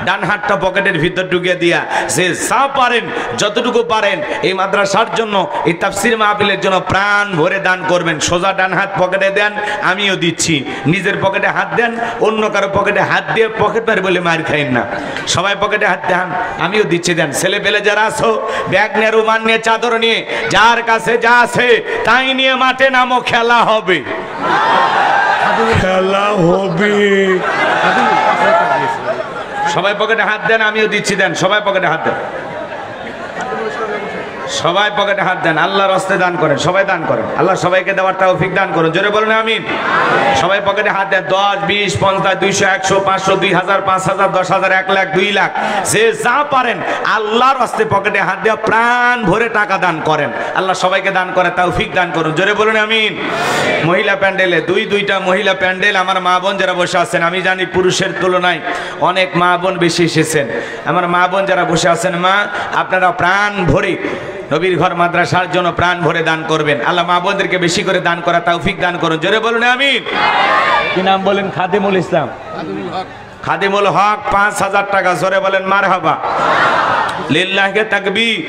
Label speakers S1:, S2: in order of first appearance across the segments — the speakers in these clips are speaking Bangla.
S1: ডান হাতটা পকেটের ভিতর ঢুকিয়ে দিয়া যে যা পারেন যতটুকু পারেন এই মাদ্রাসার জন্য এই তাফসীর মাহফিলের জন্য প্রাণ ভরে দান করবেন। সোজা ডান হাত পকেটে দেন, আমিও দিচ্ছি। নিজের পকেটে হাত দেন, অন্য কারো পকেটে হাত দিয়ে পকেট মার বলে মার খাইন না। সবাই পকেটে হাত দেন, আমিও দিচ্ছি। দেন। ছেলে পেলে যারা আছো ব্যাগ নিয়ে, রুমাল নিয়ে, চাদর নিয়ে, যার কাছে যা আছে তাই নিয়ে মাঠে নামো, খেলা হবে, খেলা হবে। সবাই পকেটে হাত দেন, আমিও দিচ্ছি। দেন। সবাই পকেটে হাত দেন, সবাই পকেটে হাত দেন। আল্লাহর রাস্তে দান করেন, সবাই দান করেন। আল্লাহ সবাইকে দেওয়ার তৌফিক দান করুন। জোরে বলুন আমিন। সবাই পকেটে হাত দেন। 10, 20, 50, 200, 100, 500, 2000, 5000, 10,000, 1 লাখ, 2 লাখ, যে যা পারেন আল্লাহর রাস্তে পকেটে হাত দেওয়া প্রাণ ভরে টাকা দান করেন। আল্লাহ সবাইকে দান করে তৌফিক দান করুন। জোরে বলুন আমিন। মহিলা প্যান্ডেলে দুইটা মহিলা প্যান্ডেল, আমার মা বোন যারা বসে আছেন, আমি জানি পুরুষের তুলনায় অনেক মা বোন বেশি এসেছেন। আমার মা বোন যারা বসে আছেন, মা আপনারা প্রাণ ভরে নবীর ঘর মাদ্রাসার জন্য প্রাণ ভরে দান করবেন। আল্লাহ মা বোনদেরকে বেশি করে দান করা তৌফিক দান করুন। জোরে বলুন আমিন। কি নাম বলেন? খাদিমুল ইসলাম, খাদিমুল হক, 5000 টাকা। জোরে বলেন মারহাবা। লিল্লাহি তাকবীর।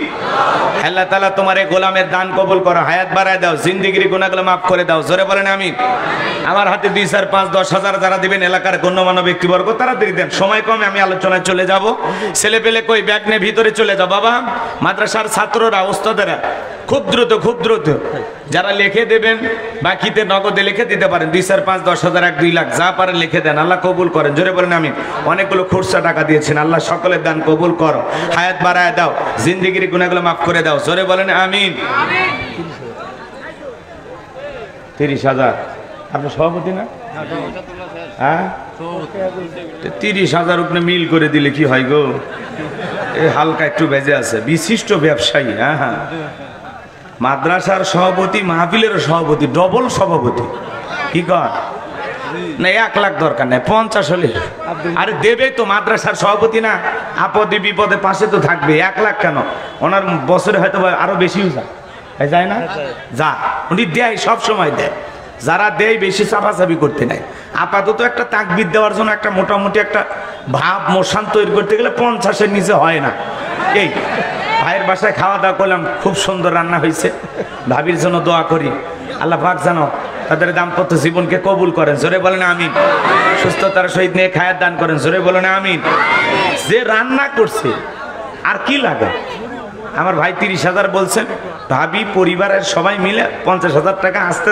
S1: আল্লাহ তাআলা তোমার এই গোলামের দান কবুল করো, হায়াত বাড়ায় দাও, জিন্দেগির গুনাহগুলো মাফ করে দাও। জোরে বলেন আমিন। আমার হাতে 2, 4, 5, 10,000 যারা দিবেন এলাকার গণ্যমান্য ব্যক্তিবর্গ তাড়াতাড়ি দেন, সময় কমে আমি আলোচনায় চলে যাব। ছেলে পেলে কই ব্যাগ নিয়ে ভিতরে চলে যাও বাবা। মাদ্রাসার ছাত্ররা, ওস্তাদেরা খুব দ্রুত যারা লিখে দেবেন, বাকিতে নগদে লিখে দিতে পারেন। 2, 4, 5, 10,000, 1, 2 লাখ যা পারেন লিখে দেন, আল্লাহ কবুল করেন। জোরে বলেন আমিন। অনেকগুলো খুরসা টাকা দিয়েছেন, আল্লাহ সকলের দান কবুল করো, হায়াত বাড়ায় দাও, জিন্দেগির গুনাহগুলো মাফ করে দাও। জোরে বলেন আমিন। 30,000। আপনার সভাপতি না? হ্যাঁ, 30,000 উপরে মিল করে দিলে কি হয় গো? এই হালকা একটু বেজে আছে। বিশিষ্ট ব্যবসায়ী। হ্যাঁ হ্যাঁ, মাদ্রাসার সভাপতি, মাহফিলের সভাপতি, ডবল সভাপতি। কি কর না? 1 লাখ দরকার নাই, 50 হলে। আরে দেবে তো, মাদ্রাসার সভাপতি না, আপদে বিপদে পাশে তো থাকবে। 1 লাখ কেন? ওনার বছরে হয়তো আরো বেশি যায় না? যা, উনি দেয়, সব সময় দেয়। যারা দেয় বেশি চাপাচাপি করতে নাই। আপাতত একটা তাকবীর দেওয়ার জন্য একটা মোটামুটি একটা ভাব মোশান তৈরি করতে গেলে 50-এর নিচে হয় না। এই ভাইয়ের বাসায় খাওয়া দাওয়া করলাম, খুব সুন্দর রান্না হয়েছে। ভাবির জন্য দোয়া করি, আল্লাহ পাক জানো তাদের দাম্পত্য জীবনকে কবুল করেন। জোরে বলেন আমিন। সুস্থতার সহিত নিয়ে খায়াত দান করেন। জোরে বলেন আমিন। যে রান্না করছে আর কি লাগে? আমার ভাই 30,000 বলছেন, ভাবি পরিবারের সবাই মিলে 50,000 টাকা আসতে।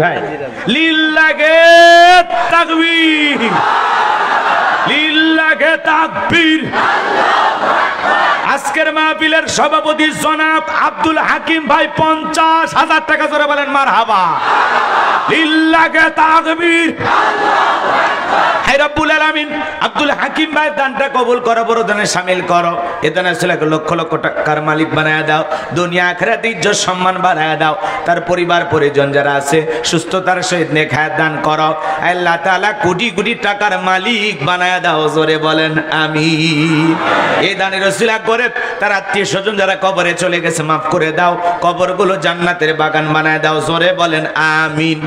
S1: ভাই লিল্লাহে তাকবীর, লিল্লাহে তাকবীর। আজকের মাহফিলের সভাপতি জনাব আব্দুল হাকিম ভাই 50,000 টাকা। জোরে বলেন মারহাবা। লিল্লাহে তাকবীর। হে রব্বুল আলামিন, আব্দুল হাকিম ভাই দানটা কবুল করো, বড় দানে শামিল করো। এ দানে ছেলে লক্ষ লক্ষ টাকার মালিক বানায় দাও, দুনিয়া আখিরাতে ইজ্জত সম্মান বাড়ায় দাও। তার পরিবার পরিজন যারা আছে সুস্থতার সহিত নেক হায়াত দান করো। আল্লাহ তাআলা কোটি কোটি টাকার মালিক বানায় দাও। জোরে বলেন আমিন। এই দানের ওসিলা করে তার আত্মীয় স্বজন যারা কবরে চলে গেছে মাফ করে দাও, কবরগুলো জান্নাতের বাগান বানায় দাও। জোরে বলেন আমিন।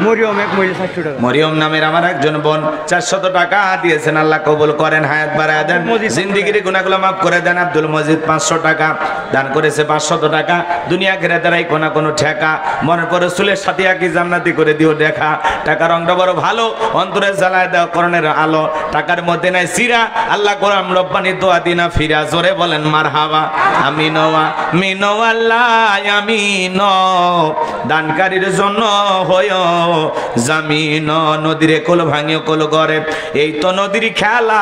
S1: মরিয়ম নামের আমার একজন বোন 400 টাকা দিয়েছেন, আল্লাহ কবুল করেন, হায়াত বাড়ায় দেন, জিন্দেগির গুনাহগুলো মাফ করে দেন। আব্দুল মজিদ 500 টাকা দান করেছে, 500 টাকা। দুনিয়া আখিরাতের কোনো ঠেকা মনে করে চুলের সাথে কি জান্নাতি করে দিও দেখা। টাকার রংটা বড় ভালো, অন্তরে জ্বালায় দাও করণের আলো। টাকার মধ্যে নাই সিরা, আল্লাহ কোরআন রব্বানি দোয়া দিনা ফিরা। জোরে বলেন মারহাবা। আমিন আমিন আল্লাহ আমিন। দানকারীর জন্য হয় জামিন, নদীরে কোল ভাঙিও কোল গড়ে, এই তো নদীর খেলা।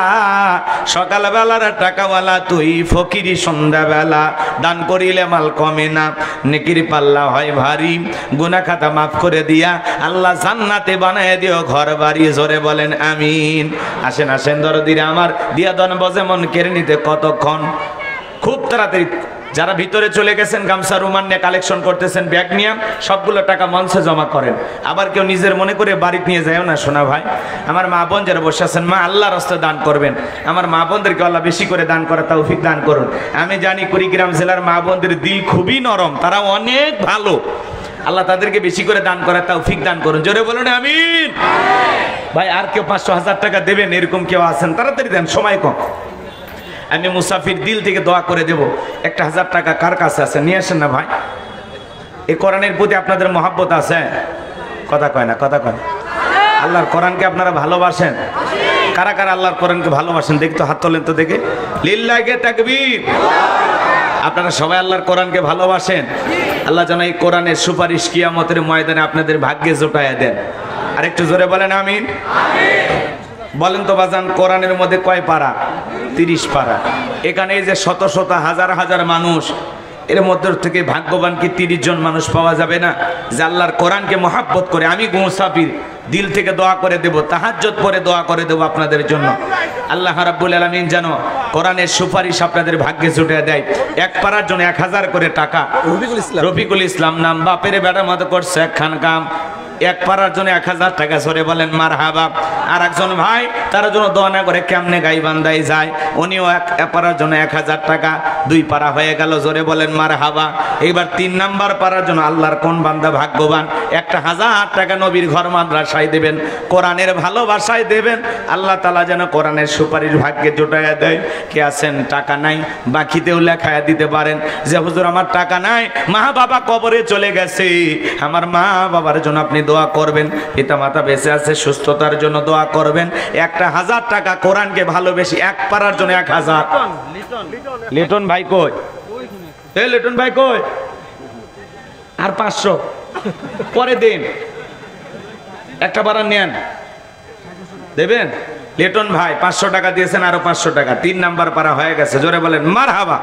S1: সকালবেলার টাকাওয়ালা তুই ফকিরি সন্ধ্যাবেলা, দান করিলে মাল কমে না, নেকির পাল্লা হয় ভারী, গুনাহ খাতা মাফ করে দিয়া আল্লাহ জান্নাতে বানায় দিও ঘর বাড়ি। জোরে বলেন আমিন। আসেন আসেন দরদিরে আমার, দিয়া দন বজে মন কেড়ে নিতে কতক্ষণ। খুব তাড়াতাড়ি যারা ভিতরে চলে গেছেন গামছা রুমাল নিয়ে কালেকশন করতেছেন, ব্যাগ নিয়ে সবগুলো টাকা মঞ্চে জমা করেন। আবার কেউ নিজের মনে করে বাড়িতে নিয়ে যায়ও না শোনা ভাই। আমার মা বোন যারা বসে আছেন, মা আল্লাহর রাস্তায় দান করবেন। আমার মা বোনদেরকে আল্লাহ বেশি করে দান করা তৌফিক দান করুন। আমি জানি কুড়িগ্রাম জেলার মা বোনদের দিল খুবই নরম, তারা অনেক ভালো। আল্লাহ তাদেরকে বেশি করে দান করা তৌফিক দান করুন। জোরে বলুন আমিন। ভাই আর কেউ 500,000 টাকা দেবেন এরকম কেউ আছেন? তাড়াতাড়ি দেন, সময় কম। আমি মুসাফির দিল থেকে দোয়া করে দেব। 1,000 টাকা কার কাছে আছে নিয়ে আসেন না ভাই। এই কোরআনের প্রতি আপনাদের মহব্বত আছে? কথা কয় না, কথা কয়। আল্লাহর কোরআনকে আপনারা ভালোবাসেন? কারা কারা আল্লাহর কোরআনকে ভালোবাসেন দেখি তো, হাত তোলেন তো দেখে। লিল্লাহি তাকবীর। আপনারা সবাই আল্লাহর কোরআনকে ভালোবাসেন? আল্লাহ যেন এই কোরআনের সুপারিশ কিয়ামতের ময়দানে আপনাদের ভাগ্যে জোটায়া দেন। আর একটু জোরে বলেন আমিন। বলেন তো বাজান, কোরআনের মধ্যে কয় পারা? 30 পারা। এখানে এই যে শত শত হাজার হাজার মানুষ, এর মধ্যে থেকে ভাগ্যবান কি 30 জন মানুষ পাওয়া যাবে না যে আল্লাহর কোরআনকে মহাব্বত করে? আমি মুসাফির দিল থেকে দোয়া করে দেব, তাহাজ্জুদ পড়ে দোয়া করে দেব আপনাদের জন্য। আল্লাহ রাব্বুল আলামিন যেন কোরআনের সুপারিশ আপনাদের ভাগ্যে জুটে দেয়। এক পারার জন্য 1000 করে টাকা। রফিকুল ইসলাম নাম, বাপের বেটার মতো করছে একখান কাম। এক পারার জন্য 1000 টাকা। জোরে বলেন মারহাবা। আর একজন ভাই তার জন্য দোয়া না করে কেমনে গাইবান্ধায় যায়, উনিও এক পারার জন্য 1000 টাকা। 2 পারা হয়ে গেল। জোরে বলেন মারহাবা। এবার 3 নাম্বার পারার জন্য আল্লাহর কোন বান্দা ভাগ্যবান, 1000 টাকা নবীর ঘর মাদ্রাসায় দেবেন, কোরআনের ভালোবাসায় দেবেন। আল্লাহ তাআলা যেন কোরআনের সুপারিশ ভাগ্যে জোটায়া দেয়। কে আছেন টাকা নাই, বাকিতেও লেখায়া দিতে পারেন যে হুজুর আমার টাকা নাই, মা বাবা কবরে চলে গেছে, আমার মা বাবার জন্য আপনি দোয়া করবেন, পিতা মাতা বেঁচে আছে সুস্থতার জন্য দোয়া করবেন। 1000 টাকা কোরআনকে ভালোবেসে এক পারার জন্য 1000। লিটন ভাই কই? এই লিটন ভাই কই? আর 500 পরে দিন। একটা পারা নেন, দেবেন? লিটন ভাই 500 টাকা দিয়েছেন, আরো 500 টাকা। 3 নাম্বার পারা হয়ে গেছে। জোরে বলেন মারহাবা।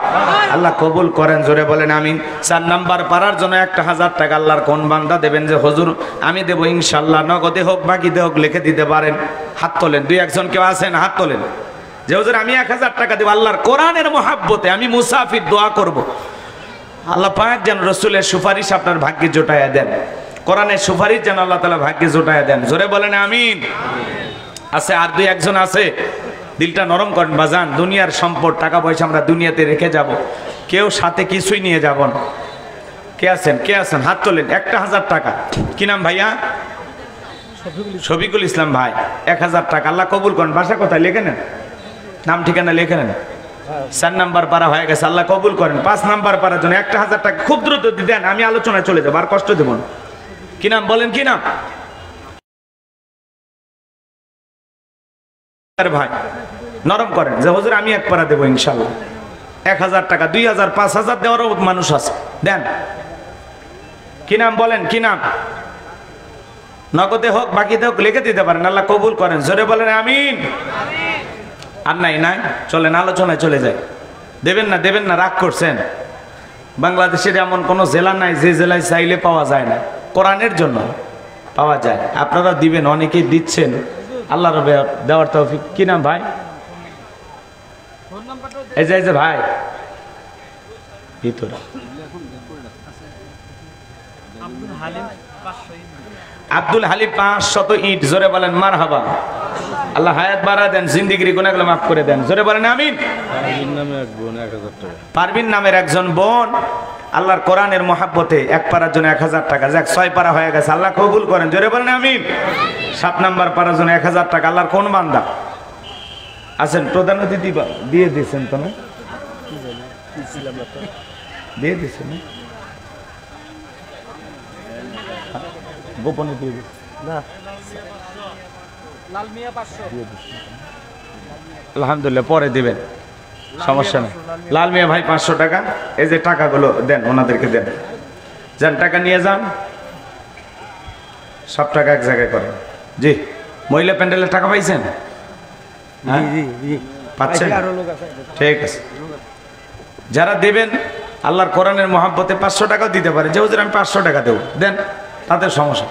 S1: আল্লাহ কবুল করেন। জোরে বলেন আমিন। 4 নাম্বার পারার জন্য 1000 টাকা আল্লাহর কোন বান্দা দেবেন যে হুজুর আমি দেব ইনশাআল্লাহ, নগদে হোক বাকিতে হোক লিখে দিতে পারেন? হাত তোলেন। 2-1 জন কেউ আছেন? হাত তোলেন যে হুজুর আমি 1000 টাকা দেব, আল্লাহর কোরআনের মহাব্বতে আমি মুসাফির দোয়া করব। আল্লাহ পাক যেন রাসূলের সুপারিশ আপনার ভাগ্যে জোটায়া দেন, কোরআনের সুপারিশ যেন আল্লাহ তাআলা ভাগ্যে জোটায়া দেন। জোরে বলেন আমিন। আছে আর 2-1 জন আছে? দিলটা নরম করেন বাজান। দুনিয়ার সম্পদ টাকা পয়সা আমরা দুনিয়াতে রেখে যাব, কেউ সাথে কিছুই নিয়ে যাব না। কে আছেন? কে আছেন? হাত তোলেন। 1000 টাকা। কি নাম ভাইয়া? শফিকুল ইসলাম ভাই। 1000 টাকা আল্লাহ কবুল করেন। বাসা কোথায় লিখে নেন, নাম ঠিকানা লিখে নেন। 4 নাম্বার পারা হয়ে গেছে, আল্লাহ কবুল করেন। 5 নাম্বার পারার জন্য 1000 টাকা খুব দ্রুত দেন, আমি আলোচনায় চলে যাবো, আর কষ্ট দেব না। কি নাম বলেন? কি নাম? ভাই নরম করেন যে হুজুর আমি 1 পারা দেবো ইনশাআল্লাহ। 1000 টাকা, 2000, 5000 দেওয়ারও মানুষ আছে, দেন। কি নাম বলেন? কি নাম? নগদে হোক বাকিতে হোক লিখে দিতে পারেন, আল্লাহ কবুল করেন। জোরে বলেন আমিন। আর নাই নাই, চলেন আলোচনায় চলে যায়। দেবেন না, দেবেন না, রাগ করছেন? বাংলাদেশের এমন কোনো জেলা নাই যে জেলায় চাইলে পাওয়া যায় না, কোরআনের জন্য পাওয়া যায়। আপনারা দিবেন, অনেকেই দিচ্ছেন, আল্লাহর দেওয়ার তৌফিক। কি নাম ভাই? এই যে ভাই ভিতরে আব্দুল হালিম 500 ইট। জোরে বলেন মারহাবা। আল্লাহ হায়াত বাড়া দেন, জিন্দেগির গুনাহগুলো মাফ করে দেন। জোরে বলেন আমিন। পারভিন নামের একজন বোন আল্লাহর কোরআনের মহাব্বতে 1 পারার জন্য 1000 টাকা। যাক 6 পারা হয়ে গেছে, আল্লাহ কবুল করেন। জোরে বলেন আমিন। 7 নাম্বার পারার জন্য 1000 টাকা। আল্লাহর কোন বান্দা আছেন? প্রধান অতিথি দিয়ে দিয়েছেন তো না? দিয়ে দিয়েছেন গোপনে দিয়ে দিয়েছেন না? আলহামদুলিল্লাহ, পরে দিবেন, সমস্যা নেই। লাল মিয়া ভাই 500 টাকা। এই যে টাকাগুলো দেন, ওনাদেরকে দেন। যান টাকা নিয়ে যান, সব টাকা এক জায়গায় করেন। জি, মহিলা প্যান্ডেলের টাকা পাইছেন? পাচ্ছেন? ঠিক আছে। যারা দেবেন আল্লাহর কোরআনের মহাব্বতে 500 টাকাও দিতে পারে, যে হুজুর আমি 500 টাকা দেবো, দেন, তাদের সমস্যা।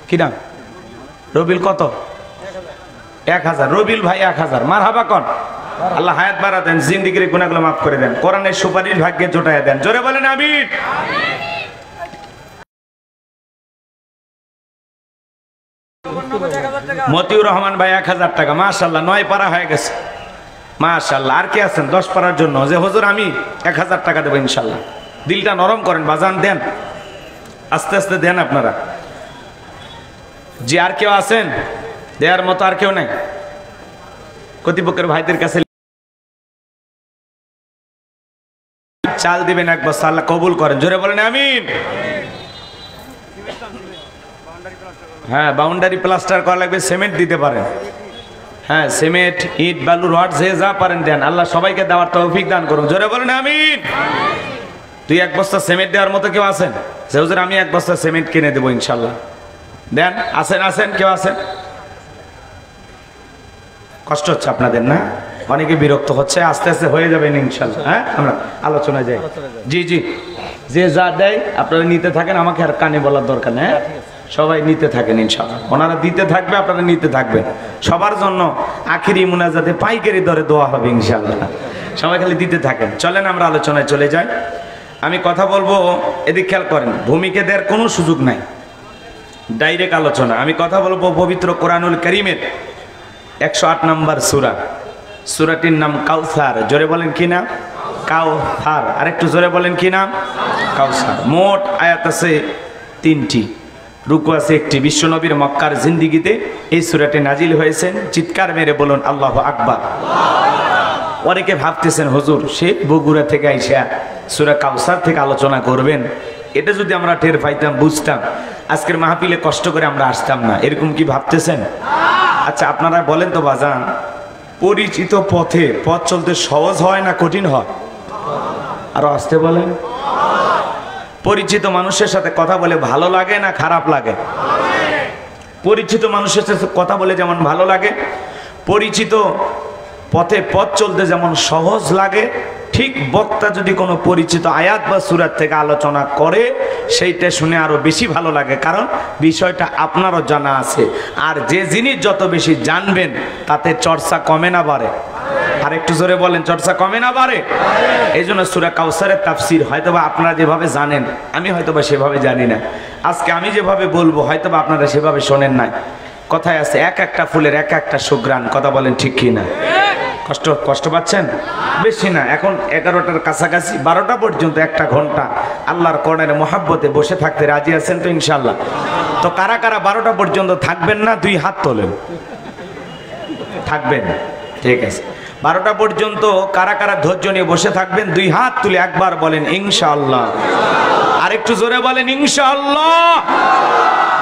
S1: কি নাম? রবিল। কত? 1000। রবিল ভাই 1000। মারহাবা কন। আল্লাহ হায়াত বাড়া দেন, জিন্দেগির গুনাহগুলো মাফ করে দেন, কোরআনের সুপারিশ ভাগ্যে জোটায়া দেন। জোরে বলেন আমিন। মতিউর রহমান ভাই 1000 টাকা। মাশাআল্লাহ, 9 পারা হয়ে গেছে। মাশাআল্লাহ। আর কে আছেন 10 পারার জন্য যে হুজুর আমি 1000 টাকা দেবো ইনশাআল্লাহ? দিলটা নরম করেন বাজান, দেন, আস্তে আস্তে দেন আপনারা। জি, আর কেউ আছেন? দেওয়ার মতো আর কেউ নাই? কর্তৃপক্ষের ভাইদের কাছে চাল দিবেন এক বস্তা, আল্লাহ কবুল করেন, জোরে বলেন আমিন। হ্যাঁ, বাউন্ডারি প্লাস্টার করা লাগবে, সিমেন্ট দিতে পারেন। হ্যাঁ, সিমেন্ট, ইট, বালু, রড যে যা পারেন দেন, আল্লাহ সবাইকে দেওয়ার তৌফিক দান করুন, জোরে বলেন আমিন। তুই এক বস্তা সিমেন্ট দেওয়ার মতো কেউ আছেন? যে হুজুর আমি এক বস্তা সিমেন্ট কিনে দেবো ইনশাল্লাহ, দেন। আসেন আসেন, কেউ আছেন? কষ্ট হচ্ছে আপনাদের না? অনেকে বিরক্ত হচ্ছে, আস্তে আস্তে হয়ে যাবেন ইনশাল্লাহ। হ্যাঁ, আমরা আলোচনায় যাই। জি জি, যে যা দেয় আপনারা নিতে থাকেন, আমাকে আর কানে বলার দরকার নেই। সবাই নিতে থাকেন ইনশাল্লাহ, ওনারা দিতে থাকবে, আপনারা নিতে থাকবেন। সবার জন্য আখিরি মুনাজাতে পাইকারি দরে দোয়া হবে ইনশাল্লাহ, সবাই খালি দিতে থাকেন। চলেন আমরা আলোচনায় চলে যাই। আমি কথা বলবো, এদিক খেয়াল করেন, ভূমিকা দেওয়ার কোনো সুযোগ নাই, ডাইরেক্ট আলোচনা। আমি কথা বলবো পবিত্র কোরআনুল কারীমের 108 নম্বর সূরা, সূরাটির নাম কাউসার। জোরে বলেন কি নাম? কাউসার। আরেকটু জোরে বলেন কি নাম? কাউসার। মোট আয়াত আছে 3টি, রুকু আছে 1টি। বিশ্বনবীর মক্কার জিন্দিগিতে এই সূরাটি নাজিল হয়েছেন। চিৎকার মেরে বলুন আল্লাহু আকবার। অনেকে ভাবতেছেন হুজুর সে বগুড়া থেকে আইসা সূরা কাউসার থেকে আলোচনা করবেন, এটা যদি আমরা টের পাইতাম, বুঝতাম, আজকের মাহফিলে কষ্ট করে আমরা আসতাম না, এরকম কি ভাবতেছেন? আচ্ছা আপনারা বলেন তো বাজান, পরিচিত পথে পথ চলতে সহজ হয় না কঠিন হয়? আরো আসতে বলেন। পরিচিত মানুষের সাথে কথা বলে ভালো লাগে না খারাপ লাগে? পরিচিত মানুষের সাথে কথা বলে যেমন ভালো লাগে, পরিচিত পথে পথ চলতে যেমন সহজ লাগে, ঠিক বক্তা যদি কোনো পরিচিত আয়াত বা সূরা থেকে আলোচনা করে সেইটা শুনে আরো বেশি ভালো লাগে, কারণ বিষয়টা আপনারও জানা আছে। আর যে জিনিস যত বেশি জানবেন তাতে চর্চা কমে না বাড়ে? আর একটু জোরে বলেন, চর্চা কমে না বাড়ে? এই জন্য সূরা কাউসারের তাফসীর হয়তোবা আপনারা যেভাবে জানেন আমি হয়তোবা সেভাবে জানি না। আজকে আমি যেভাবে বলবো হয়তোবা আপনারা সেভাবে শোনেন নাই। কথায় আছে এক একটা ফুলের এক একটা সুঘ্রাণ, কথা বলেন ঠিক কি না? কষ্ট পাচ্ছেন? বেশি না, এখন 11টার কাছাকাছি, 12টা পর্যন্ত 1 ঘন্টা আল্লাহর কোরআনের মহাব্বতে বসে থাকতে রাজি আছেন তো ইনশাল্লাহ? তো কারা কারা 12টা পর্যন্ত থাকবেন না 2 হাত তোলেন। থাকবেন? ঠিক আছে। 12টা পর্যন্ত কারা কারা ধৈর্য নিয়ে বসে থাকবেন 2 হাত তুলে একবার বলেন ইনশাআল্লাহ। আর একটু জোরে বলেন ইনশাআল্লাহ।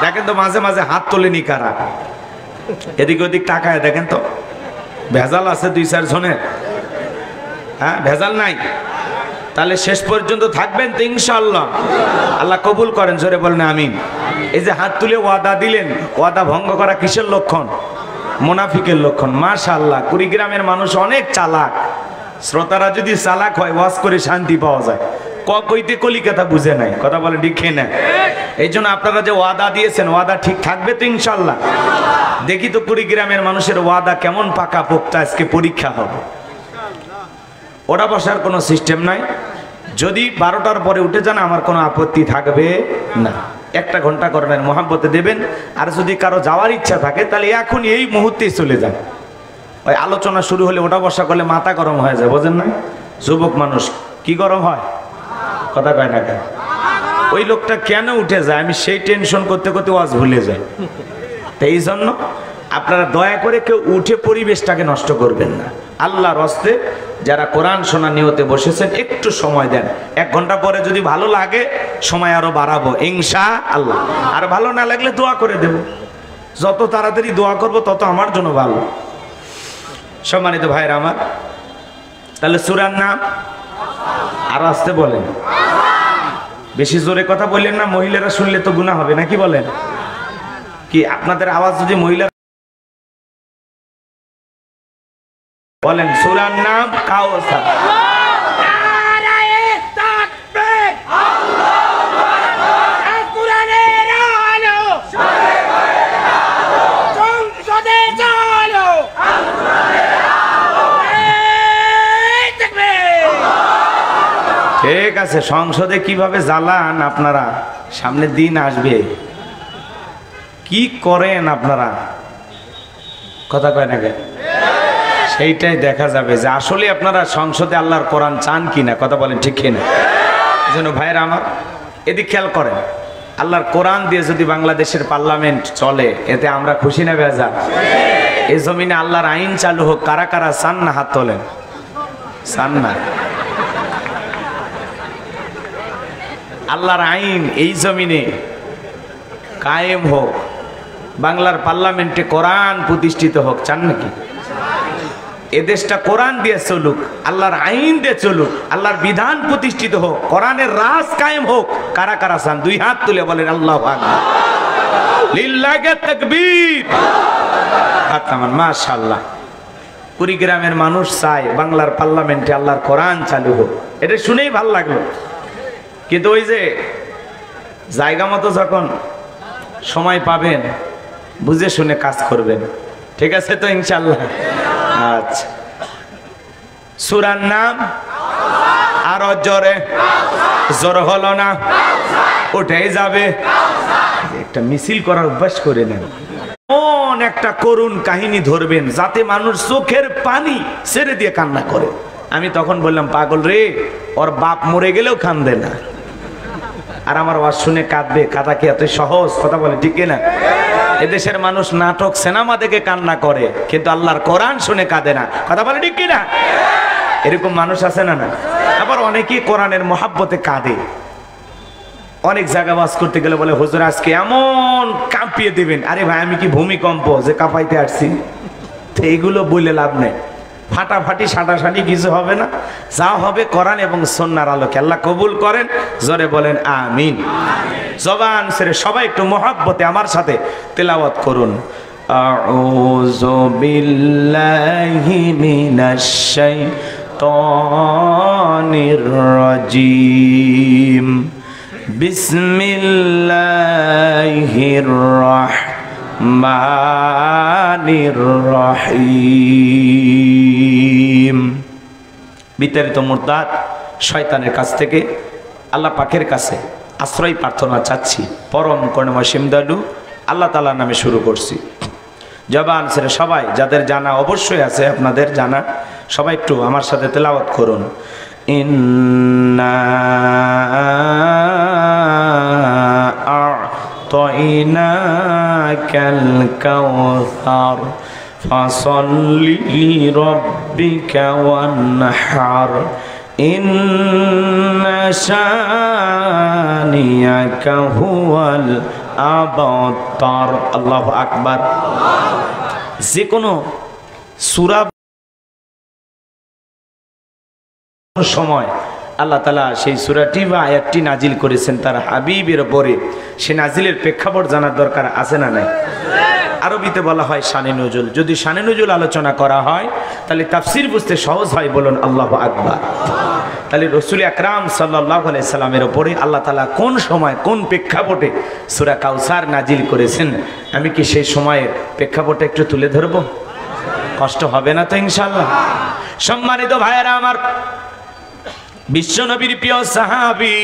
S1: দেখেন তো মাঝে মাঝে হাত তোলেনি কারা, এদিক ওদিক তাকায় দেখেন তো, ভেজাল আছে 2-4 জনের? হ্যাঁ, ভেজাল নাই? তাহলে শেষ পর্যন্ত থাকবেন তো ইনশাআল্লাহ? আল্লাহ কবুল করেন, জোরে বলেন আমিন। এই যে হাত তুলে ওয়াদা দিলেন, ওয়াদা ভঙ্গ করা কিসের লক্ষণ? মুনাফিকের লক্ষণ। মাশাআল্লাহ, কুড়িগ্রামের মানুষ অনেক চালাক। শ্রোতারা যদি চালাক হয় ওয়াজ করে শান্তি পাওয়া যায়। কইতে কলিকাতা বুঝে নাই, কথা বলে ঠিক না? এই জন্য আপনারা যে ওয়াদা দিয়েছেন ওয়াদা ঠিক থাকবে তো ইনশাআল্লাহ? দেখি তো কুড়িগ্রামের মানুষের ওয়াদা কেমন পাকা পোক্তা, আজকে পরীক্ষা হবে। ওটা বসার কোনো সিস্টেম নাই। যদি 12টার পরে উঠে যান আমার কোনো আপত্তি থাকবে না। 1 ঘন্টা করবেন, মহাব্বতে দেবেন। আর যদি কারো যাওয়ার ইচ্ছা থাকে তাহলে এখন এই মুহূর্তেই চলে যান। ওই আলোচনা শুরু হলে ওটা বসা করলে মাথা গরম হয়ে যায়, বোঝেন না? যুবক মানুষ কি গরম হয়, কথা কয় না কেন? ওই লোকটা কেন উঠে যায় আমি সেই টেনশন করতে করতে ওয়াজ ভুলে যাই। তাই এই জন্য আপনারা দয়া করে কেউ উঠে পরিবেশটাকে নষ্ট করবেন না। আল্লাহর হস্তে যারা কোরআন শোনা নিয়তে বসেছেন একটু সময় দেন। 1 ঘন্টা পরে যদি ভালো লাগে সময় আরো বাড়াবো ইনশাআল্লাহ। আর ভালো না লাগলে দোয়া করে দেব। যত তাড়াতাড়ি দোয়া করব তত আমার জন্য ভালো। সম্মানিত ভাইরা আমার, তাহলে সূরার নাম আর আসতে বলেন, বেশি জোরে কথা বললেন না, মহিলারা শুনলে তো গুনাহ হবে নাকি বলেন? কি আপনাদের আওয়াজ যদি মহিলা বলেন, সূরার নাম কাউসার। ঠিক আছে, সংসদে কিভাবে জ্বালান আপনারা, সামনের দিন আসবে। কি করেন আপনারা, কথা কয় না কেন? সেইটাই দেখা যাবে যে আসলে আপনারা সংসদে আল্লাহর কোরআন চান কিনা, কথা বলেন ঠিক কিনা? এই জন্য ভাইরা আমার এদিক খেয়াল করেন, আল্লাহর কোরআন দিয়ে যদি বাংলাদেশের পার্লামেন্ট চলে এতে আমরা খুশি না বেজার? এই জমিনে আল্লাহর আইন চালু হোক, কারা কারা চান না হাত তোলেন? চান না? আল্লাহর আইন এই জমিনে কায়েম হোক, বাংলার পার্লামেন্টে কোরআন প্রতিষ্ঠিত হোক, চান নাকি? এদেশটা কোরআন দিয়ে চলুক, আল্লাহর আইন দিয়ে চলুক, আল্লাহর বিধান প্রতিষ্ঠিত হোক, কোরআনের রাজ কায়েম হোক, কারা কারা চান? দুই হাত তুলে বলেন আল্লাহু আকবার, লিল্লাহি তাকবীর। মাশাআল্লাহ। কুড়িগ্রামের মানুষ চায় বাংলার পার্লামেন্টে আল্লাহর কোরআন চালু হোক, এটা শুনেই ভালো লাগলো। কিন্তু ওই যে জায়গা মতো যখন সময় পাবেন বুঝে শুনে কাজ করবেন, ঠিক আছে তো ইনশাআল্লাহ? আচ্ছা, সূরার নাম আরো জোরে, জোর হলো না, উঠেই যাবে। একটা মিছিল করার অভ্যাস করে নেন, এমন একটা করুণ কাহিনী ধরবেন যাতে মানুষ চোখের পানি ছেড়ে দিয়ে কান্না করে। আমি তখন বললাম, পাগল রে, ওর বাপ মরে গেলেও কান্দে না, আর আমার ওয়াজ শুনে কাঁদবে? কাঁদা কি এত সহজ? কথা বলে ঠিক না? এদেশের মানুষ নাটক সিনেমা দেখে কান্না করে, কিন্তু আল্লাহর কোরআন শুনে কাঁদে না। কথা বলে ঠিক না? এরকম মানুষ আছে না? না। আবার অনেকেই কোরআনের মহাব্বতে কাঁদে। অনেক জায়গা বাস করতে গেলে বলে, হুজুর আজকে এমন কাঁপিয়ে দিবেন। আরে ভাই, আমি কি ভূমিকম্প যে কাঁপাইতে আসছি? তো এইগুলো বলে লাভ নেই, ফাটাফাটি সাটাসাটি কিছু হবে না। যা হবে কোরআন এবং সুন্নাহর আলোকে। আল্লাহ কবুল করেন, জোরে বলেন আমিন। জবান ছেড়ে সবাই একটু মহব্বতে আমার সাথে তেলাওয়াত করুন। আউযু বিল্লাহি মিনাশ শাইতানির রাজিম, বিসমিল্লাহির রাহমানির রহিম। বিতাড়িত মুরতাদ শয়তানের কাছ থেকে আল্লাহ পাকের কাছে আশ্রয় প্রার্থনা চাচ্ছি। পরম করুণাময় দয়ালু আল্লাহ তাআলার নামে শুরু করছি। জবান ছেড়ে সবাই, যাদের জানা অবশ্যই আছে আপনাদের জানা, সবাই একটু আমার সাথে তেলাওয়াত করুন। ইন্না আ'তাইনাকাল কাউসার ফাসাল্লি লিরাব্বিকা ওয়ানহার ইন্না শানিয়াকা হুয়াল আবতার। আল্লাহু আকবার। যে কোনো সূরা সময় আল্লাহ তাআলা সেই সূরাটি বা আয়াতটি নাজিল করেছেন তার হাবিবের উপরে, সে নাজিলের প্রেক্ষাপট জানার দরকার আছে না নাই? আরবিতে বলা হয় শানে নুজুল। যদি শানে নুজুল আলোচনা করা হয় তাহলে তাফসীর বুঝতে সহজ হয়, বলুন আল্লাহু আকবার। তাহলে রাসূল আকরাম সাল্লাল্লাহু আলাইহি সাল্লামের উপরে আল্লাহ তাআলা কোন সময় কোন প্রেক্ষাপটে সূরা কাউসার নাজিল করেছেন, আমি কি সেই সময়ের প্রেক্ষাপটে একটু তুলে ধরব? কষ্ট হবে না তো ইনশাআল্লাহ? সম্মানিত ভাইয়েরা আমার, বিশ্ব নবীর প্রিয় সাহাবী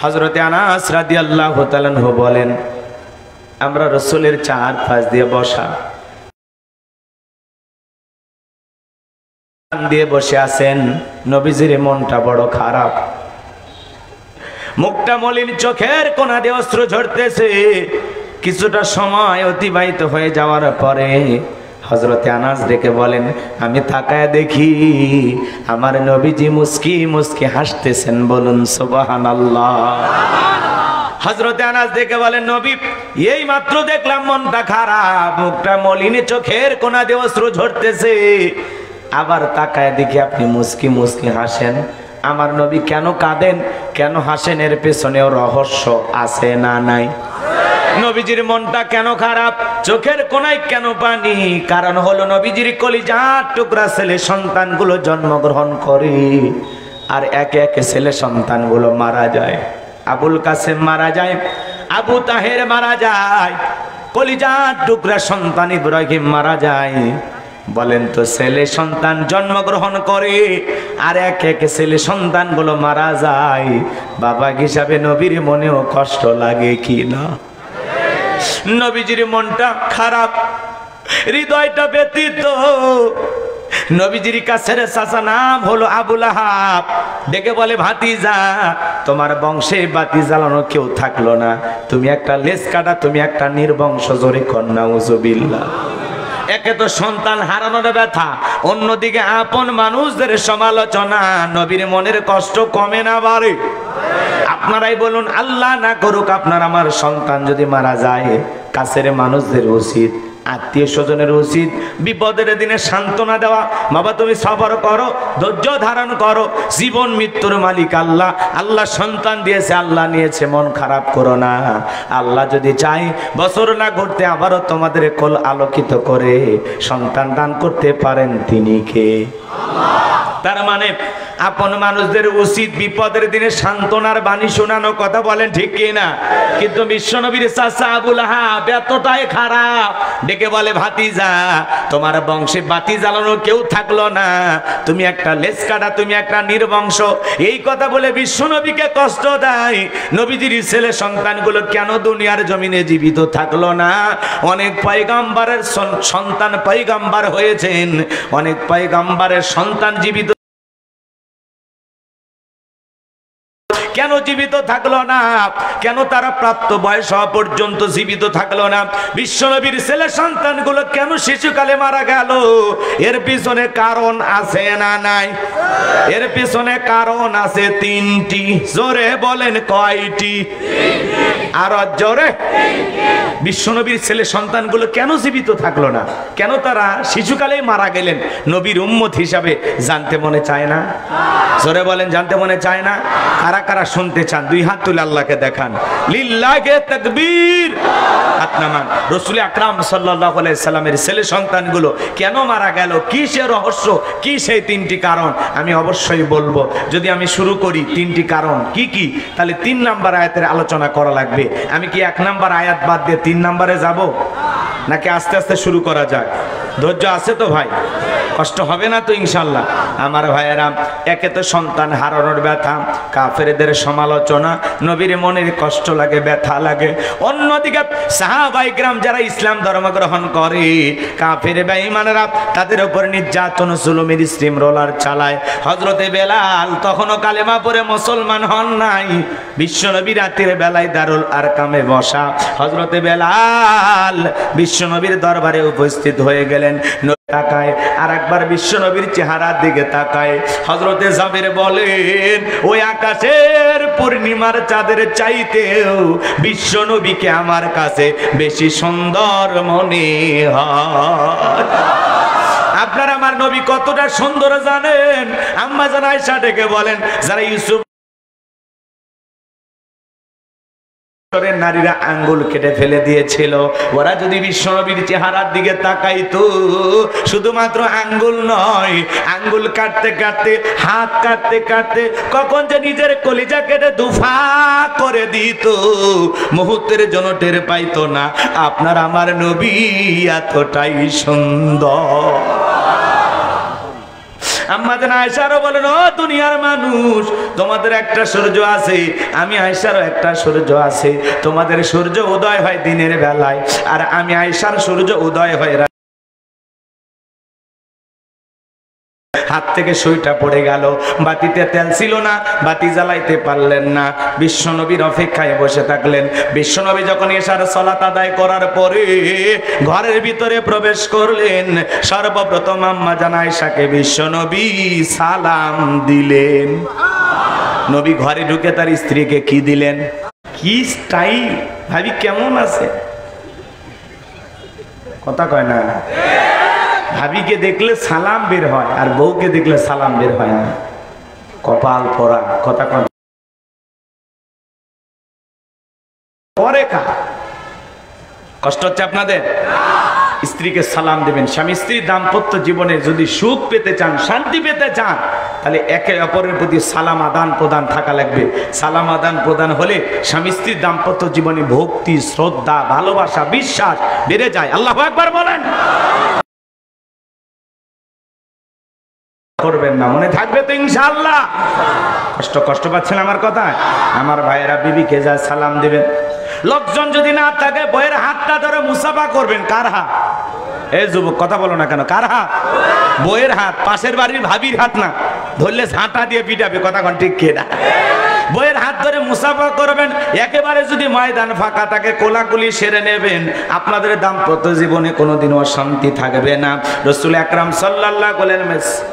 S1: হযরতে আনাস রাদিয়াল্লাহু তাআলা আনহু বলেন, আমরা রাসূলের চার পাশ দিয়ে বসা দিয়ে বসে আছেন। নবীজির মনটা বড় খারাপ, মুখটা মলিন, চোখের কোণা দিয়ে অশ্রু ঝরতেছে। কিছুটা সময় অতিবাহিত হয়ে যাওয়ার পরে হযরতে আনাস ডেকে বলেন, আমি তাকায় দেখি আমার নবীজি মুস্কি মুস্কি হাসতেছেন, বলুন সুবহানাল্লাহ। হযরতে আনাস ডেকে বলেন, নবী এই মাত্র দেখলাম মনটা খারাপ, মুখটা মলিন, চোখের কোণা দিয়ে অশ্রু ঝরতেছে, আবার তাকায় দেখি আপনি মুস্কি মুস্কি হাসেন। আমার নবী কেন কাঁদেন, কেন হাসেন, এর পেছনেও রহস্য আছে না নাই? নবীজির মনটা কেন খারাপ, চোখের কোণায় কেন পানি? কারণ হলো নবীজির কলিজার টুকরা ছেলে সন্তানগুলো জন্মগ্রহণ করে, আর একে একে ছেলে সন্তানগুলো মারা যায়। আবুল কাসেম মারা যায়, আবু তাহের মারা যায়, কলিজার টুকরা সন্তান ইব্রাহিম মারা যায়। বলেন তো, ছেলে সন্তান জন্মগ্রহণ করে আর একে একে ছেলে সন্তানগুলো মারা যায়, বাবা হিসাবে নবীর মনেও কষ্ট লাগে কি না? নবীজির মনটা খারাপ, হৃদয়টা ব্যথিত। নবীজির কাছের চাচা নাম হলো আবুল আহাব। ডেকে বলে, ভাতিজা, তোমার বংশে বাতি জ্বালানো কেউ থাকলো না, তুমি একটা লেজ কাটা, তুমি একটা নির্বংশ। জোরে কন্যা উজুবিল্লাহ। একে তো সন্তান হারানোর ব্যথা, অন্যদিকে আপন মানুষদের সমালোচনা। নবীর মনের কষ্ট কমে না বাড়ে? আপনারাই বলুন, আল্লাহ না করুক আপনার আমার সন্তান যদি মারা যায়, কাছের মানুষদের উচিত, আত্মীয় স্বজনের উচিত বিপদের দিনে সান্ত্বনা দেওয়া। বাবা তুমি সবর করো, ধৈর্য ধারণ করো, জীবন মৃত্যুর মালিক আল্লাহ। আল্লাহ সন্তান দিয়েছে, আল্লাহ নিয়েছে, মন খারাপ করো না। আল্লাহ যদি চাই বছর না ঘুরতে আবারও তোমাদের কোল আলোকিত করে সন্তান দান করতে পারেন, তিনি কে? তার মানে আপন মানুষদের উচিত বিপদের দিনে সান্ত্বনার বাণী শোনানো। কথা বলেন ঠিক কি না? কিন্তু বিশ্বনবীর চাচা আবুল আহাব এতটাই খারাপ, ডেকে বলে, ভাতিজা, তোমার বংশে বাতি জ্বালানো কেউ থাকলো না, তুমি একটা লেজ কাটা, তুমি একটা নির্বংশ। এই কথা বলে বিশ্বনবীকে কষ্ট দেয়। নবীজির ছেলে সন্তানগুলো কেন দুনিয়ার জমিনে জীবিত থাকলো না? অনেক পয়গম্বরের সন্তান পয়গম্বর হয়েছেন, অনেক পয়গম্বরের সন্তান জীবিত, কেন জীবিত থাকলো না? কেন তারা প্রাপ্ত বয়স হওয়া পর্যন্ত জীবিত থাকলো না? বিশ্বনবীর ছেলে সন্তানগুলো কেন শিশুকালে মারা গেল? এর পিছনে কারণ আছে না নাই? এর পিছনে কারণ আছে তিনটি। জোরে বলেন কয়টি? আর জোরে। বিশ্বনবীর ছেলে সন্তানগুলো কেন জীবিত থাকলো না? কেন তারা শিশুকালেই মারা গেলেন? নবীর উম্মত হিসাবে জানতে মনে চায় না? জোরে বলেন, জানতে মনে চায় না? কারা কারা শুনতে চান? দুই হাত তুলে আল্লাহকে দেখান। লিল্লাহে তাকবীর। হাত নামান। রাসূল আকরাম সাল্লাল্লাহু আলাইহি সাল্লামের ছেলে সন্তানগুলো কেন মারা গেল? কি সে রহস্য? কি সেই তিনটি কারণ? আমি অবশ্যই বলবো। যদি আমি শুরু করি তিনটি কারণ কি কি, তাহলে 3 নাম্বার আয়াতের আলোচনা করা লাগবে। আমি কি 1 নাম্বার আয়াত বাদ দিয়ে 3 নাম্বারে যাব, নাকি আস্তে আস্তে শুরু করা যাক? ধৈর্য আছে তো ভাই? কষ্ট হবে না তো ইনশাল্লাহ? আমার ভাইয়েরা, একে তো সন্তান হারানোর ব্যথা, কাফেরদের সমালোচনা, নবীর মনের কষ্ট লাগে, ব্যথা লাগে। অন্যদিকে সাহাবায়ে কেরাম যারা ইসলাম ধর্ম গ্রহণ করে, কাফের বেঈমানরা তাদের উপর নির্যাতন জুলুমের স্টিম রোলার চালায়। হযরতে বেলাল তখনও কালেমা পড়ে মুসলমান হন নাই। বিশ্বনবী রাতের বেলায় দারুল আরকামে বসা। হযরতে বেলাল বিশ্বনবীর দরবারে উপস্থিত হয়ে গেলেন। তাকায় আর একবার বিশ্বনবীর চেহারার দিকে তাকায়। হযরতে জাবের বলেন, ওই আকাশের পূর্ণিমার চাঁদের চাইতেও বিশ্বনবীকে আমার কাছে বেশি সুন্দর মনে হয়। আপনারা আমার নবী কতটা সুন্দর জানেন? আম্মা জান আয়েশা ডেকে বলেন, যারা ইউসুফ নারীরা আঙ্গুল কেটে ফেলে দিয়েছিল, ওরা যদি বিশ্বনবীর চেহারার দিকে তাকাইতো, শুধুমাত্র আঙ্গুল নয়, আঙ্গুল কাটতে কাটতে, হাত কাটতে কাটতে কখন যে নিজের কলিজা কেটে দুফা করে দিত, মুহূর্তের জন্য টের পাইতো না। আপনার আমার নবী এতটাই সুন্দর। আম্মা জান আয়েশারও বলেন, ও দুনিয়ার মানুষ, তোমাদের একটা সূর্য আছে, আমি আয়েশারও একটা সূর্য আছে। তোমাদের সূর্য উদয় হয় দিনের বেলায়, আর আমি আয়েশার সূর্য উদয় হয়। হাত থেকে সুইটা পড়ে গেল, বাতিতে তেল ছিল না, বাতি জ্বালাইতে পারলেন না। বিশ্বনবীর অপেক্ষায় বসে থাকলেন। বিশ্বনবী যখন এশার সালাত আদায় করার পরে ঘরের ভিতরে প্রবেশ করলেন, সর্বপ্রথম আম্মা জান আয়েশাকে বিশ্বনবী সালাম দিলেন। নবী ঘরে ঢুকে তার স্ত্রীকে কি দিলেন? কি স্টাইল! ভাবি কেমন আছে? কথা কয় না। ভাবিকে দেখলে সালাম বের হয়, আর বউকে দেখলে সালাম বের হয় না। কপাল পরা। কথা কয় পরে কা কষ্ট হচ্ছে আপনাদের? স্ত্রীকে সালাম দেবেন। স্বামী স্ত্রীর দাম্পত্য জীবনে যদি সুখ পেতে চান, শান্তি পেতে চান, তাহলে একে অপরের প্রতি সালাম আদান প্রদান থাকা লাগবে। সালাম আদান প্রদান হলে স্বামী স্ত্রীর দাম্পত্য জীবনে ভক্তি, শ্রদ্ধা, ভালোবাসা, বিশ্বাস বেড়ে যায়। আল্লাহু আকবার বলেন। করবেন না, মনে থাকবে তো ইনশাআল্লাহ? কষ্ট পাচ্ছেন আমার কথায়? আমার ভাইয়েরা, বিবিকে যা সালাম দিবেন, লোকজন যদি না থাকে বইয়ের হাতটা ধরে মুসাফা করবেন। কার হাত? এই যুবক কথা বলো না কেন? কার হাত? বইয়ের হাত, পাশের বাড়ির ভাবির হাত না, ধরলে ঝাঁটা দিয়ে পিটাবে। কথা কোন ঠিক কিনা? বইয়ের হাত ধরে মুসাফা করবেন, একেবারে যদি ময়দান ফাঁকা থাকে কোলাকুলি সেরে নেবেন, আপনাদের দাম্পত্য জীবনে কোনোদিন অশান্তি থাকবে না। রাসূল আকরাম সাল্লাল্লাহু আলাইহি ওয়াসাল্লাম,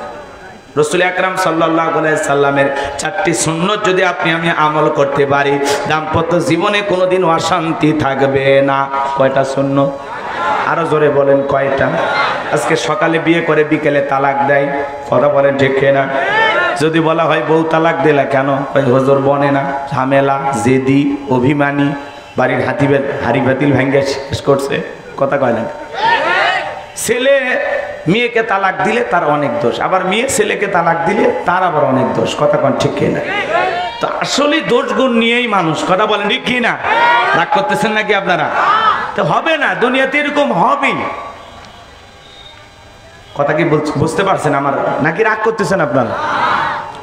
S1: রাসূল আকরাম সাল্লাল্লাহু আলাইহি সাল্লামের 4টি সুন্নাত যদি আপনি আমি আমল করতে পারি, দাম্পত্য জীবনে কোনোদিন অশান্তি থাকবে না। কয়টা সুন্নাত? আরো জোরে বলেন কয়টা? আজকে সকালে বিয়ে করে বিকেলে তালাক দেয়। কথা বলেন ঠিক না? যদি বলা হয় বউ তালাক দিলা কেন, ওই হুজুর বনে না, ঝামেলা, জেদি, অভিমানী, বাড়ির হাড়ি বাতিল ভেঙে শেষ করছে। কথা কয় না? ছেলে মেয়েকে তালাক দিলে তার অনেক দোষ, আবার মেয়ে ছেলেকে তালাক দিলে তার আবার অনেক দোষ। কথা কন ঠিক কিনা? তো আসলে দোষ গুণ নিয়েই মানুষ। কথা বলেন ঠিক কিনা? রাগ করতেছেন নাকি আপনারা? তো হবে না, দুনিয়াতে এরকম হবেই। কথা কি বুঝতে পারছেন আমার, নাকি রাগ করতেছেন আপনারা?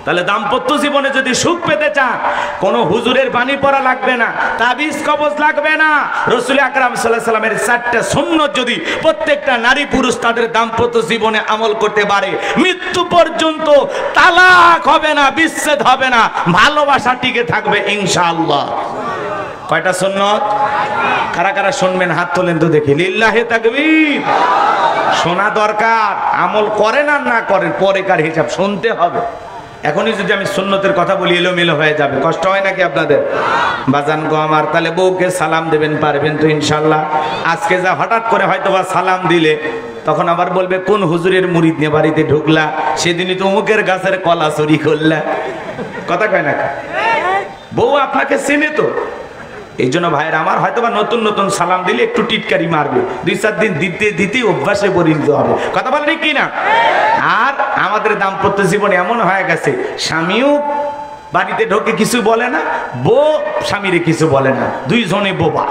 S1: তাহলে দাম্পত্য জীবনে যদি সুখ পেতে চান, কোন হুজুরের বাণী পড়া লাগবে না, তাবিজ কবজ লাগবে না। রাসূল আকরাম সাল্লাল্লাহু আলাইহি ওয়াসাল্লামের 4টা সুন্নাত যদি প্রত্যেকটা নারী পুরুষ তাদের দাম্পত্য জীবনে আমল করতে পারে, মৃত্যু পর্যন্ত তালাক হবে না, বিচ্ছেদ হবে না, ভালোবাসা টিকে থাকবে ইনশাআল্লাহ। কয়টা সুন্নাত? কারা কারা শুনবেন হাত তোলেন তো দেখি। লিল্লাহি তাকবীর। শোনা দরকার, আমল করেন আর না করেন পরেকার হিসাব শুনতে হবে। এখনই যদি আমি সুন্নতের কথা বলি এলোমেলো হয়ে যাবে, কষ্ট হয় নাকি আপনাদের? বাজান গো আমার, তাহলে বউকে সালাম দেবেন, পারবেন তো ইনশাল্লাহ? আজকে যা হঠাৎ করে হয়তো বা সালাম দিলে, তখন আবার বলবে কোন হুজুরের মুরিদ নিয়ে বাড়িতে ঢুকলা, সেদিনই তো অমুকের গাছের কলা চুরি করলা। কথা কয় না? বউ আপনাকে চেনে তো। এই জন্য ভাইয়ের আমার, হয়তো বা নতুন নতুন সালাম দিলে একটু টিটকারি মারবে, 2-4 দিন দিতে অভ্যাসে পরিণত হবে। কথা বলে কি না? আর আমাদের দাম্পত্য জীবনে এমন হয়ে গেছে, স্বামীও বাড়িতে ঢোকে কিছু বলে না, বউ স্বামীরে কিছু বলে না, দুইজনে বোবা।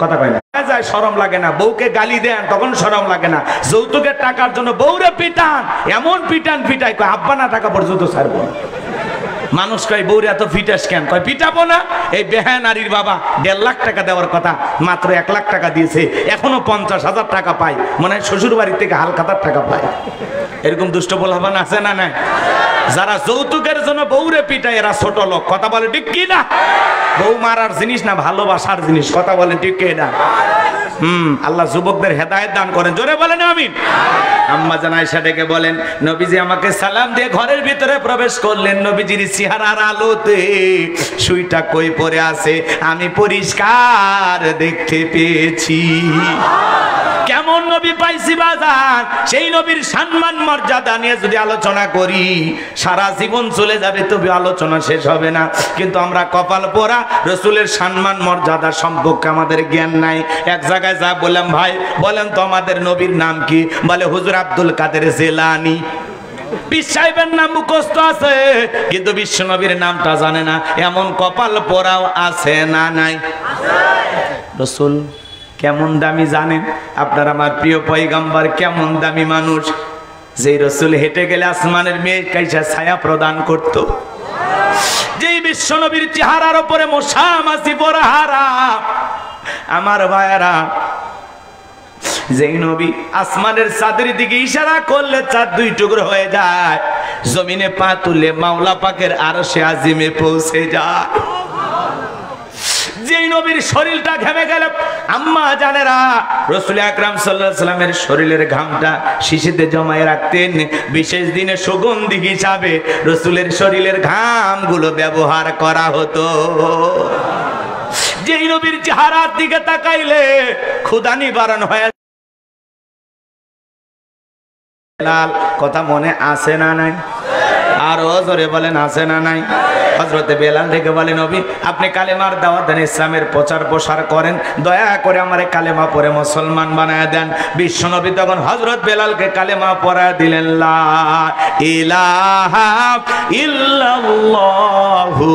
S1: কথা কয় না? যায় শরম লাগে না, বউকে গালি দেন তখন শরম লাগে না, যৌতুকের টাকার জন্য বউরে পিটান, এমন পিটান পিটাই কয় আব্বা না টাকা পর্যন্ত ছাড়বো। মানুষ কয় বউরে এত ফিটাস কেন? কয় পিটাবো না। এই বেহায়া নারীর বাবা 1.5 লাখ টাকা দেওয়ার কথা, মাত্র 1 লাখ টাকা দিয়েছে, এখনো 50,000 টাকা পায়, মনে হয় শ্বশুর বাড়ির থেকে হালখাতার টাকা পায়। এরকম দুষ্ট বলবান আছে না? নাই? যারা যৌতুকের জন্য বউরে পিটায় এরা ছোট লোক। কথা বলে ঠিক কি না? বউ মারার জিনিস না, ভালোবাসার জিনিস। কথা বলে ঠিক কি না? আল্লাহ যুবকদের হেদায়েত দান করেন, জোরে বলেন আমিন। আম্মা জান আয়েশা ডেকে বলেন, নবীজি আমাকে সালাম দিয়ে ঘরের ভিতরে প্রবেশ করলেন, নবীজির চেহারার আলোতে সুইটা কই পড়ে আছে আমি পরিষ্কার দেখতে পেয়েছি। কেমন নবী পাইছি বাজার, সেই নবীর সম্মান মর্যাদা নিয়ে যদি আলোচনা করি সারা জীবন চলে যাবে, তবে আলোচনা শেষ হবে না। কিন্তু আমরা কপাল পোড়া, রাসূলের সম্মান মর্যাদা সম্পর্কে আমাদের জ্ঞান নাই। এক জায়গায় যা বললাম, ভাই বলেন তো আমাদের নবীর নাম কি? বলে হুজুর আব্দুল কাদের জিলানী। পীর সাহেবের নাম মুখস্থ আছে, কিন্তু বিশ্ব নবীর নামটা জানে না। এমন কপাল পোড়াও আছে না নাই? রাসূল কেমন দামি জানেন? আপনার আমার প্রিয় পয়গম্বর কেমন দামি মানুষ, যে রাসূল হেঁটে গেলে আসমানের মেয়ে কাইসা ছায়া প্রদান করত। যেই বিশ্ব নবীর চেহারার উপরে মশা মাছি পড়া হারাম। আমার ভাইয়েরা, যেই নবী আসমানের চাঁদের দিকে ইশারা করলে চাঁদ 2 টুকরো হয়ে যায়, জমিনে পা তুলে মাওলা পাকের আরশে আজিমে পৌঁছে যায়। যেই নবীর শরীরটা ঘেমে গেল, আম্মা জানেরা রাসূল আকরাম সাল্লাল্লাহু আলাইহি সাল্লামের শরীরের ঘামটা শিশিতে জমায় রাখতেন, বিশেষ দিনে সুগন্ধি হিসাবে রাসূলের শরীরের ঘামগুলো ব্যবহার করা হতো। যেই নবীর চেহারার দিকে তাকাইলে ক্ষুধা নিবারণ হয়ে। কথা মনে আছে না নাই? আরো জোরে বলেন আছে না নাই? হযরতে বেলাল থেকে বলে, নবী আপনি কালেমার দাওয়াত দেন, ইসলামের প্রচার প্রসার করেন, দয়া করে আমারে কালেমা পড়ে মুসলমান বানায় দেন। বিশ্ব নবী তখন হযরত বেলালকে কালেমা পড়ায় দিলেন, লা ইলাহা ইল্লাল্লাহু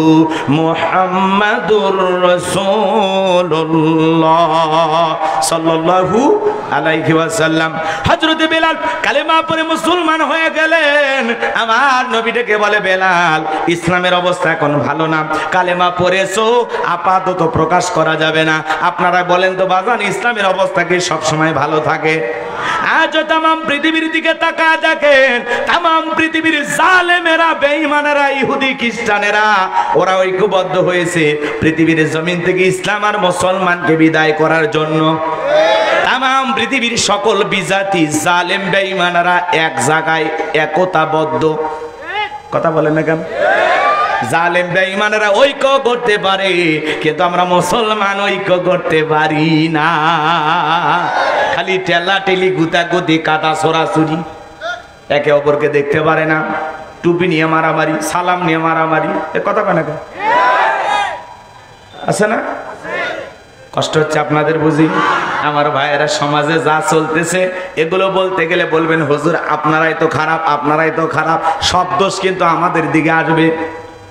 S1: মুহাম্মাদুর রাসূলুল্লাহ সাল্লাল্লাহু আলাইহি ওয়াসাল্লাম। হযরতে বেলাল কালেমা পড়ে মুসলমান হয়ে গেলেন। আমার নবী ডেকে বলে, বেলাল ইসলামের অবস্থা এখন ভালো না, কালেমা পড়েছো আপাতত প্রকাশ করা যাবে না। আপনারা বলেন তো বাজান, ইসলামের অবস্থা কি সবসময় ভালো থাকে? আজ তাম পৃথিবীর দিকে তাকায় দেখেন, তাম পৃথিবীর জালেমেরা, বেঈমানেরা, ইহুদি খ্রিস্টানেরা ওরা ঐক্যবদ্ধ হয়েছে পৃথিবীর জমিন থেকে ইসলাম আর মুসলমানকে বিদায় করার জন্য। তাম পৃথিবীর সকল বিজাতি জালেম বেঈমানেরা এক জায়গায় একতাবদ্ধ। কথা বলেন না কেন? জালেম বেঈমানেরা ঐক্য করতে পারে, কিন্তু আমরা মুসলমান ঐক্য করতে পারি না। খালি টেলাটেলি, গুতাগুতি, কাটা ছোড়াছুরি, একে অপরকে দেখতে পারে না, টুপি নিয়ে মারামারি, সালাম নিয়ে মারামারি, এ কথা কেন আছে না? কষ্ট হচ্ছে আপনাদের বুঝি। আমার ভাইয়েরা, সমাজে যা চলতেছে এগুলো বলতে গেলে বলবেন হুজুর আপনারাই তো খারাপ, আপনারাই তো খারাপ, সব দোষ কিন্তু আমাদের দিকে আসবে।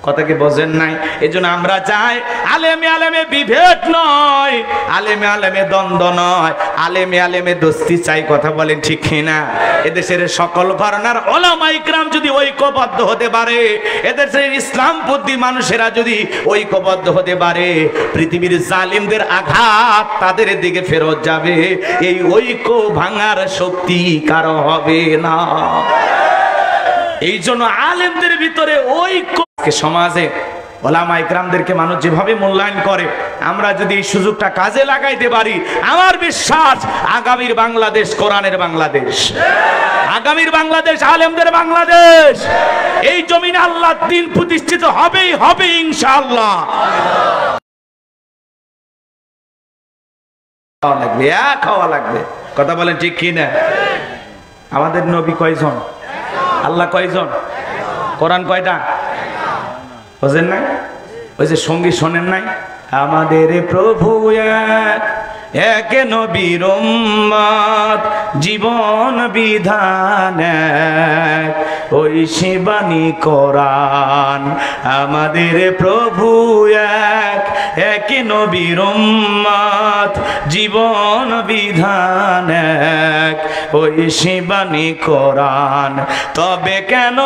S1: কথা কি বোঝেন নাই? এজন্য আমরা চাই আলেমে আলেমে বিভেদ নয়, আলেমে আলেমে দ্বন্দ্ব নয়, আলেমে আলেমে দোস্তি চাই। কথা বলেন ঠিক কিনা? এদেশের সকল ঘরানার ওলামা ইকরাম যদি ঐক্যবদ্ধ হতে পারে, এদেশের ইসলাম বুদ্ধি মানুষেরা যদি ঐক্যবদ্ধ হতে পারে, পৃথিবীর জালিমদের আঘাত তাদের দিকে ফেরত যাবে। এই ঐক্য ভাঙার শক্তি কারো হবে না। এই জন্য আলেমদের ভিতরে ঐক্য। সমাজে ওলামা ইকরামদেরকে মানুষ যেভাবে মূল্যায়ন করে, আমরা যদি এই সুযোগটা কাজে লাগাইতে পারি, আমার বিশ্বাস আগামীর বাংলাদেশ কোরআনের বাংলাদেশ, আগামীর বাংলাদেশ আলেমদের বাংলাদেশ। এই জমিনে আল্লাহর দ্বীন প্রতিষ্ঠিত হবেই হবে ইনশাআল্লাহ। লাগবে, এক হওয়া লাগবে। কথা বলেন ঠিক কি না? আমাদের নবী কয়জন? আল্লাহ কয়জন? কোরআন কয়টা? বুঝেন নাই? ওই যে সঙ্গী শোনেন নাই? আমাদের প্রভু এক, এক নবীর উম্মত, জীবন বিধান এক, ওই শিবানী কোরআন। আমাদের প্রভু এক, এক নবীর উম্মত, জীবন বিধান এক, ওই শিবানী কোরআন। তবে কেন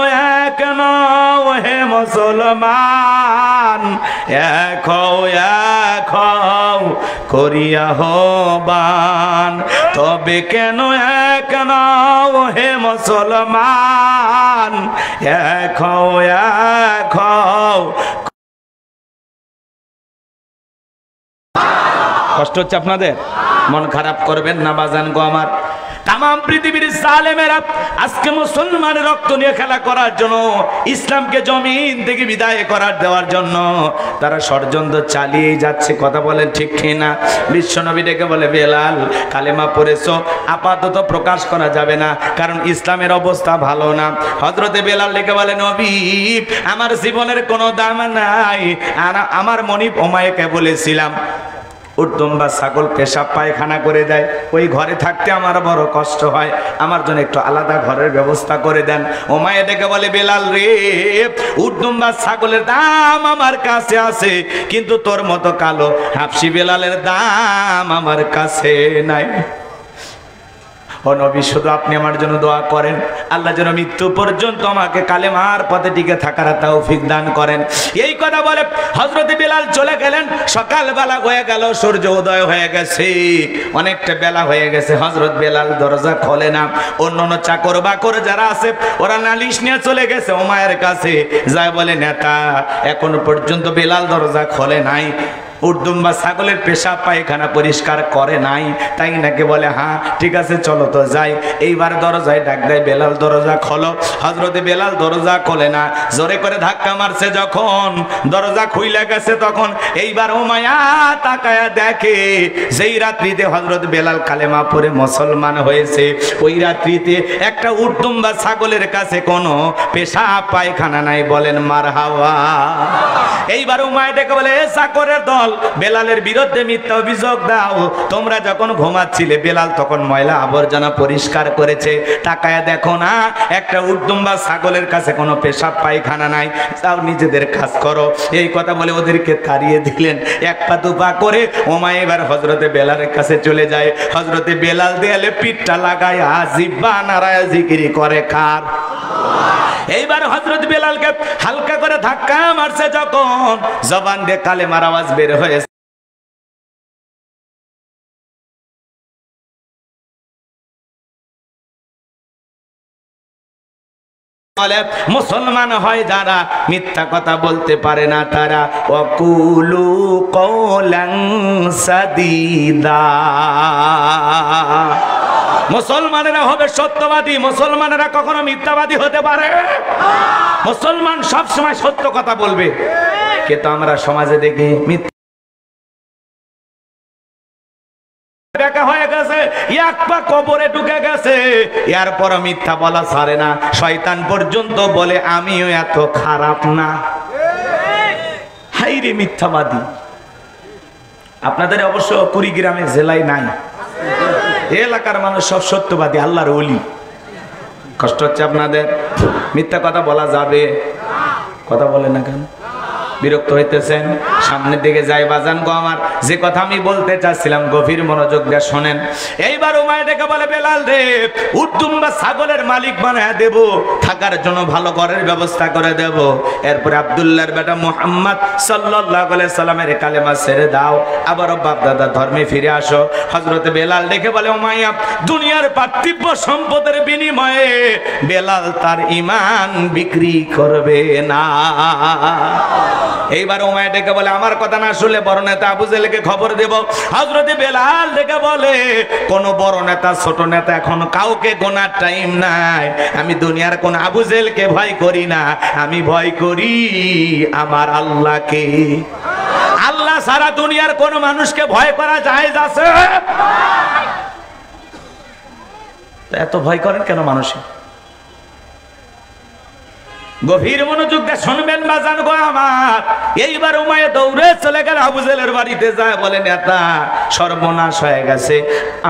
S1: এক নও হে মুসলমান, এক হও, এক হও করিয়া হবান। তবে কেন এক নও হে মুসলমান, এক হও, এক হও। কষ্ট হচ্ছে আপনাদের? মন খারাপ করবেন না বাজান গো আমার। তাম পৃথিবীর জালেমেরা আজকে মুসলমানের রক্ত নিয়ে খেলা করার জন্য, ইসলামকে জমিন থেকে বিদায় করার দেওয়ার জন্য তারা ষড়যন্ত্র চালিয়ে যাচ্ছে। কথা বলেন ঠিক কিনা? বিশ্বনবী ডেকে বলে, বেলাল কালেমা পড়েছো, আপাতত প্রকাশ করা যাবে না, কারণ ইসলামের অবস্থা ভালো না। হযরতে বেলাল ডেকে বলে, নবী আমার জীবনের কোনো দাম নাই। আমার মনিব ওমাইয়াকে বলেছিলাম, উর্দম বা ছাগল পেশাব পায়খানা করে দেয়, ওই ঘরে থাকতে আমার বড় কষ্ট হয়, আমার জন্য একটু আলাদা ঘরের ব্যবস্থা করে দেন। ওমাইয়া ডেকে বলে, বেলাল রে, উর্দম বা ছাগলের দাম আমার কাছে আছে, কিন্তু তোর মতো কালো হাফসি বেলালের দাম আমার কাছে নাই। ও নবী, শুধু আপনি আমার জন্য দোয়া করেন, আল্লাহ যেন মৃত্যু পর্যন্ত আমাকে কালেমার পথে টিকে থাকার তৌফিক দান করেন। এই কথা বলে হযরত বেলাল চলে গেলেন। সকালবেলা হয়ে গেল, সূর্য উদয় হয়ে গেছে, অনেকটা বেলা হয়ে গেছে। হযরত বেলাল দরজা খোলে না। অন্য চাকর বাকর যারা আছে ওরা নালিশ নিয়ে চলে গেছে ওমায়ের কাছে, যায় বলে, নেতা এখনো পর্যন্ত বেলাল দরজা খোলে নাই, উর্দুম বা ছাগলের পেশাব পায়খানা পরিষ্কার করে নাই, তাই নাকি? বলে, হ্যাঁ ঠিক আছে চলো তো যাই। এইবার দরজায় ডাক দেয়, বেলাল দরজা খোলো। হযরতে বেলাল দরজা খোলে না, জোরে করে ধাক্কা মারছে। যখন দরজা খুইলা গেছে তখন এইবার উমাইয়া তাকায়া দেখে, যেই রাত্রিতে হযরত বেলাল কালেমা পড়ে মুসলমান হয়েছে, ওই রাত্রিতে একটা উর্দুম বা ছাগলের কাছে কোনো পেশাব পায়খানা নাই। বলেন মারহাবা। এইবার উমাইয়া ডেকে বলে, এ চাকরের দল, বেলালের বিরুদ্ধে মিথ্যা অভিযোগ দাও। তোমরা যখন ঘুমাচ্ছিলে বেলাল তখন ময়লা আবর্জনা পরিষ্কার করেছে, তাকায়া দেখো না একটা উর্দুম বা ছাগলের কাছে কোনো পেশাব পায়খানা নাই, তাও নিজেদের কাজ করো। এই কথা বলে ওদেরকে তাড়িয়ে দিলেন। এক পা দুপা করে ওমায় এবার হযরতে বেলালের কাছে চলে যায়। হযরতে বেলাল দেয়ালে পিঠটা লাগায় জিহ্বা নাড়ায় জিকিরি করে, কার? এইবার হযরত বেলালকে হালকা করে ধাক্কা মারছে যখন জবান দিয়ে কালেমার আওয়াজ বের হয়েছে মুসলমান হয় যারা মিথ্যা কথা বলতে পারে না তারা ওয়াকুলু কওলান সাদীদা মুসলমানেরা হবে সত্যবাদী মুসলমানেরা কখনো মিথ্যাবাদী হতে পারে মুসলমান সব সময় সত্য কথা বলবে কিন্তু আমরা সমাজে দেখি মিথ্যা দেখা হয়ে গেছে এক পা কবরে ঢুকে গেছে এরপর মিথ্যা বলা ছাড়ে না শয়তান পর্যন্ত বলে আমিও এত খারাপ না হাইরে মিথ্যাবাদী আপনাদের অবশ্য কুড়িগ্রামে জেলায় নাই এলাকার মানুষ সব সত্যবাদী আল্লাহর ওলি কষ্ট হচ্ছে আপনাদের মিথ্যা কথা বলা যাবে কথা বলে না কেন বিরক্ত হইতেছেন সামনের দিকে যাই বাজান গো আমার যে কথা আমি বলতে চাচ্ছিলাম গভীর মনোযোগ দিয়ে শুনেন এইবার উমাইয়া ডেকে বলে বেলাল রে উটদুম্বা ছাগলের মালিক বানায় দেব থাকার জন্য ভালো ঘরের ব্যবস্থা করে দেব এরপর আব্দুল্লাহর বেটা মুহাম্মদ সাল্লাল্লাহু আলাইহি সাল্লামের কালেমা ছেড়ে দাও আবার বাপ দাদা ধর্মে ফিরে আসো হযরত বেলাল ডেকে বলে উমাইয়া দুনিয়ার পার্থিব সম্পদের বিনিময়ে বেলাল তার ঈমান বিক্রি করবে না এইবার উমাইয়া ডেকে বলে আমার কথা না শুনলে বড় নেতা আবু জেহেলকে খবর দেব হযরত বেলাল ডেকে বলে কোন বড় নেতা ছোট নেতা এখন কাউকে গোনার টাইম নাই আমি দুনিয়ার কোন আবু জেহেলকে ভয় করি না আমি ভয় করি আমার আল্লাহকে আল্লাহ সারা দুনিয়ার কোন মানুষকে ভয় করা জায়েজ আছে এত ভয় করেন কেন মানুষে গভীর মনোযোগ দিয়ে শুনবেন বাজান গো আমার এইবার উমাইয়া দৌড়ে চলে গেল আবু জেহেলের বাড়িতে যায় বলে নেতা সর্বনাশ হয়ে গেছে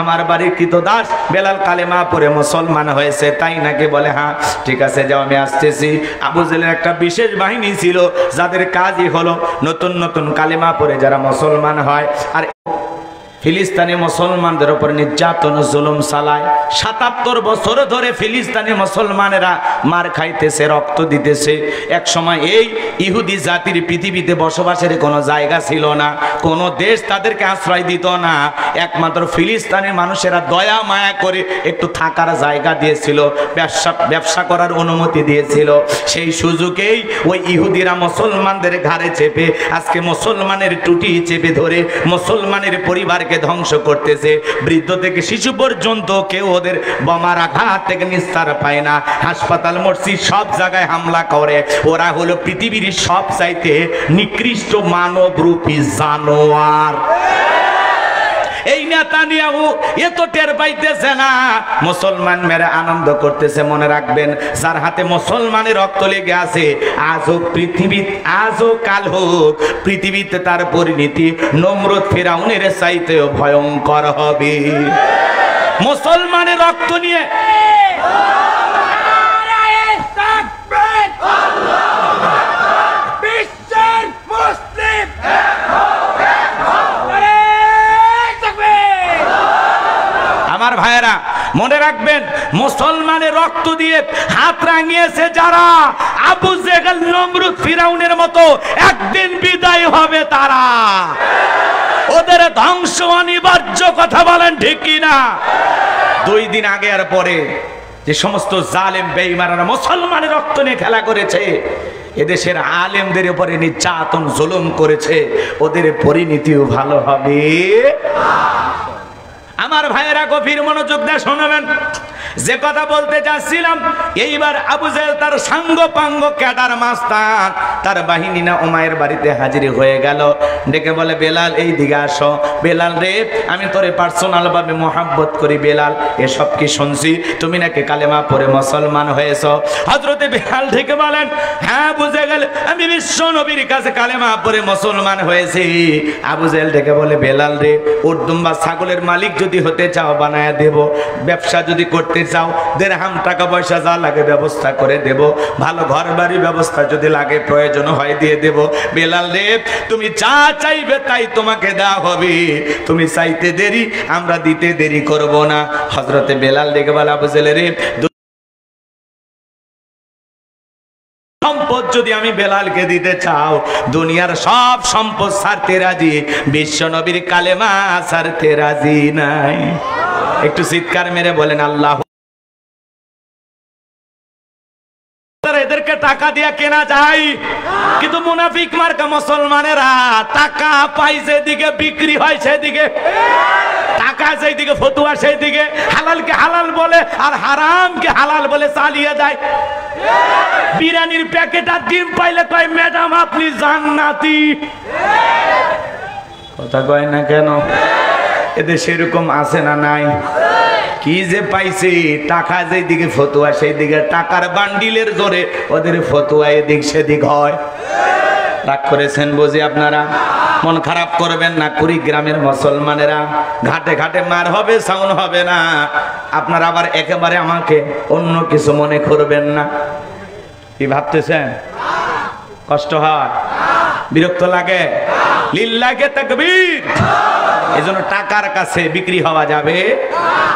S1: আমার বাড়ির কৃতদাস বেলাল কালেমা পড়ে মুসলমান হয়েছে তাই নাকি বলে হ্যাঁ ঠিক আছে যাও আমি আসতেছি আবু জেহেলের একটা বিশেষ বাহিনী ছিল যাদের কাজই হলো নতুন নতুন কালেমা পড়ে যারা মুসলমান হয় আর ফিলিস্তিনি মুসলমানদের উপর নির্যাতন জুলুম চালায় ৭৭ বছর ধরে ফিলিস্তিনি মুসলমানেরা মার খাইতেছে রক্ত দিতেছে এক সময় এই ইহুদি জাতির পৃথিবীতে বসবাসের কোনো জায়গা ছিল না কোনো দেশ তাদেরকে আশ্রয় দিত না একমাত্র ফিলিস্তিনি মানুষেরা দয়া মায়া করে একটু থাকার জায়গা দিয়েছিল ব্যবসা করার অনুমতি দিয়েছিল সেই সুযোগেই ওই ইহুদিরা মুসলমানদের ঘাড়ে চেপে আজকে মুসলমানের টুটি চেপে ধরে মুসলমানের পরিবারকে ধ্বংস করতেছে বৃদ্ধ থেকে শিশু পর্যন্ত কেউ ওদের বোমার আঘাত থেকে নিস্তার পায় না হাসপাতাল মসজিদ সব জায়গায় হামলা করে ওরা হলো পৃথিবীর সব চাইতে নিকৃষ্ট মানবরূপী জানোয়ার এই নেতানিয়াহু এত টের পাইতেছে না মুসলমান মেরে আনন্দ করতেছে মনে রাখবেন যার হাতে মুসলমানের রক্ত লেগে আছে আজও পৃথিবী আজও কাল হোক পৃথিবীতে তার পরিণতি নমরুদ ফিরাউনের চাইতেও ভয়ঙ্কর হবে মুসলমানের রক্ত নিয়ে আমার ভাইয়েরা মনে রাখবেন মুসলমানের রক্ত দিয়ে হাত রাঙিয়েছে যারা আবু জেহেল নমরুদ ফিরাউনের মতো একদিন বিদায় হবে তারা ওদের ধ্বংস অনিবার্য কথা বলেন ঠিক কি না 2 দিন আগে আর পরে যে সমস্ত জালেম বেঈমানরা মুসলমানের রক্ত নিয়ে খেলা করেছে এদেশের আলেমদের উপরে নির্যাতন জুলুম করেছে ওদের পরিণতিও ভালো হবে আমার ভাইয়েরা গভীর মনোযোগ দিয়ে শুনবেন যে কথা বলতে যাচ্ছিলাম এইবার আবু জেহেল তার সাঙ্গ পাঙ্গ ক্যাডার মাস্তান তার বাহিনী না উমাইয়ের বাড়িতে হাজির হয়ে গেল ডেকে বলে বেলাল এই দিকে আসো বেলাল রে আমি তোরে পার্সোনাল ভাবে মোহাব্বত করি বেলাল এসব কি শুনছি তুমি নাকি কালেমা পড়ে মুসলমান হয়েছো হযরতে বেলাল ডেকে বলেন হ্যাঁ বুঝে গেল আমি বিশ্ব নবীর কাছে কালেমা পড়ে মুসলমান হয়েছি আবু জেহেল ডেকে বলে বেলাল রে উটদুম্বা ছাগলের মালিক যদি হতে চাও বানায়া দেব ব্যবসা যদি করতে চাও দিরহাম টাকা পয়সা যা লাগে ব্যবস্থা করে দেব ভালো ঘর বাড়ি ব্যবস্থা যদি লাগে প্রয়োজন হয় দিয়ে দেব বেলাল রে তুমি যা চাইবে তাই তোমাকে দেওয়া হবে তুমি চাইতে দেরি আমরা দিতে দেরি করব না হযরতে বেলাল ডেকে বলে আবু জেহেল রে সম্পদ যদি আমি বেলালকে দিতে চাও, দুনিয়ার সব সম্পদ ছাড়তে রাজি, বিশ্ব নবীর কালেমা ছাড়তে রাজি নাই। একটু চিৎকার মেরে বলেন আল্লাহ। এদেরকে টাকা দিয়ে কেনা যায়, কিন্তু মুনাফিক মার্কা মুসলমানেরা টাকা পাই যেদিকে বিক্রি হয় সেদিকে, টাকা যেদিকে ফতুয়া সেদিকে, হালালকে হালাল বলে আর হারামকে হালাল বলে চালিয়ে যায়। বিরিয়ানির প্যাকেট আর ডিম পাইলে কয় ম্যাডাম আপনি জান্নাতি। কথা কয় না কেন? এদের সেরকম আছে না নাই? কি যে পাইছে, টাকা যেদিকে ফতুয়া সেই দিকে, টাকার বান্ডিলের জোরে ওদের ফতুয়া এদিক সেদিক হয়। রাগ করেছেন বুঝি আপনারা? মন খারাপ করবেন না। কুড়িগ্রামের মুসলমানেরা ঘাটে ঘাটে মার হবে, সাউন্ড হবে না। আপনারা আবার একেবারে আমাকে অন্য কিছু মনে করবেন না। কি ভাবতেছেন? কষ্ট হয়, বিরক্ত লাগে? লিল্লাহে তাকবীর। এজন্য টাকার কাছে বিক্রি হওয়া যাবে।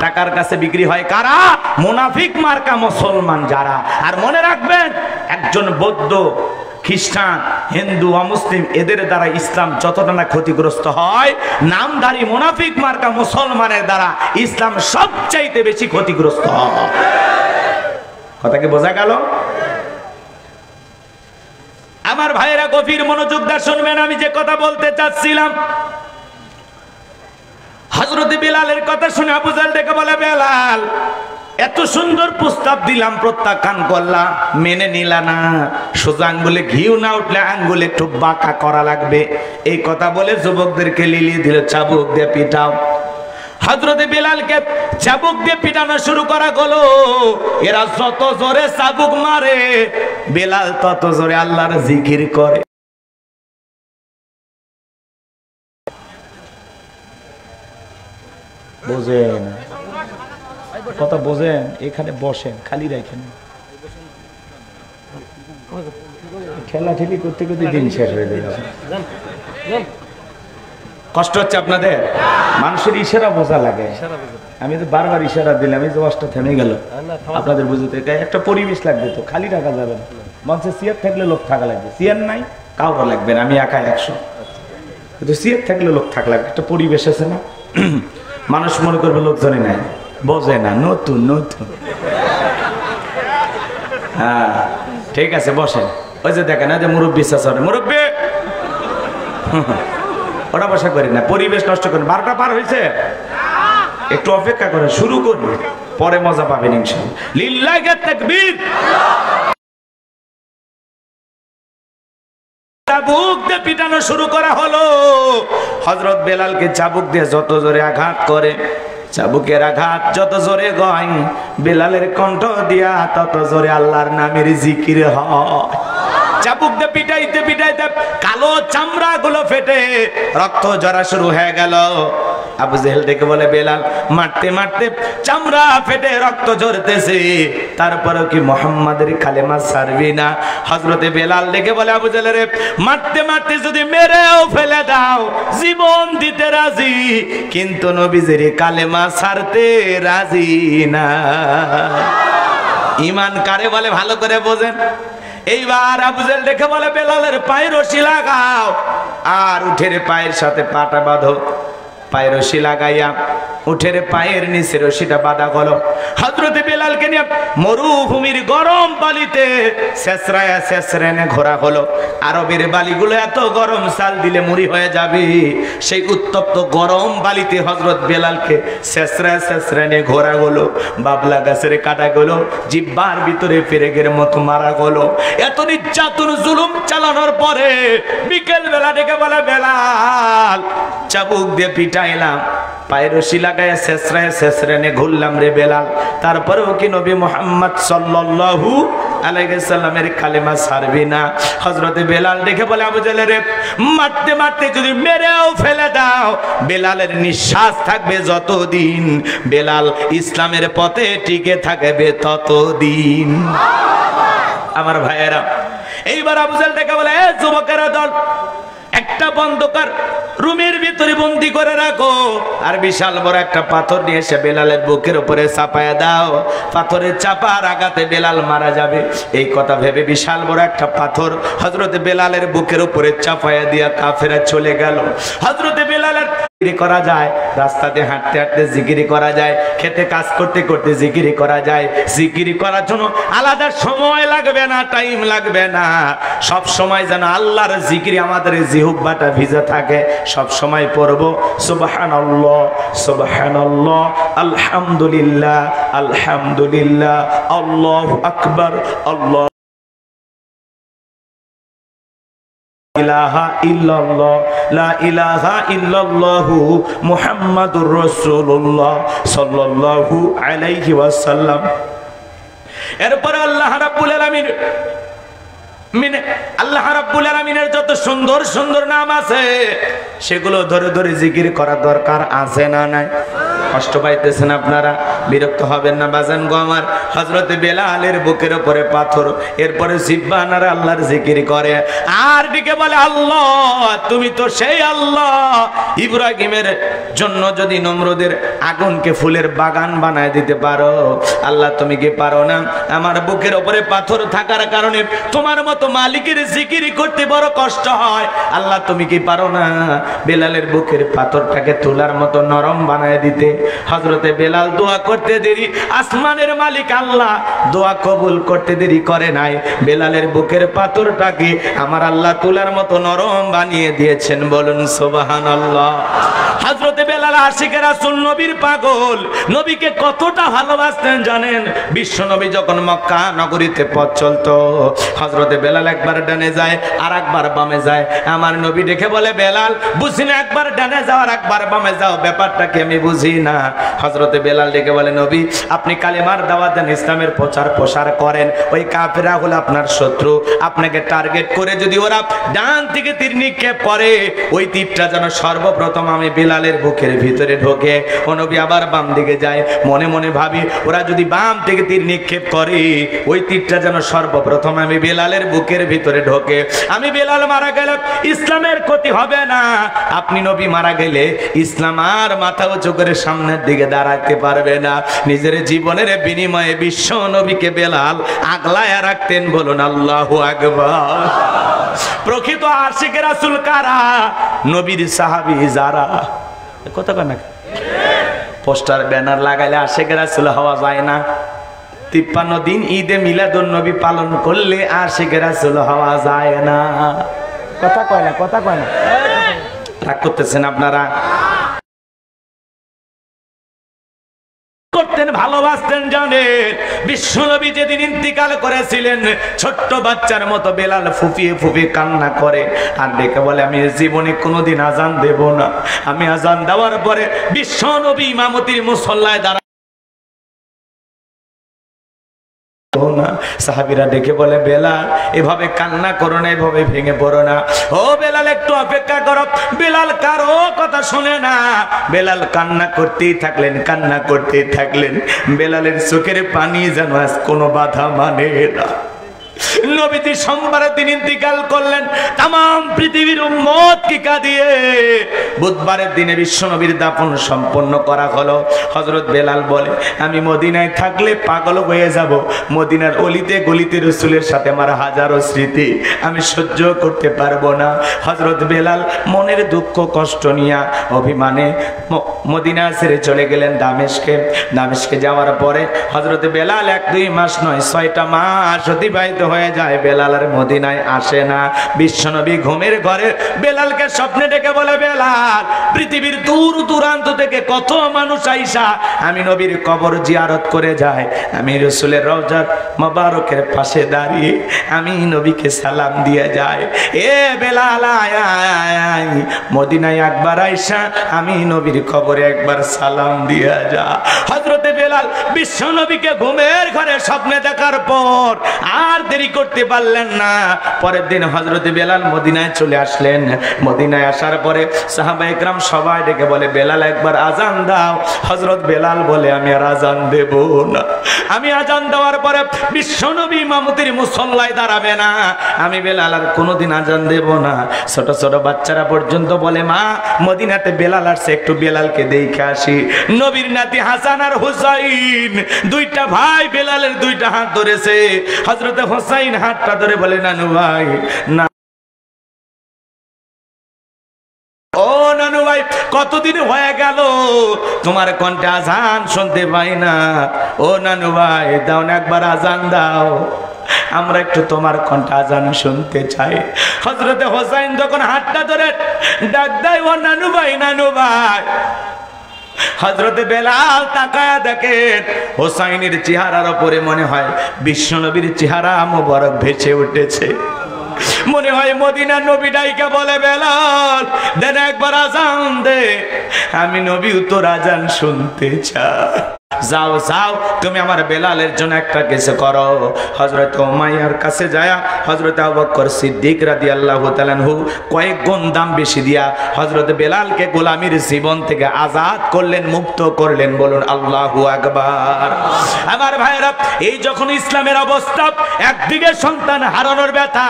S1: টাকার কাছে বিক্রি হয় কারা? মুনাফিক মার্কা মুসলমান যারা। আর মনে রাখবেন, একজন বৌদ্ধ, খ্রিস্টান, হিন্দু, অমুসলিম এদের দ্বারা ইসলাম যতটা না ক্ষতিগ্রস্ত হয়, নামধারী মুনাফিক মার্কা মুসলমানের দ্বারা ইসলাম সবচাইতে বেশি ক্ষতিগ্রস্ত হয়। কথা কি বোঝা গেল? আমার ভাইয়েরা গভীর মনোযোগ দিয়ে শুনবেন, আমি যে কথা বলতে চাচ্ছিলাম। হযরত বেলালের কথা শুনে আবু জাহেল ডেকে বলে, বেলাল এত সুন্দর প্রস্তাব দিলাম, প্রত্যাখ্যান করলা, মেনে নিলা না। সোজা আঙ্গুলে ঘিউ না উঠলে আঙ্গুলে একটু বাঁকা করা লাগবে। এই কথা বলে যুবকদেরকে লিলিয়ে দিল, চাবুক দিয়ে পিটাও। হযরত বেলালকে চাবুক দিয়ে পিটানো শুরু করা হলো। এরা যত জোরে চাবুক মারে, বেলাল তত জোরে আল্লাহর জিকির করে। বোঝেন কথা? বোঝেন? এখানে বসেন, খালি রাখেন। ঠেলা ঠেলি করতে করতে দিন শেষ হয়ে যাবে। কষ্ট হচ্ছে আপনাদের? মানুষের ইশারা বোঝা লাগে। আমি তো বারবার ইশারা দিলাম, এই যে ওয়াজটা থেমে গেল। আপনাদের বুঝতে একটা পরিবেশ লাগবে তো, খালি রাখা যাবে না। মঞ্চে চেয়ার থাকলে লোক থাকা লাগবে, চেয়ার নাই কাউরা লাগবে না, আমি একা 100। কিন্তু চেয়ার থাকলে লোক থাকা লাগবে, একটা পরিবেশ আছে না? মানুষ মনে করবে লোকজনই নাই, বোঝে না, নতুন নতুন। হ্যাঁ ঠিক আছে, বসেন। ওই যে দেখেন যে মুরব্বী চাচা, মুরব্বী ওটা বসা করি না, পরিবেশ নষ্ট করেন। 12টা পার হয়েছে, একটু অপেক্ষা করে শুরু করুন, পরে মজা পাবেন ইনশাআল্লাহ। লিল্লাহে তাকবীর। চাবুক দিয়ে পিটানো শুরু করা হলো। হযরত বেলালকে চাবুক দিয়ে যত জোরে আঘাত করে, চাবুকের আঘাত যত জোরে গয়, বেলালের কণ্ঠ দিয়া তত জোরে আল্লাহর নামের জিকির হয়। চাবুক দিয়ে পিটাইতে পিটাইতে কালো চামড়া গুলো ফেটে রক্ত ঝরা শুরু হয়ে গেল। আবু জেহেল দেখে বলে, বেলাল মারতে মারতে চামড়া ফেটে রক্ত ঝরতেছে, তারপরেও কি মুহাম্মাদের কালেমা ছাড়বি না? হযরতে বেলাল দেখে বলে, আবু জেহেল রে, মারতে মারতে যদি মেরেও ফেলে দাও, জীবন দিতে রাজি, কিন্তু নবীজির কালেমা ছাড়তে রাজি না। ঈমান কারে বলে ভালো করে বোঝেন। এইবার আবু জেহেল দেখে বলে, বেলালের পায়ে রশি লাগাও আর উঠের পায়ের সাথে পাটা বাঁধো। পায়ে রশি লাগাইয়া উঠের পায়ের নিচে রশিটা বাঁধা হলো। হযরতে বেলালকে নিয়ে মরুভূমির গরম বালিতে ছেঁচড়ায়া ছেঁচড়েনে ঘোরা হলো। আরবের বালিগুলো এত গরম, চাল দিলে মুড়ি হয়ে যাবে। সেই উত্তপ্ত গরম বালিতে হযরত বেলালকে ছেঁচড়ায়া ছেঁচড়েনে ঘোরা হলো। বাবলা গাছের কাটা গেল, জিহ্বার ভিতরে পেরেকের মতো মারা হলো। এত নির্যাতন জুলুম চালানোর পরে বিকেল বেলা ডেকে বলে, বেলাল চাবুক দিয়ে পিটাইলাম, পায়ে রশি লাগায় ছেঁচড়ায় ছেঁচড়েনে ঘুরলাম রে বেলাল, তারপরেও কি নবী মুহাম্মদ সাল্লাল্লাহু আলাইহি সাল্লামের কালেমা ছাড়বি না? হযরতে বেলাল দেখে বলে, আবু জেহেল রে, মারতে মারতে যদি মেরেও ফেলে দাও, বেলালের নিঃশ্বাস থাকবে যতদিন, বেলাল ইসলামের পথে টিকে থাকবে ততদিন। আমার ভাইয়েরা, এইবার আবু জেহেল দেখে বলে, যুবকেরা দল, একটা বন্ধকার রুমের ভিতরে বন্দি করে রাখো, আর বিশাল বড় একটা পাথর নিয়ে এসে বেলালের বুকের উপরে চাপায়া দাও। পাথরের চাপার আঘাতে বেলাল মারা যাবে, এই কথা ভেবে বিশাল বড় একটা পাথর হযরত বেলালের বুকের উপরে চাপায়া দিয়া কাফেরা চলে গেল। হযরত বেলালের জিকির করা যায়, রাস্তাতে হাঁটতে হাঁটতে জিকির করা যায়, খেতে কাজ করতে করতে জিকির করা যায়। জিকির করার জন্য আলাদা সময় লাগবে না, টাইম লাগবে না। সব সময় যেন আল্লাহর জিকির আমাদের জিহ্বাটা ভিজে থাকে, সব সময় পড়ব সুবহানাল্লাহ সুবহানাল্লাহ আলহামদুলিল্লাহ আলহামদুলিল্লাহ আল্লাহু আকবার আল্লাহ ইলাহা ইল্লাল্লাহ লা ইলাহা ইল্লাল্লাহু মুহাম্মাদুর রাসূলুল্লাহ সাল্লাল্লাহু আলাইহি ওয়াসাল্লাম। এরপর আল্লাহ রাব্বুল আলামিনের যত সুন্দর সুন্দর নাম আছে সেগুলো ধরে ধরে জিকির করা দরকার আছে না নাই? কষ্ট পাইতেছেন আপনারা, বিরক্ত হবেন না বাজান গো আমার। হযরত বেলালের বুকের উপরে পাথর, এরপরে জিহ্বানার আল্লাহর জিকির করে আর দিকে বলে আল্লাহ তুমি তো সেই আল্লাহ ইব্রাহিমের জন্য যদি নমরুদের আগুনকে ফুলের বাগান বানায় দিতে পারো, আল্লাহ তুমি কি পারো না? আমার বুকের উপরে পাথর থাকার কারণে তোমার মতো মালিকের জিকির করতে বড় কষ্ট হয়, আল্লাহ তুমি কি পারো না বেলালের বুকের পাথরটাকে তুলার মতো নরম বানায় দিতে? হযরতে বেলাল দোয়া করতে দেরি, আসমানের মালিক আল্লাহ দোয়া কবুল করতে দেরি করে নাই, বেলালের বুকের পাথরটাকে আমার আল্লাহ তুলার মতো নরম বানিয়ে দিয়েছেন। বলুন সুবহানাল্লাহ। হযরতে বেলাল আশিকে রাসূল, নবীর পাগল, নবীকে কতটা ভালোবাসতেন জানেন? বিশ্ব নবী যখন মক্কা নগরীতে পথ চলতো, হযরতে বেলাল একবার ডানে যায় আর একবার বামে যায়। আমার নবী দেখে বলে বেলাল বুঝি না, একবার ডানে যাও আর একবার বামে যাও, ব্যাপারটা কি আমি বুঝি না। হযরতে বেলাল ডেকে বলে নবী আপনি কালেমার দাওয়াত দেন, ইসলামের প্রচার প্রসার করেন, ওই কাফেররা হলো আপনার শত্রু, আপনাকে টার্গেট করে যদি ওরা ডান থেকে তীর নিক্ষেপ করে, ওই তীরটা যেন সর্বপ্রথম আমি বেলালের বুকের ভিতরে ঢোকে। ও নবী আবার বাম দিকে যায়, মনে মনে ভাবি ওরা যদি বাম থেকে তীর নিক্ষেপ করে, ওই তীরটা যেন সর্বপ্রথম আমি বেলালের বুকের ভিতরে ঢোকে। আমি বেলাল মারা গেলে ইসলামের ক্ষতি হবে না, আপনি নবী মারা গেলে ইসলাম আর মাথা উঁচু করে সামনের দিকে দাঁড়াতে পারবে না। নিজের জীবনের বিনিময়ে বিশ্ব নবীকে বেলাল আগলায় রাখতেন। বলুন আল্লাহু আকবার। প্রকৃত আশিকে রাসূল কারা? নবীর সাহাবী যারা। কথা কয় না? পোস্টার ব্যানার লাগাইলে আশিকে রাসূল হওয়া যায় না। 53 দিন ঈদে মিলাদুন নবী পালন করলে আশিকে রাসূল হওয়া যায় না। কথা কয় না? কথা কয় না? রাগ করতেছেন আপনারা? করতেন, ভালোবাসতেন জানেন? বিশ্বনবী যেদিন ইন্তিকাল করেছিলেন, ছোট্ট বাচ্চার মতো বেলাল ফুপিয়ে ফুপিয়ে কান্না করে আর ডেকে বলে আমি জীবনে কোনোদিন আজান দেব না। আমি আজান দেওয়ার পরে বিশ্বনবী ইমামতির মুসল্লায় দাঁড়া না। সাহাবীরা ডেকে বলে বেলাল এভাবে কান্না করো না, এভাবে ভেঙে পড়ো না। ও বেলাল একটু অপেক্ষা করো। বেলাল কারো কথা শুনে না, বেলাল কান্না করতেই থাকলেন, কান্না করতেই থাকলেন। বেলালের চোখের পানি যেন আজ কোনো বাধা মানে না। নবীজি সোমবারের দিন ইন্তিকাল করলেন, तमाम পৃথিবীর উম্মতকে কাঁদিয়ে বুধবারের দিনে বিশ্বনবীর দাফন সম্পন্ন করা হলো। হযরত বেলাল বলে আমি মদিনায় থাকলে পাগল হয়ে যাব, মদিনার অলিতে গলিতে রাসূলের সাথে আমার হাজারো স্মৃতি আমি সহ্য করতে পারবো না। হযরত বেলাল মনের দুঃখ কষ্ট নিয়ে অভিমানে মদিনা ছেড়ে চলে গেলেন দামেস্কে। দামেস্কে যাওয়ার পরে হযরত বেলাল 1-2 মাস নয় 6টা মাস অতিবাহিত হয়ে যায়, বেলাল আর মদিনায় আসে না। বিশ্বনবী ঘুমের ঘরে বেলালকে স্বপ্নে ডেকে বলে বেলাল পৃথিবীর দূর দূরান্ত থেকে কত মানুষ আইসা আমি নবীর কবর জিয়ারত করে যায়, আমি রাসূলের রওজা মোবারকের পাশে দাঁড়িয়ে আমি নবীকে সালাম দিয়ে যায়। এ বেলাল আয় মদিনায় একবার আইসা আমি নবীর কবরে একবার সালাম দিয়ে যা। হযরতে বেলাল বিশ্বনবীকে ঘুমের ঘরে স্বপ্নে দেখার পর আর দেরি করতে পারলেন না। পরের দিন হযরত বেলাল মদিনায় চলে আসলেন। মদিনায় আসার পরে সাহাবায়ে কেরাম সবাই ডেকে বলে, বেলাল একবার আজান দাও। হযরত বেলাল বলে, আমি আর আজান দেব না। আমি আজান দেওয়ার পরে বিশ্বনবী ইমামতির মুসল্লায় দাঁড়াবে না, আমি বেলাল আর কোনোদিন আজান দেব না। ছোট ছোট বাচ্চারা পর্যন্ত বলে, মা মদিনাতে বেলাল আসছে, একটু বেলালকে দেখে আসি। নবীর নাতি হাসান আর হুসাইন দুইটা ভাই বেলালের দুইটা হাত ধরেছে। হযরত হুসাইন হাতটা ধরে বলে, নানু ভাই না, ও নানু ভাই কতদিন হয়ে গেল তোমার কণ্ঠে আজান শুনতে পাই না। ও নানু ভাই দাও না, একবার আজান দাও, আমরা একটু তোমার কণ্ঠে আজান শুনতে চাই। হযরত হুসাইন যখন হাতটা ধরে ডাক দেয়, ও নানু ভাই, নানু ভাই। হযরতে বেলাল তাকায়া দেখেন হুসাইনের চেহারার উপরে মনে হয় বিশ্বনবীর চেহারা মোবারক ভেসে উঠেছে। মনে হয় মদিনার নবী ডাইকা বলে, বেলাল দেন একবার আজান দে, আমি নবী তোর আজান শুনতে চাই। যাও যাও, তুমি আমার বেলালের জন্য একটা কিছু করো। হযরত উমাইয়ার কাছে যায় হযরত আবু বকর সিদ্দিক রাদিয়াল্লাহু তাআলা আনহু কয়েক গুণ দাম বেশি দিয়া হযরত বেলালকে গোলামির জীবন থেকে আজাদ করলেন, মুক্ত করলেন। বলুন আল্লাহু আকবার। আমার ভাইরা, এই যখন ইসলামের অবস্থা, একদিকে সন্তান হারানোর ব্যথা,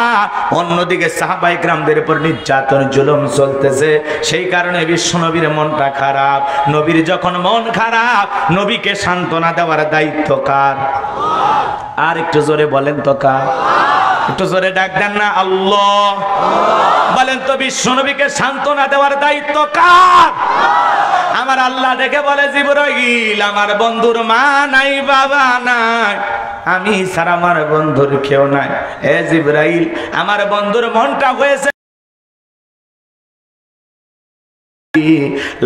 S1: অন্যদিকে সাহাবায়ে কেরামদের উপর নির্যাতন জুলুম চলতেছে, সেই কারণে বিশ্বনবীর মনটা খারাপ। নবীর যখন মন খারাপ, নবীকে সান্ত্বনা দেওয়ার দায়িত্ব কার? আর একটু জোরে বলেন তো কার? একটু জোরে ডাক দেন না, আল্লাহ। বলেন তো বিশ্বনবীকে সান্ত্বনা দেওয়ার দায়িত্ব কার? আমার আল্লাহ ডেকে বলে, জিবরাইল আমার বন্ধুর মা নাই, বাবা নাই, আমি ছাড়া আমার বন্ধুর কেউ নাই। এ জিবরাইল আমার বন্ধুর মনটা হয়েছে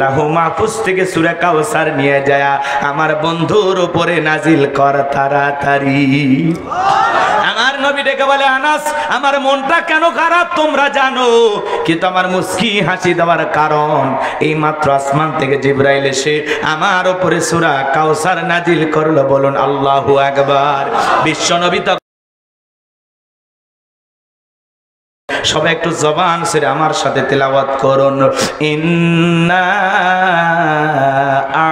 S1: লাহু মাহফুজ থেকে সূরা কাউসার নিয়ে যায় আমার বন্ধুর উপরে নাজিল কর তাড়াতাড়ি। আমার নবী ডেকে বলে, আনাস আমার মনটা কেন খারাপ তোমরা জানো, কিন্তু আমার মুস্কি হাসি দেওয়ার কারণ এই মাত্র আসমান থেকে জিবরাইল এসে আমার উপরে সূরা কাউসার নাজিল করলো। বলুন আল্লাহু আকবার। বিশ্বনবী সবাই একটু জবান ছেড়ে আমার সাথে তেলাওয়াত করুন, ইন্না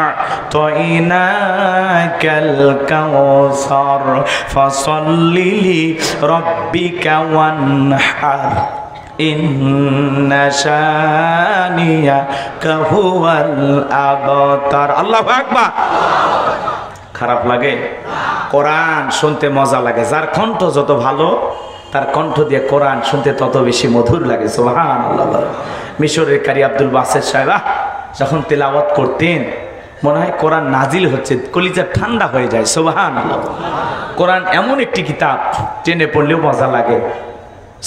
S1: আ'তাইনাকাল কাউসার ফাসাল্লি লিরাব্বিকা ওয়ানহার ইন্না শানিয়াকা হুয়াল আবতার। আল্লাহু আকবার। খারাপ লাগে? কোরআন শুনতে মজা লাগে। যার কণ্ঠ যত ভালো, তার কণ্ঠ দিয়ে কোরআন শুনতে তত বেশি মধুর লাগে। সুবহানাল্লাহ। মিশরের কারি আব্দুল বাসের সাহেব যখন তেলাওয়াত করতেন, মনে হয় কোরআন নাজিল হচ্ছে, কলিজা ঠান্ডা হয়ে যায়। সুবহানাল্লাহ। কোরআন এমন একটি কিতাব, টেনে পড়লেও মজা লাগে,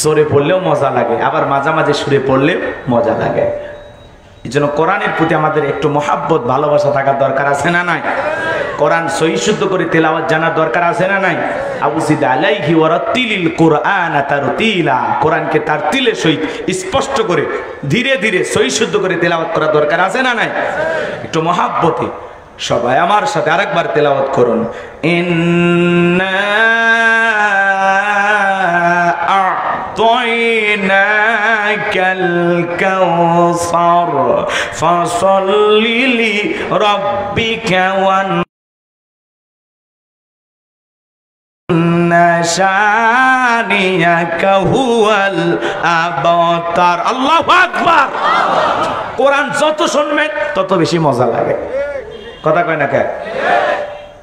S1: জোরে পড়লেও মজা লাগে, আবার মাঝে মাঝে সুরে পড়লেও মজা লাগে। এই জন্য কোরআনের প্রতি আমাদের একটু মহাব্বত, ভালোবাসা থাকার দরকার আছে না নাই? কোরআন সহি শুদ্ধ করে তেলাওয়াত জানার দরকার আছে না নাই? আউযিদ আলাইহি ওয়া রাত্তিলিল কুরআনা তারতিলা। কোরআনকে তার তিলে সহিত স্পষ্ট করে ধীরে ধীরে সহি শুদ্ধ করে তেলাওয়াত করার দরকার আছে না নাই? একটু মহাব্বতে সবাই আমার সাথে আরেকবার তেলাওয়াত করুন, ইন্না আ'তাইনাকাল কাউসার ফাসাল্লি লিরাব্বিকা ওয়ান শানিয়াকা হুয়াল আবতার। আল্লাহু আকবার। কোরআন যত শুনবেন তত বেশি মজা লাগে। কথা কয় না কে?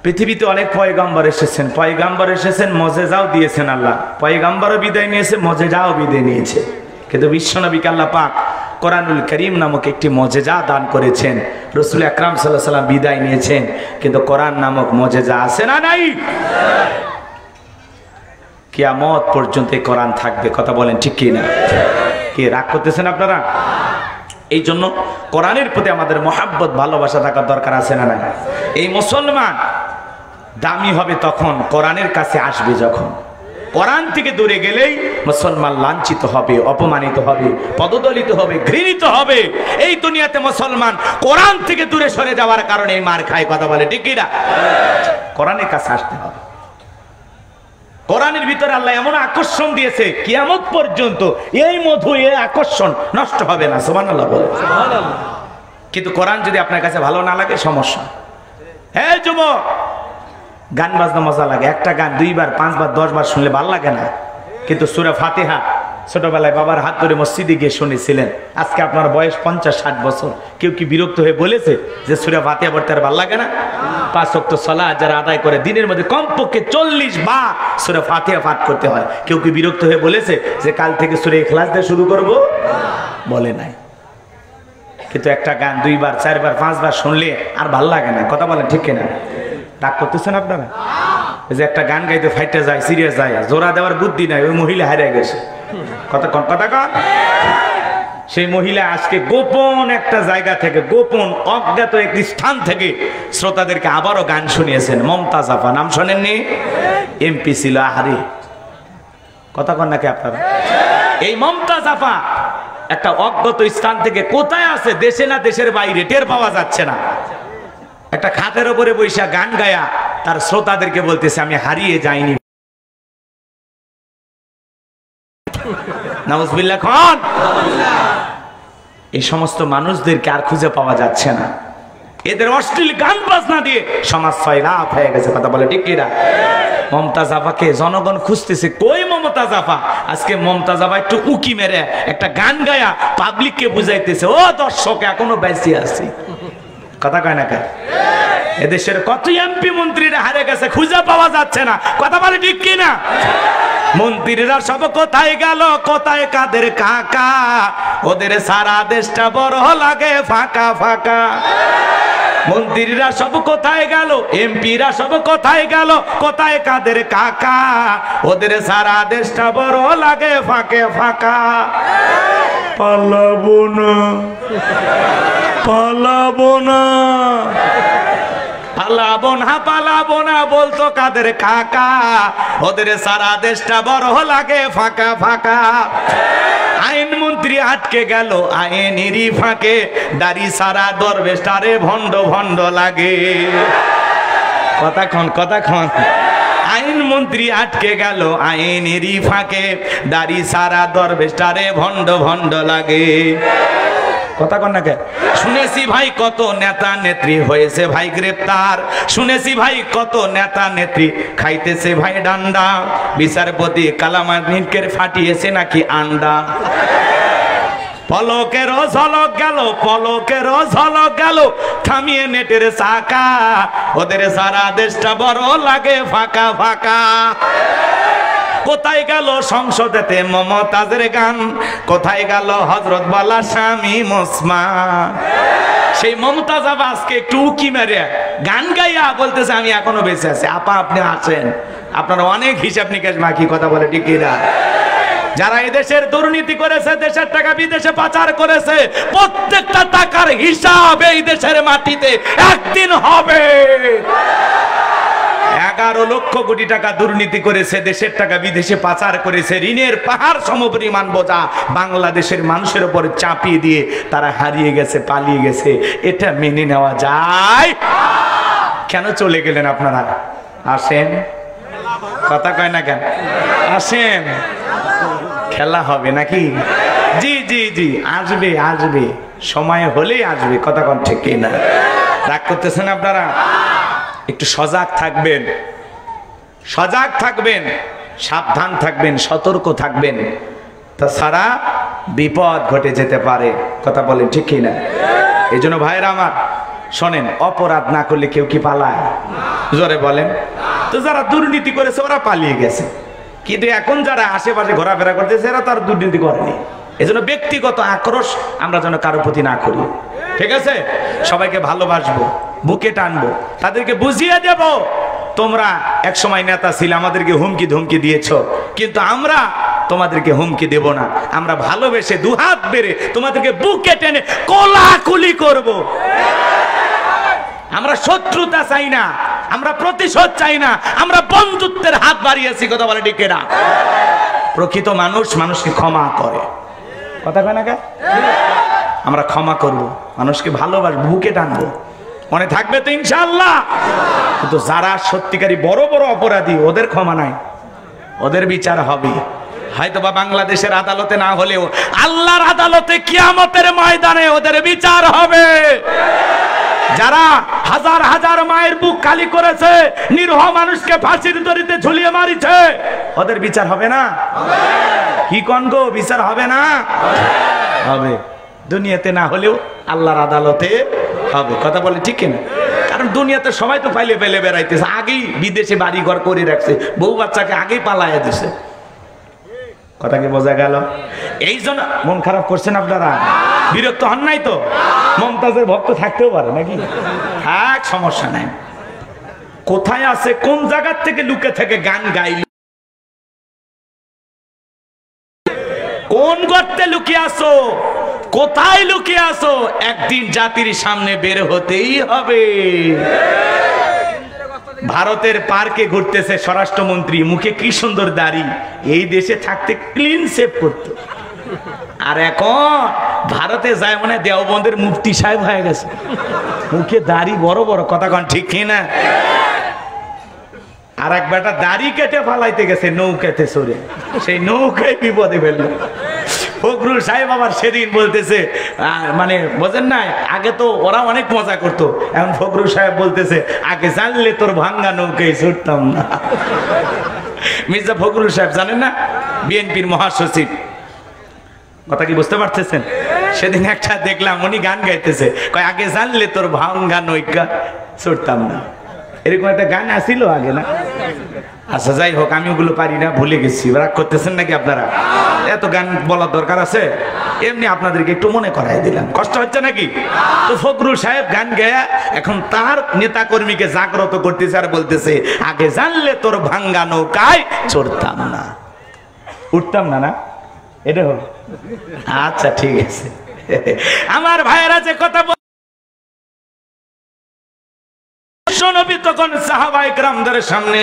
S1: পৃথিবীতে অনেক পয়গাম্বর এসেছেন, পয়গাম্বর এসেছেন, মজেজাও দিয়েছেন আল্লাহ। পয়গাম্বরও বিদায় নিয়েছে, মজেজাও বিদায় নিয়েছে, কিন্তু বিশ্বনবীকে আল্লাহ পাক কোরআনুল করিম নামক একটি মজেজা দান করেছেন। রাসূল আকরাম সাল্লাল্লাহু আলাইহি ওয়াসাল্লাম বিদায় নিয়েছেন, কিন্তু কোরআন নামক মজেজা আছে না নাই? কিয়ামত পর্যন্ত এই কোরআন থাকবে। কথা বলেন ঠিক কি না? কি রাগ করতেছেন আপনারা? এই জন্য কোরআনের প্রতি আমাদের মহাব্বত, ভালোবাসা থাকার দরকার আছে না নাই? এই মুসলমান দামি হবে তখন কোরআনের কাছে আসবে যখন। কোরআন থেকে দূরে গেলেই মুসলমান লাঞ্ছিত হবে, অপমানিত হবে, পদদলিত হবে, ঘৃণিত হবে। এই দুনিয়াতে মুসলমান কোরআন থেকে দূরে সরে যাওয়ার কারণে মার খায়। কথা বলে ঠিক কি না? কোরআনের কাছে আসতে হবে। কোরআনের ভিতরে আল্লাহ এমন আকর্ষণ দিয়েছে কিয়ামত পর্যন্ত এই মধু এই আকর্ষণ নষ্ট হবে না। সুবহানাল্লাহ বলে। কিন্তু কোরআন যদি আপনার কাছে ভালো না লাগে সমস্যা। হ্যাঁ যুবক, গান বাজনা মজা লাগে, একটা গান 2 বার 5 বার 10 বার শুনলে ভালো লাগে না। কিন্তু সূরা ফাতিহা ছোটবেলায় বাবার হাত ধরে মসজিদে গিয়ে শুনেছিলেন। আজকে আপনার বয়স 50-60 বছর, কেউ কি বিরক্ত হয়ে বলেছে যে সূরা ফাতিহা পড়তে আর ভালো লাগে না? 5 ওয়াক্ত সালাত যারা আদায় করে দিনের মধ্যে কমপক্ষে 40 বার সূরা ফাতিহা পাঠ করতে হয়, কেউ কি বিরক্ত হয়ে বলেছে যে কাল থেকে সূরা ইখলাস দিয়ে শুরু করব? বলে নাই। কিন্তু একটা গান 2 বার 4 বার 5 বার শুনলে আর ভালো লাগে না। কথা বলেন ঠিক কিনা? রাগ করতেছেন আপনারা? এই যে একটা গান গাইতে ফাইটে যায়, সিরিয়াস যায়, জোড়া দেওয়ার বুদ্ধি নাই, ওই মহিলা হারিয়ে গেছে। কথা কন সেই মহিলা আজকে গোপন একটা জায়গা থেকে, গোপন অজ্ঞাত একটি স্থান থেকে শ্রোতাদেরকে আবারও গান শুনিয়েছেন। মমতাজ আপা, নাম শোনেননি? এমপি ছিল। আহারে, কথা কন নাকি আপনারা? এই মমতাজ আপা একটা অজ্ঞাত স্থান থেকে কোথায় আছে, দেশে না দেশের বাইরে, টের পাওয়া যাচ্ছে না, একটা খাটের উপরে বৈশা গান গায়া তার শ্রোতাদেরকে বলতেছে আমি হারিয়ে যাইনি। নাউজুবিল্লাহ খান। এই সমস্ত মানুষদেরকে আর খুঁজে পাওয়া যাচ্ছে না। এদের অশ্লীল গান বাজনা দিয়ে সমাজ সয়লাভ হয়ে গেছে। কথা বলে ঠিক কিনা? মমতাজ আপাকে জনগণ খুঁজতেছে, কই মমতাজ আপা? আজকে মমতাজ আপা একটু উকি মেরে একটা গান গায়া পাবলিককে বুঝাইতেছে, ও দর্শক এখনো বেঁচে আছি। কথা কয় না কেন? এদেশের কত এমপি মন্ত্রীরা হারে গেছে, খুঁজে পাওয়া যাচ্ছে না। কথা বলে ঠিক কিনা? মন্ত্রীরা সব কোথায় গেল, কোথায় কাদের কাকা? ওদের সারা দেশটা বড় লাগে ফাঁকা ফাঁকা। মন্ত্রীরা সব কোথায় গেল, এমপিরা সব কোথায় গেল, কোথায় কাদের কাকা? ওদের সারা দেশটা বড় লাগে ফাঁকে ফাঁকা। পালাবো না, পালাবো না, পালাবো না, পালাবো না বলতো কাদের কাকা? ওদের সারা দেশটা বড় লাগে ফাঁকা ফাঁকা। আইন মন্ত্রী আটকে গেল আইনেরই ফাঁকে, দাড়ি সারা দরবেশটারে ভণ্ড ভণ্ড লাগে। কথাক্ষণ আইন মন্ত্রী আটকে গেল আইনেরই ফাঁকে, দাড়ি সারা দরবেশটারে ভণ্ড ভণ্ড লাগে। কথা কন না কে? শুনেছি ভাই কত নেতা নেত্রী হয়েছে ভাই গ্রেপ্তার, শুনেছি ভাই কত নেতা নেত্রী খাইতেছে ভাই ডান্ডা, বিচারপতি কালামানিকের ফাটিয়েছে নাকি আন্ডা। পলকের ঝলক গেল, পলকের ঝলক গেল, থামিয়ে নেটের চাকা। ওদের সারা দেশটা বড় লাগে ফাঁকা ফাঁকা। কোথায় গেল সংসদেতে মমতাজের গান, কোথায় গেল হযরত বালা স্বামী মুসমান? সেই মমতাজ আপা আজকে একটু উকি মেরে গান গাইয়া বলতেছে আমি এখনো বেঁচে আছি। আপা আপনি আছেন, আপনারা অনেক হিসাব নিকাশ বাকি। কথা বলে ঠিক কিনা? যারা এদেশের দুর্নীতি করেছে, দেশের টাকা বিদেশে পাচার করেছে, প্রত্যেকটা টাকার হিসাব এই দেশের মাটিতে একদিন হবে। 11 লক্ষ কোটি টাকা দুর্নীতি করেছে, দেশের টাকা বিদেশে পাচার করেছে, ঋণের পাহাড় সমপরিমাণ বোঝা বাংলাদেশের মানুষের উপর চাপিয়ে দিয়ে তারা হারিয়ে গেছে, পালিয়ে গেছে। এটা মেনে নেওয়া যায়? কেন চলে গেলেন আপনারা? আসেন, কথা কয় না কেন? আসেন, খেলা হবে নাকি? জি জি জি, আসবে আসবে, সময় হলেই আসবে। কথা কন ঠিক কিনা? রাগ করতেছেন আপনারা? একটু সজাগ থাকবেন, সজাগ থাকবেন, সাবধান থাকবেন, সতর্ক থাকবেন, তাছাড়া বিপদ ঘটে যেতে পারে। কথা বলেন ঠিক কিনা? এই জন্য ভাইরা আমার শোনেন, অপরাধ না করলে কেউ কি পালায়? জোরে বলেন। তো যারা দুর্নীতি করেছে ওরা পালিয়ে গেছে, কিন্তু এখন যারা আশেপাশে ঘোরাফেরা করতেছে এরা তার দুর্নীতি করেনি। এজন্য ব্যক্তিগত আক্রোশ আমরা যেন কারো প্রতি না করি, ঠিক আছে? সবাইকে ভালোবাসবো, বুকে টানবো, তাদেরকে বুঝিয়ে দেব তোমরা এক সময় নেতা ছিলে, আমাদেরকে হুমকি ধমকি দিয়েছো, কিন্তু আমরা তোমাদেরকে হুমকি দেব না। আমরা ভালোবেসে দুহাত বেড়ে তোমাদেরকে বুকে টেনে কোলাকুলি করব। আমরা শত্রুতা চাই না, আমরা প্রতিশোধ চাই না, আমরা বন্ধুত্বের হাত বাড়িয়েছি। কথা বলে ঠিক না? প্রকৃত মানুষ মানুষকে ক্ষমা করে। কথা কয় না? আমরা ক্ষমা করব, মানুষকে ভালোবাসবো, বুকে টানবো, মনে থাকবে তো ইনশাআল্লাহ। কিন্তু যারা সত্যিকারী বড় বড় অপরাধী ওদের ক্ষমা নাই। ওদের বিচার হবে, হয়তোবা বাংলাদেশের আদালতে না হলেও আল্লাহর আদালতে কিয়ামতের ময়দানে ওদের বিচার হবে। যারা হাজার হাজার মায়ের বুক খালি করেছে, নিরীহ মানুষকে ফাঁসির দড়িতে ঝুলিয়ে মারিছে, ওদের বিচার হবে না? কি কোন গো, বিচার হবে না? হবে। দুনিয়াতে না হলেও আল্লাহর আদালতে হবে। কথা বলে ঠিক কিনা? কারণ দুনিয়াতে সবাই তো ফাইলে ফেলে বেড়াইতেছে, আগেই বিদেশে বাড়ি ঘর করে রাখছে, বউ বাচ্চাকে আগেই পালাইয়া দিছে। কথা কি বোঝা গেল? এই জন্য মন খারাপ করছেন আপনারা? বিরক্ত হন নাই তো? মমতাজের ভক্ত থাকতেও পারে নাকি? থাক, সমস্যা নাই। কোথায় আছে, কোন জায়গার থেকে লুকে থেকে গান গাইল, কোন গর্তে লুকিয়ে আসো, কোথায় লুকিয়ে আসো, একদিন জাতির সামনে বের হতেই হবে। ভারতের পার্কে ঘুরতেছে স্বরাষ্ট্রমন্ত্রী, মুখে কি সুন্দর দাড়ি, এই দেশে থাকতে ক্লিন শেভ করত। আর এখন ভারতে যায় মানে দেওবন্দের মুফতি সাহেব হয়ে গেছে, মুখে দাড়ি বড় বড়। কথা কন ঠিক কিনা? আর এক বেটা দাড়ি কেটে ফালাইতে গেছে নৌকাতে সরে, সেই নৌকায় বিপদে ফেললো। ফখরুল সাহেব আবার সেদিন বলতেছে, মানে বোঝেন না, আগে তো ওরা অনেক মজা করতো, এখন ফখরুল সাহেব বলতেছে আগে জানলে তোর ভাঙ্গা নৌকায় ছুটতাম না। মির্জা ফখরুল সাহেব জানেন না, বিএনপির মহাসচিব। কথা কি বুঝতে পারতেছেন? সেদিন একটা দেখলাম উনি গান গাইতেছে, কয় আগে জানলে তোর ভাঙ্গা নৌকা ছুটতাম না। এরকম একটা গান আসিল আগে না? আচ্ছা যাই হোক, আমি ওগুলো পারি না, ভুলে গেছি। রাগ করতেছেন নাকি আপনারা? এত গান বলার দরকার আছে? এমনি আপনাদেরকে একটু মনে করাই দিলাম, কষ্ট হচ্ছে নাকি? তো ফখরুল সাহেব গান গায়া এখন তার নেতা কর্মীকে জাগ্রত করতেছে আর বলতেছে আগে জানলে তোর ভাঙ্গা নৌকায় চড়তাম না, উঠতাম না। না এটা হল? আচ্ছা ঠিক আছে। আমার ভাইয়েরা যে কথা নবী তখন সাহাবায়ে কেরামদের সামনে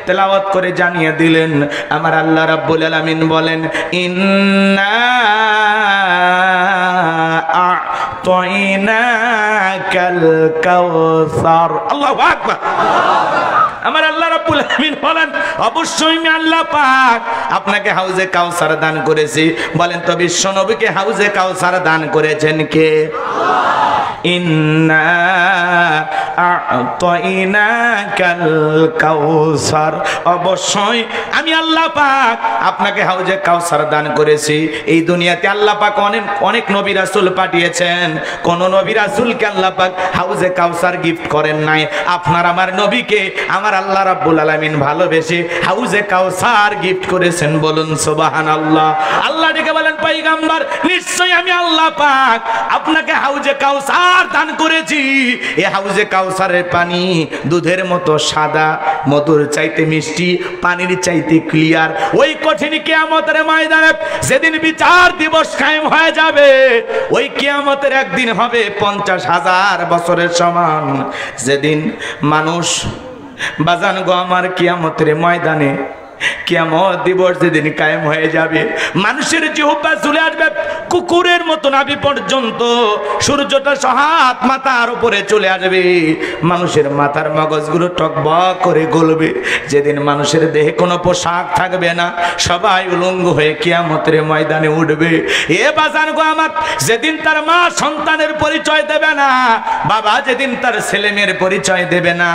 S1: তেলাওয়াত করে জানিয়ে দিলেন, আমার আল্লাহ রাব্বুল আলামিন বলেন ইন্না আ'তাইনাকাল কাউসার। আল্লাহু আকবার। আমার আল্লাহ রাব্বুল আলামিন বলেন অবশ্যই আমি আল্লাহ পাক আপনাকে হাউজে কাউসার দান করেছি। বলেন তো বিশ্ব নবীকে হাউজে কাউসার দান করেছেন কে? ইন্না আ'তাইনাকাল কাউসার, অবশ্যই আমি আল্লাহ পাক আপনাকে হাউজে কাউসার দান করেছি। এই দুনিয়াতে আল্লাহ পাক অনেক নবী রাসূল পাঠিয়েছেন, কোন নবী রাসূলকে আল্লাহ পাক হাউজে কাউসার গিফট করেন নাই। আপনার আমার নবীকে আমার আল্লাহ রাব্বুল আলামিন ভালোবেসে হাউজে কাউসার গিফট করেছেন। বলুন সুবহানাল্লাহ। আল্লাহ ডেকে বলেন পয়গম্বর নিশ্চয়ই আমি আল্লাহ পাক আপনাকে হাউজে কাউসার দান করেছি। এই হাউজে কাউসারের পানি দুধের মতো সাদা, মধুর চাইতে মিষ্টি, পানির চাইতে ক্লিয়ার। ওই কঠিন কিয়ামতের ময়দানে যেদিন বিচার দিবস কায়েম হয়ে যাবে, ওই কিয়ামতের একদিন হবে 50,000 বছরের সমান। যেদিন মানুষ বাজান গো আমার কিয়ামতের ময়দানে, কিয়ামত দিবস যেদিন কায়েম হয়ে যাবে, মানুষের জিহ্বা চলে আসবে কুকুরের মতো নাভি পর্যন্ত, সূর্যটা সহাত মাথার উপরে চলে আসবে, মানুষের মাথার মগজগুলো টকবক করে গলবে। যেদিন মানুষের দেহে কোনো পোশাক থাকবে না, সবাই উলঙ্গ হয়ে কিয়ামতের ময়দানে উঠবে। এ বাজান গো আমার, যেদিন তার মা সন্তানের পরিচয় দেবে না, বাবা যেদিন তার ছেলে মেয়ের পরিচয় দেবে না,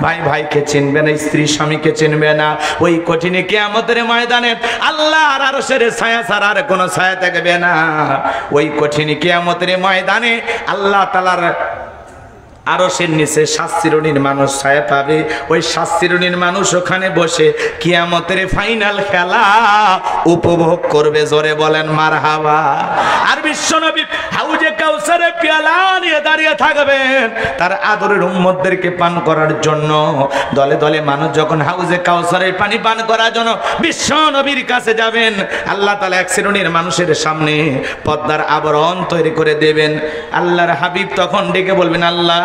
S1: ভাই ভাইকে চিনবে না, স্ত্রী স্বামীকে চিনবে না, ওই কঠিন কিয়ামতের ময়দানে আল্লাহর আরশের ছায়া ছাড়া আর কোনো ছায়া থাকবে না। ওই কঠিন কিয়ামতের ময়দানে আল্লাহ তাআলার আরশের নিচে 7 শ্রেণীর মানুষ ছায়া পাবে। ওই 7 শ্রেণীর মানুষ ওখানে বসে কিয়ামতের ফাইনাল খেলা উপভোগ করবে। জোরে বলেন মারহাবা। আর বিশ্বনবী হাউজে কাউসারে পেয়ালা নিয়ে দাঁড়িয়ে থাকবেন তার আদরের উম্মতদেরকে পান করার জন্য। দলে দলে মানুষ যখন হাউজে কাউসারের পানি পান করার জন্য বিশ্বনবীর কাছে যাবেন, আল্লাহ তাআলা 1 শ্রেণীর মানুষের সামনে পর্দার আবরণ তৈরি করে দেবেন। আল্লাহর হাবিব তখন ডেকে বলবেন, আল্লাহ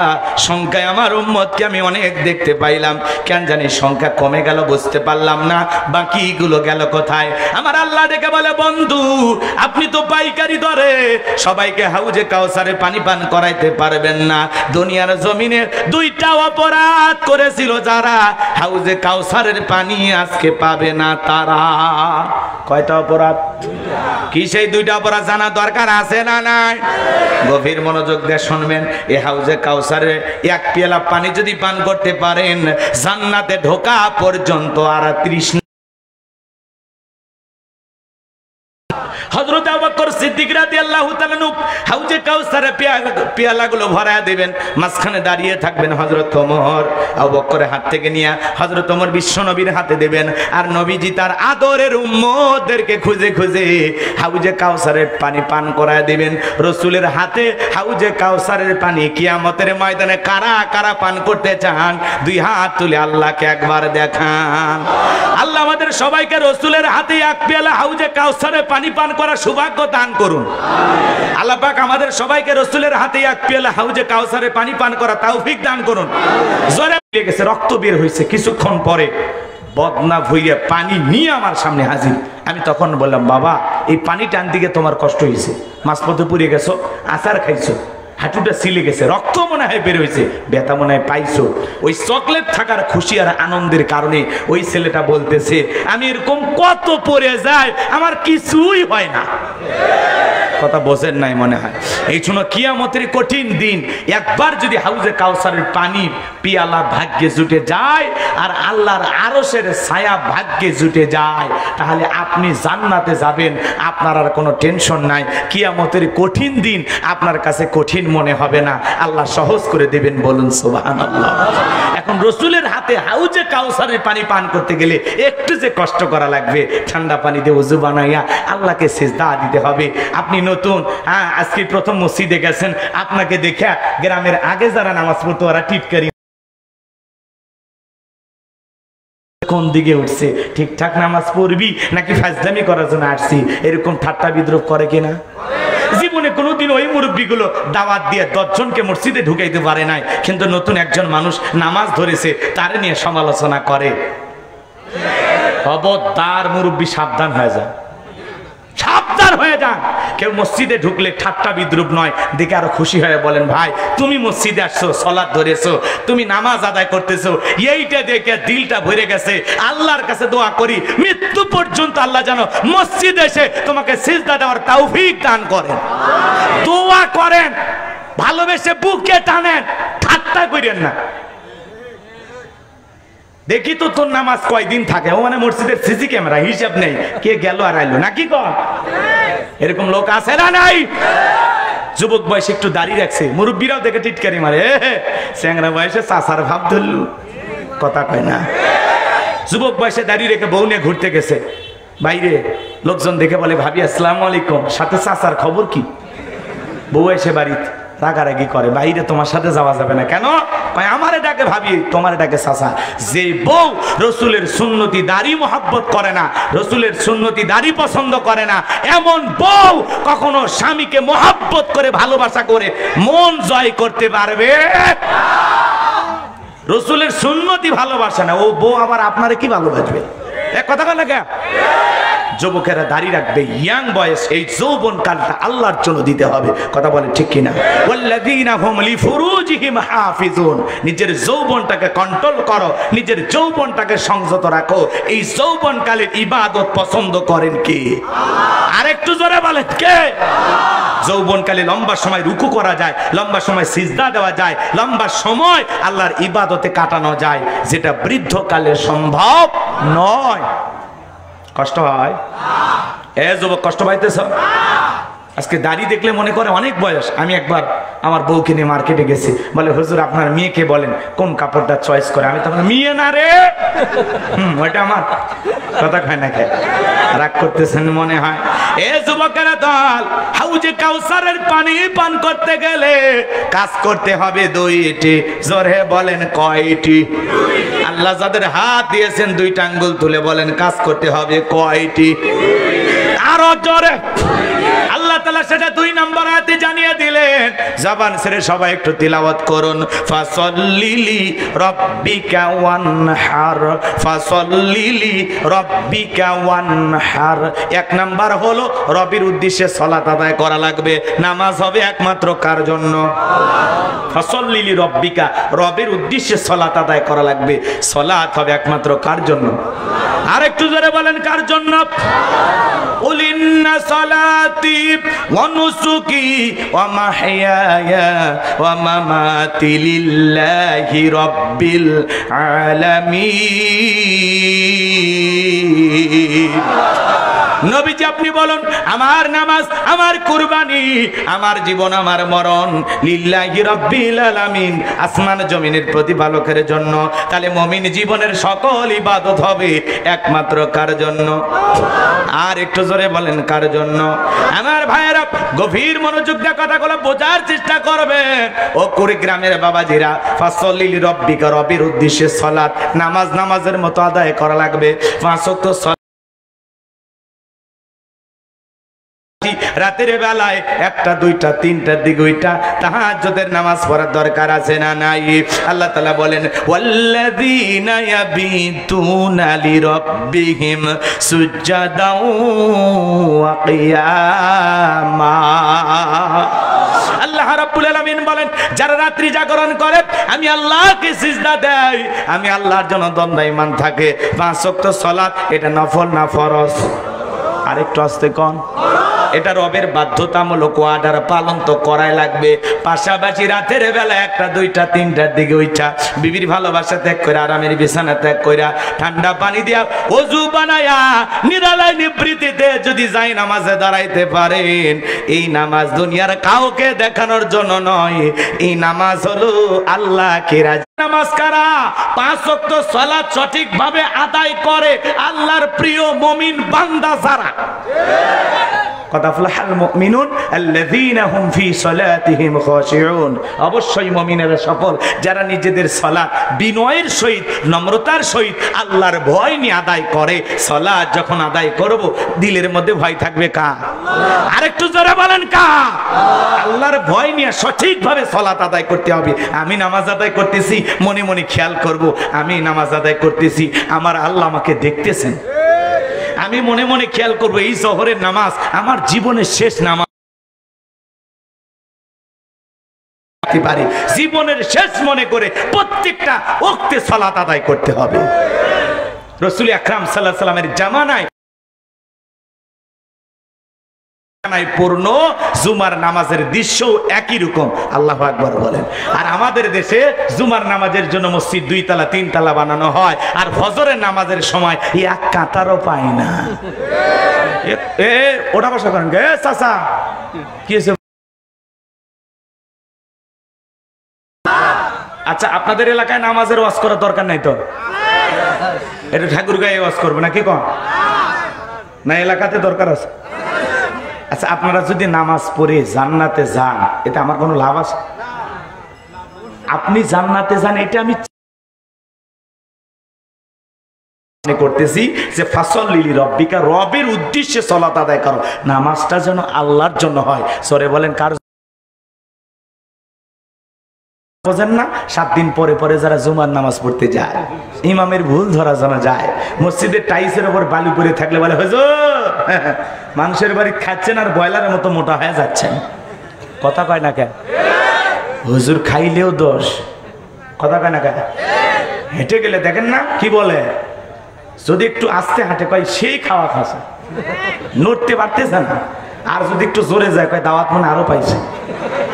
S1: সংখ্যায় আমার উম্মতকে আমি অনেক দেখতে পাইলাম, কেন জানি সংখ্যা কমে গেল বুঝতে পারলাম না, বাকিগুলো গেল কোথায়? আমার আল্লাহ ডেকে বলে, বন্ধু আপনি তো পাইকারি দরে সবাইকে হাউজে কাউসারে পানি পান করাইতে পারবেন না। দুনিয়ার জমিনে দুইটা অপরাধ করেছিল যারা, হাউজে কাউসারের পানি আজকে পাবে না তারা। কয়টা অপরাধ? কি সেই দুইটা অপরাধ জানা দরকার আছে না নাই? গভীর মনোযোগ দিয়ে শুনবেন। এই হাউজে কাউসারে এক পেয়ালা পানি যদি পান করতে পারেন, জান্নাতে ঢোকা পর্যন্ত আর তৃষ্ণা। হযরত আবু বকর সিদ্দিক রাদিয়াল্লাহু তাআলা হাউজে কাউসারে পেয়ালাগুলো ভরায়া দিবেন, মাঝখানে দাঁড়িয়ে থাকবেন হযরত ওমর। আবু বকরের হাত থেকে নিয়ে হযরত ওমর বিশ্ব নবীর হাতে দেবেন, আর নবীজি তার আদরের উম্মতদেরকে খুঁজে খুঁজে হাউজে কাউসারের পানি পান করায় দিবেন। রাসূলের হাতে হাউজে কাউসারের পানি কিয়ামতের ময়দানে কারা কারা পান করতে চান, দুই হাত তুলে আল্লাহকে একবার দেখান। আল্লাহ আমাদের সবাইকে রাসূলের হাতে এক পেয়ালা হাউজে কাউসারের পানি পান করার সৌভাগ্য দান করুন। আল্লাহ পাক আমাদের সবাইকে রাসূলের হাতে এক পেয়ালা হাউজে কাউসারে পানি পান করা তৌফিক দান করুন। জোরে লেগে গেছে, রক্ত বের হইছে, কিছুক্ষণ পরে বদনা ভুইয়া পানি নিয়ে আমার সামনে হাজির। আমি তখন বললাম, বাবা এই পানি টান দিকে তোমার কষ্ট হয়েছে, মাঝপথে পুড়ে গেছো, আচার খাইছো, হাঁটুটা সিলে গেছে, রক্ত মনে হয় বের হয়েছে, ব্যথা মনে হয় পাইছো। ওই চকলেট থাকার খুশি আর আনন্দের কারণে ওই ছেলেটা বলতেছে, আমি এরকম কত পড়ে যায় আমার কিছুই হয় না। কথা বোঝেন নাই মনে হয়। এই জন্য কিয়ামতের কঠিন দিন একবার যদি হাউজে কাউসারের পানি পিয়ালা ভাগ্যে জুটে যায় আর আল্লাহর আরশের ছায়া ভাগ্যে জুটে যায়, তাহলে আপনি জান্নাতে যাবেন, আপনার আর কোনো টেনশন নাই। কিয়ামতের কঠিন দিন আপনার কাছে কঠিন মনে হবে না, আল্লাহ সহজ করে দেবেন। বলুন সুবহানাল্লাহ। এখন রাসূলের হাতে হাউজে কাউসারের পানি পান করতে গেলে একটু যে কষ্ট করা লাগবে, ঠান্ডা পানি দিয়ে ওযু বানাইয়া আল্লাহকে সিজদা দিতে হবে। আপনি নতুন আজকে প্রথম মসজিদে গেছেন, আপনাকে দেখে গ্রামের আগে যারা নামাজ পড়তো ওরা টিটকারি কোন দিকে উঠছে, ঠিকঠাক নামাজ পড়বি নাকি ফাজলামি করার জন্য আসছি, এরকম ঠাট্টা বিদ্রুপ করে কিনা? জীবনে কোনোদিন ওই মুরব্বীগুলো দাওয়াত দিয়ে 10 জনকে মসজিদে ঢুকাইতে পারে নাই, কিন্তু নতুন একজন মানুষ নামাজ ধরেছে তারে নিয়ে সমালোচনা করে। খবরদার মুরব্বী, সাবধান হয়ে যান, সাবধান হয়ে যান। কেউ মসজিদে ঢুকলে ঠাট্টা বিদ্রুপ নয়, দেখে আরো খুশি হয়ে বলেন, ভাই তুমি মসজিদে আসছো, সালাত ধরেছো, তুমি নামাজ আদায় করতেছো, এইটা দেখে দিলটা ভরে গেছে। আল্লাহর কাছে দোয়া করি মৃত্যু পর্যন্ত আল্লাহ যেন মসজিদে এসে তোমাকে সিজদা দেওয়ার তৌফিক দান করেন। দোয়া করেন, ভালোবেসে বুকে টানেন, ঠাট্টা করেন না। দেখি তো তোর নামাজ কয়দিন থাকে, ও মানে মসজিদের সিসি ক্যামেরা হিসাব নেই, কে গেল আর আইলো নাকি কর, এরকম লোক আছে না নাই? যুবক বয়সে একটু দাড়ি রাখছে, মুরব্বীরাও দেখে টিটকারি মারে, স্যাংরা বয়সে চাচার ভাব ধরলু, কথা কয় না। যুবক বয়সে দাড়ি রেখে বউ নিয়ে ঘুরতে গেছে বাইরে, লোকজন দেখে বলে, ভাবি আসসালামু আলাইকুম, সাথে চাচার খবর কি? বউ এসে বাড়িতে রাগারাগি করে, বাইরে তোমার সাথে যাওয়া যাবে না। কেন? আমারে ডাকে ভাবি, তোমার ডাকে চাচা। যে বউ রসুলের সুন্নতি দাড়ি মোহাব্বত করে না, রসুলের সুন্নতি দাড়ি পছন্দ করে না, এমন বউ কখনো স্বামীকে মোহাব্বত করে ভালোবাসা করে মন জয় করতে পারবে? রসুলের সুন্নতি ভালোবাসে না, ও বউ আবার আপনারে কি ভালোবাসবে? এক কথা বলে কে? যুবকেরা দাড়ি রাখবে, ইয়াং বয়স, এই যৌবন কালটা আল্লাহর জন্য দিতে হবে। কথা বলে ঠিক কিনা? ওয়াল্লাযীনা হুম লিফুরুজিহিম হাফিজুন। নিজের যৌবনটাকে কন্ট্রোল করো, নিজের যৌবনটাকে সংযত রাখো। এই যৌবনকালের ইবাদত পছন্দ করেন কে? আরেকটু জোরে বলেন কে? যৌবনকালে লম্বা সময় রুকু করা যায়, লম্বা সময় সিজদা দেওয়া যায়, লম্বা সময় আল্লাহর ইবাদতে কাটানো যায়, যেটা বৃদ্ধকালে সম্ভব নয়। কষ্ট হয়? এ যুবক, কষ্ট পাইতেছ? আজকে দাড়ি দেখলে মনে করে অনেক বয়স। আমি একবার আমার বউকে নিয়ে মার্কেটে গেছি, বলে হুজুর আপনার মেয়েকে বলেন কোন কাপড়টা চয়েস করে। আমি তখন, মেয়ে না রে, ওইটা আমার। কথা খায় না, খায় রাগ করতেছেন মনে হয়। এ যুবকেরা দল, হাউজে কাউসারের পানি পান করতে গেলে কাজ করতে হবে দুইটি। জোরে বলেন কয়টি? আল্লাহ যাদের হাত দিয়েছেন দুইটা আঙ্গুল তুলে বলেন কাজ করতে হবে কয়টি? আরো জোরে আল্লাহ তাআলা সেটা 2 নম্বর আয়াতে জানিয়ে দিলেন। জবান ছেড়ে সবাই একটু তিলাওয়াত করুন, ফাসাল্লিলি রাব্বিকা ওয়ানহার, ফাসাল্লিলি রাব্বিকা ওয়ানহার। 1 নাম্বার হলো রবের উদ্দেশ্যে সালাত আদায় করা লাগবে। নামাজ হবে একমাত্র কার জন্য? ফাসাল্লিলি রাব্বিকা, রবের উদ্দেশ্যে সালাত আদায় করা লাগবে। সালাত হবে একমাত্র কার জন্য? আরেকটু জোরে বলেন কার জন্য? কুল ইন্না সালাতি ওয়া নুসুকি ওয়া মাহইয়ায়া ওয়া মামাতি লিল্লাহি রাব্বিল আলামিন। নবীজি আপনি বলুন, আমার নামাজ, আমার কুরবানি, আমার জীবন, আমার মরণ লিল্লাহি রাব্বিল আলামিন, আসমান জমিনের প্রতিপালকের জন্য। তাহলে মুমিন জীবনের সকল ইবাদত হবে একমাত্র কার জন্য? আর একটু জোরে বলেন কার জন্য? আমার ভাইয়েরা গভীর মনোযোগ দিয়ে কথাগুলো বোঝার চেষ্টা করবেন। ও কুড়িগ্রামের বাবাজিরা, ফাসাল্লিলি রাব্বিকা, রবের উদ্দেশ্যে সালাত, নামাজ নামাজের মতো আদায় করা লাগবে। 5 ওয়াক্ত রাতের বেলায় 1টা 2টা 3টার দিকে ওইটা তাহাজ্জুদের নামাজ পড়ার দরকার আছে না নাই? আল্লাহ তাআলা বলেন, ওয়াল্লাযীনা ইয়াবিতুনা লিরাব্বিহিম সুজদাও ওয়া কিয়ামা। আল্লাহ রাব্বুল আলামিন বলেন, যারা রাত্রি জাগরণ করে আমি আল্লাহকে সিজদা দেয়, আমি আল্লাহর জন্য দণ্ডায়মান থাকে। 5 ওয়াক্ত সালাত, এটা নফল না ফরজ? আরেকটু আস্তে কোন। এটা রবের বাধ্যতামূলক অর্ডার, পালন তো করাই লাগবে। পাশাপাশি রাতের বেলা 1টা 2টা 3টার দিকে ওইটা বিবির ভালোবাসা ত্যাগ করে, আরামের বিছানা ত্যাগ করে, ঠান্ডা পানি দিয়া ওযু বানায়া নিরালায় নিবৃত্তিতে যদি যাই নামাজে দাঁড়াইতে পারেন, এই নামাজ দুনিয়ার কাউকে দেখানোর জন্য নয়, এই নামাজ হলো আল্লাহকে রাজি। নামাজ কারা? 5 ওয়াক্ত সালাত সঠিকভাবে আদায় করে আল্লাহর প্রিয় মুমিন বান্দা যারা। قد أفلح المؤمنون الذين هم في صلاتهم خاشعون। অবশ্যই মুমিনেরা সফল যারা নিজেদের সালাত বিনয়ের সহিত, নম্রতার সহিত আল্লাহর ভয় নিয়ে আদায় করে। সালাত যখন আদায় করব দিলের মধ্যে ভয় থাকবে কার? আরেকটু জোরে বলেন কার? আল্লাহর ভয় নিয়ে সঠিকভাবে সালাত আদায় করতে হবে। আমি নামাজ আদায় করতেছি, মনে মনে খেয়াল করব আমি নামাজ আদায় করতেছি, আমার আল্লাহ আমাকে দেখতেছেন। আমি মনে মনে খেয়াল করবো এই জোহরের নামাজ আমার জীবনের শেষ নামাজ, জীবনের শেষ মনে করে প্রত্যেকটা ওয়াক্তে সালাত আদায় করতে হবে। রাসূল আকরাম সাল্লাল্লাহু আলাইহি ওয়াসাল্লামের জামানায় পূর্ণ জুমার নামাজের দৃশ্য একই রকম। আল্লাহু আকবার বলেন। আর আমাদের দেশে জুমার নামাজের জন্য মসজিদ 2 তলা 3 তলা বানানো হয়, আর ফজরের নামাজের সময় 1 কাতারও পায় না। ওটা বসা করেন গে চাচা, কি হয়েছে? আচ্ছা, আপনাদের এলাকায় নামাজের ওয়াজ করার দরকার নাই তো? এটা ঠাকুর গায়ে ওয়াজ করবে না কি কন? না এলাকাতে দরকার আছে? আচ্ছা, আপনারা যদি নামাজ পড়ে জান্নাতে যান, এটা আমার কোনো লাভ আছে? আপনি জান্নাতে যান এটা আমি করতেছি যে ফাসাল্লিলি রাব্বিকা, রবের উদ্দেশ্যে সালাত আদায় করো। নামাজটা যেন আল্লাহর জন্য হয়। সরে বলেন কার? বোঝেন না? 7 দিন পরে পরে যারা জুমার নামাজ পড়তে যায়, ইমামের ভুল ধরা জানা যায়। মসজিদের টাইসের উপর বালু পরে থাকলে বলে হুজুর মানুষের বাড়ি খাচ্ছেন আর বয়লারের মতো মোটা হয়ে যাচ্ছেন। কথা কয় না কে? হুজুর খাইলেও দোষ। কথা কয় না কে? হেঁটে গেলে দেখেন না কি বলে, যদি একটু আস্তে হাঁটে কয় সেই খাওয়া খাচ্ছে, নড়তে পারতেছে না। আর যদি একটু জোরে যায় কয় দাওয়াত মনে আরো পাইছে।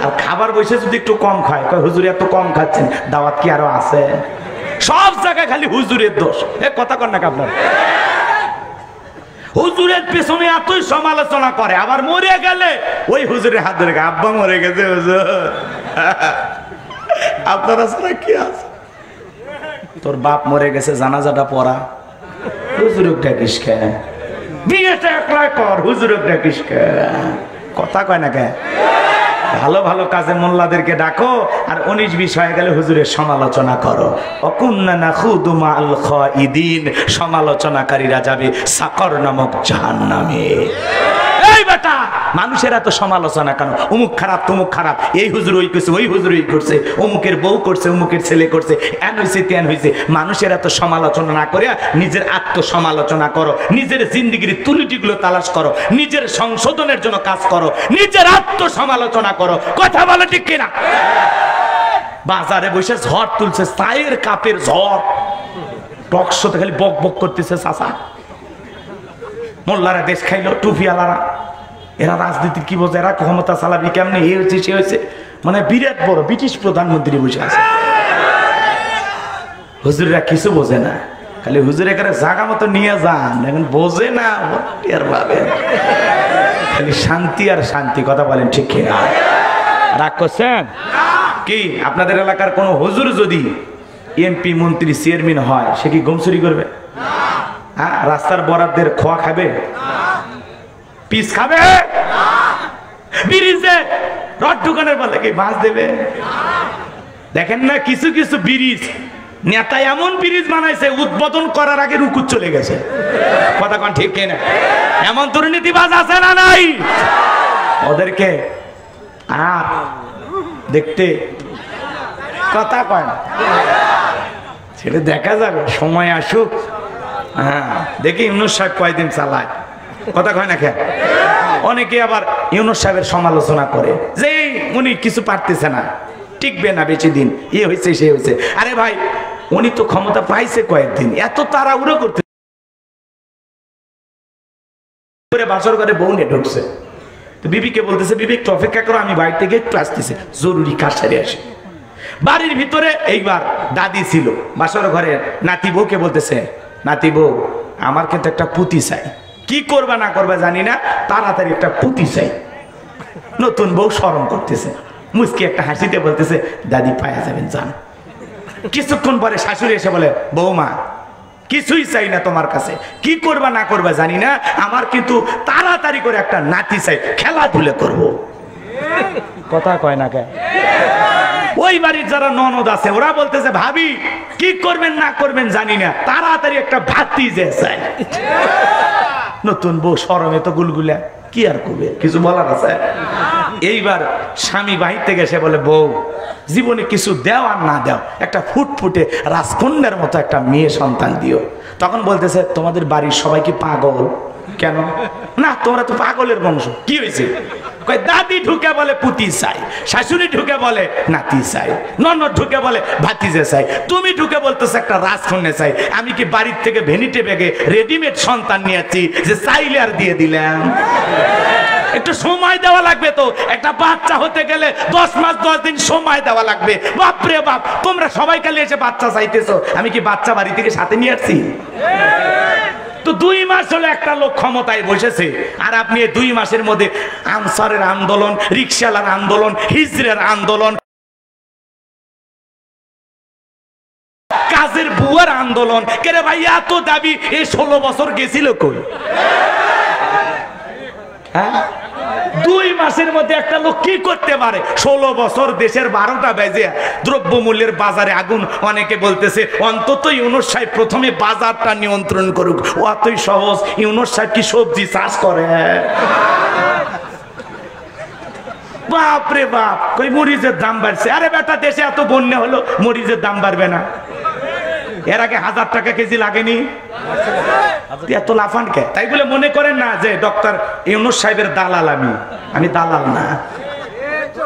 S1: আর খাবার বসে যদি একটু কম খায় কয় হুজুর এত কম খাচ্ছেন, দাওয়াত কি আরো আছে? সব জায়গায় খালি হুজুরের দোষ। এ কথা কন না আপনার? হুজুরের পেছনে এতই সমালোচনা করে, আবার মরে গেলে ওই হুজুরের হাত ধরে আব্বা মরে গেছে হুজুর। আপনারা ছাড়া কি আছে? তোর বাপ মরে গেছে, জানাজাটা পড়া, হুজুরক ডাকিস কে? বিয়েটা একলা কর, হুজুরক ডাকিস কে? কথা কয় না কে? ভালো ভালো কাজে মোল্লাদেরকে ডাকো, আর 19-20 হয়ে গেলে হুজুরের সমালোচনা করো। অকুন্না নাখুদু মাল খাইদিন, সমালোচনাকারীরা যাবে সাকর নামক জাহান্নামে। এই বেটা, মানুষের এত সমালোচনা কেন? অমুক খারাপ, তমুক খারাপ, এই হুজুর ওই করছে, ওই হুজুর ওই করছে, অমুকের বউ করছে, অমুকের ছেলে করছে, এন হয়েছে তেন হয়েছে। মানুষের এত সমালোচনা না করে নিজের আত্মসমালোচনা করো, নিজের জিন্দিগির ত্রুটিগুলো তালাশ করো, নিজের সংশোধনের জন্য কাজ করো, নিজের আত্মসমালোচনা করো। কথা বলো ঠিক কিনা? বাজারে বসে ঝড় তুলছে, চায়ের কাপের ঝড়, টকশোতে খালি বক বক করতেছে চাচা। মোল্লারা দেশ খাইলো, টুপিওয়ালারা, এরা রাজনীতির কি বোঝে, এরা ক্ষমতা চালাবি কেমনে, এ হয়েছে সে হয়েছে, মানে বিরাট বড় ব্রিটিশ প্রধানমন্ত্রী বসে আছে। হুজুররা কিছু বোঝে না, খালি হুজুরে করে জায়গা মতো নিয়ে যান, এখন বোঝে না, খালি শান্তি আর শান্তি। কথা বলেন ঠিক কিনা? রাগ করছেন কি? আপনাদের এলাকার কোন হুজুর যদি এমপি, মন্ত্রী, চেয়ারম্যান হয়, সে কি গম চুরি করবে? হ্যাঁ, রাস্তার বরাদ্দের খোয়া খাবে, পিস খাবে, ব্রিজে রড দোকানের বলে কি বাঁশ দেবে? দেখেন না, কিছু কিছু ব্রিজ নেতা এমন ব্রিজ বানাইছে, উদ্বোধন করার আগে রুকুত চলে গেছে। কথা কোন ঠিক কিনা? এমন দুর্নীতিবাজ আছে না নাই? ওদেরকে আর দেখতে কথা কয় না, সেটা দেখা যাবে, সময় আসুক। হ্যাঁ, দেখি ইউনূস সাহেব কয়দিন চালায়। কথা কয় না কেন? অনেকে আবার ইউনূস সাহেবের সমালোচনা করে যে উনি কিছু পারতেছে না, টিকবে না বেশি দিন, এ হয়েছে সে হয়েছে। আরে ভাই, উনি তো ক্ষমতা পাইছে কয়েকদিন, এত তাড়াহুড়ো করতে বাসর ঘরে বউ নিয়ে ঢুকছে, তো বিবিকে বলতেছে, বিবি একটু অপেক্ষা করো, আমি বাড়ি থেকে একটু আসতেছি, জরুরি কাজ সারে আসে। বাড়ির ভিতরে এইবার দাদি ছিল, বাসর ঘরে নাতি বউকে বলতেছে, নাতি বউ, আমার কিন্তু একটা পুতি চাই। কি করবা না করবা জানি না, তাড়াতাড়ি একটা পুতি চাই। নতুন বউ শরম করতেছে, মুচকি একটা হাসিতে বলতেছে, দাদি পায়া যাবেন, যান। কিছুক্ষণ পরে শাশুড়ি এসে বলে, বৌমা, কিছুই চাই না তোমার কাছে, কি করবা না করবা জানি না, আমার কিন্তু তাড়াতাড়ি করে একটা নাতি চাই, খেলাধুলা করব। কথা কয় না কে? ওই বাড়ির যারা ননদ আছে ওরা বলতেছে, ভাবি, কি করবেন না করবেন জানি না, তাড়াতাড়ি একটা ভাতিজা চাই। নতুন বউ শরমে তো গুলগুলা, কি আর করবে, কিছু বলার আছে? এইবার স্বামী বাহির থেকে এসে বলে, বউ, জীবনে কিছু দেও আর না দেও, একটা ফুটফুটে রাজকন্যার মতো একটা মেয়ে সন্তান দিও। তখন বলতেছে, তোমাদের বাড়ির সবাই কি পাগল? কেন? না, তোমরা তো পাগলের বংশ। কি হয়েছে? দাদি ঢুকে বলে পুতি চাই, শাশুড়ি ঢুকে বলে নাতি চাই, ননদ ঢুকে বলে ভাতিজা চাই, তুমি ঢুকে বলতেছে একটা রাজকন্যা চাই। আমি কি বাড়ির থেকে ভেনিটে ব্যাগে রেডিমেড সন্তান নিয়েছি যে চাইলে আর দিয়ে দিলাম? একটু সময় দেওয়া লাগবে তো, একটা বাচ্চা হতে গেলে 10 মাস 10 দিন সময় দেওয়া লাগবে। বাপরে বাপ, তোমরা সবাই কালে এসে বাচ্চা চাইতেছো, আমি কি বাচ্চা বাড়ি থেকে সাথে নিয়ে আসছি? তো 2 মাস হলো একটা লোক ক্ষমতায় বসেছে, আর আপনি এই 2 মাসের মধ্যে আনসারের আন্দোলন, রিকশালার আন্দোলন, হিজড়ের আন্দোলন, কাজের বুয়ার আন্দোলন, কেরে ভাই এত দাবি, এই 16 বছর গেছিল কই? হ্যাঁ, 2 মাসের মধ্যে একটা লোক কি করতে পারে? 16 বছর দেশের 12টা বেজে দ্রব্যমূল্যের বাজারে আগুন। অনেকে বলতেছে অন্তত ইউনূস সাহেব প্রথমে বাজারটা নিয়ন্ত্রণ করুক। অতই সহজ? ইউনূস সাহেব কি সবজি চাষ করে? বাপরে বাপ, কই মরিচের দাম বাড়ছে। আরে বেটা, দেশে এত বন্যা হলো, মরিচের দাম বাড়বে না? এর আগে 1000 টাকা কেজি লাগেনি? এত লাফান কে? তাই বলে মনে করেন না যে ডক্টর ইউনূস সাহেবের দালাল। আমি দালাল না,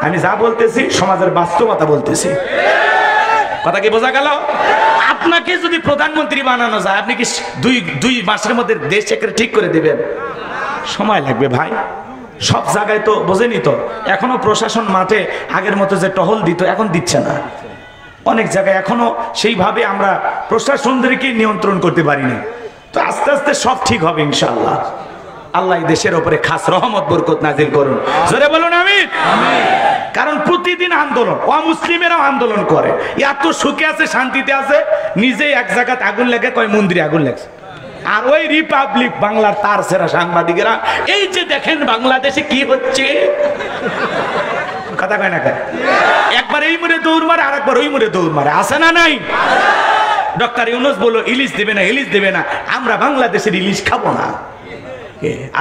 S1: আমি যা বলতেছি সমাজের বাস্তবতা বলতেছি। কথা কি বোঝা গেল? আপনাকে যদি প্রধানমন্ত্রী বানানো যায়, আপনি কি 2 মাসের মধ্যে দেশ ঠিক করে দিবেন? সময় লাগবে ভাই। সব জায়গায় তো বোঝেনি তো, এখনো প্রশাসন মাঠে আগের মতো যে টহল দিত, এখন দিচ্ছে না। অনেক জায়গায় এখনো সেইভাবে আমরা প্রশাসনদেরকে নিয়ন্ত্রণ করতে পারিনি। তো আস্তে আস্তে সব ঠিক হবে ইনশাআল্লাহ। আল্লাহ এই দেশের উপরে খাস রহমত বরকত নাজিল করুন। জোরে বলুন আমিন। কারণ প্রতিদিন আন্দোলন, অমুসলিমেরাও আন্দোলন করে। এত সুখে আছে, শান্তিতে আছে, নিজেই এক জায়গায় আগুন লেগে কয় মন্দিরে আগুন লাগছে। আর ওই রিপাবলিক বাংলার তার সেরা সাংবাদিকেরা এই যে দেখেন বাংলাদেশে কি হচ্ছে, কথা কয় না কেন? একবার এই মুড়ে দৌড় মারে, আর একবার ওই মুড়ে দৌড় মারে, আছে না নাই? ডক্টর ইউনূস বলল ইলিশ দেবে না, ইলিশ দেবে না, আমরা বাংলাদেশের ইলিশ খাবো না,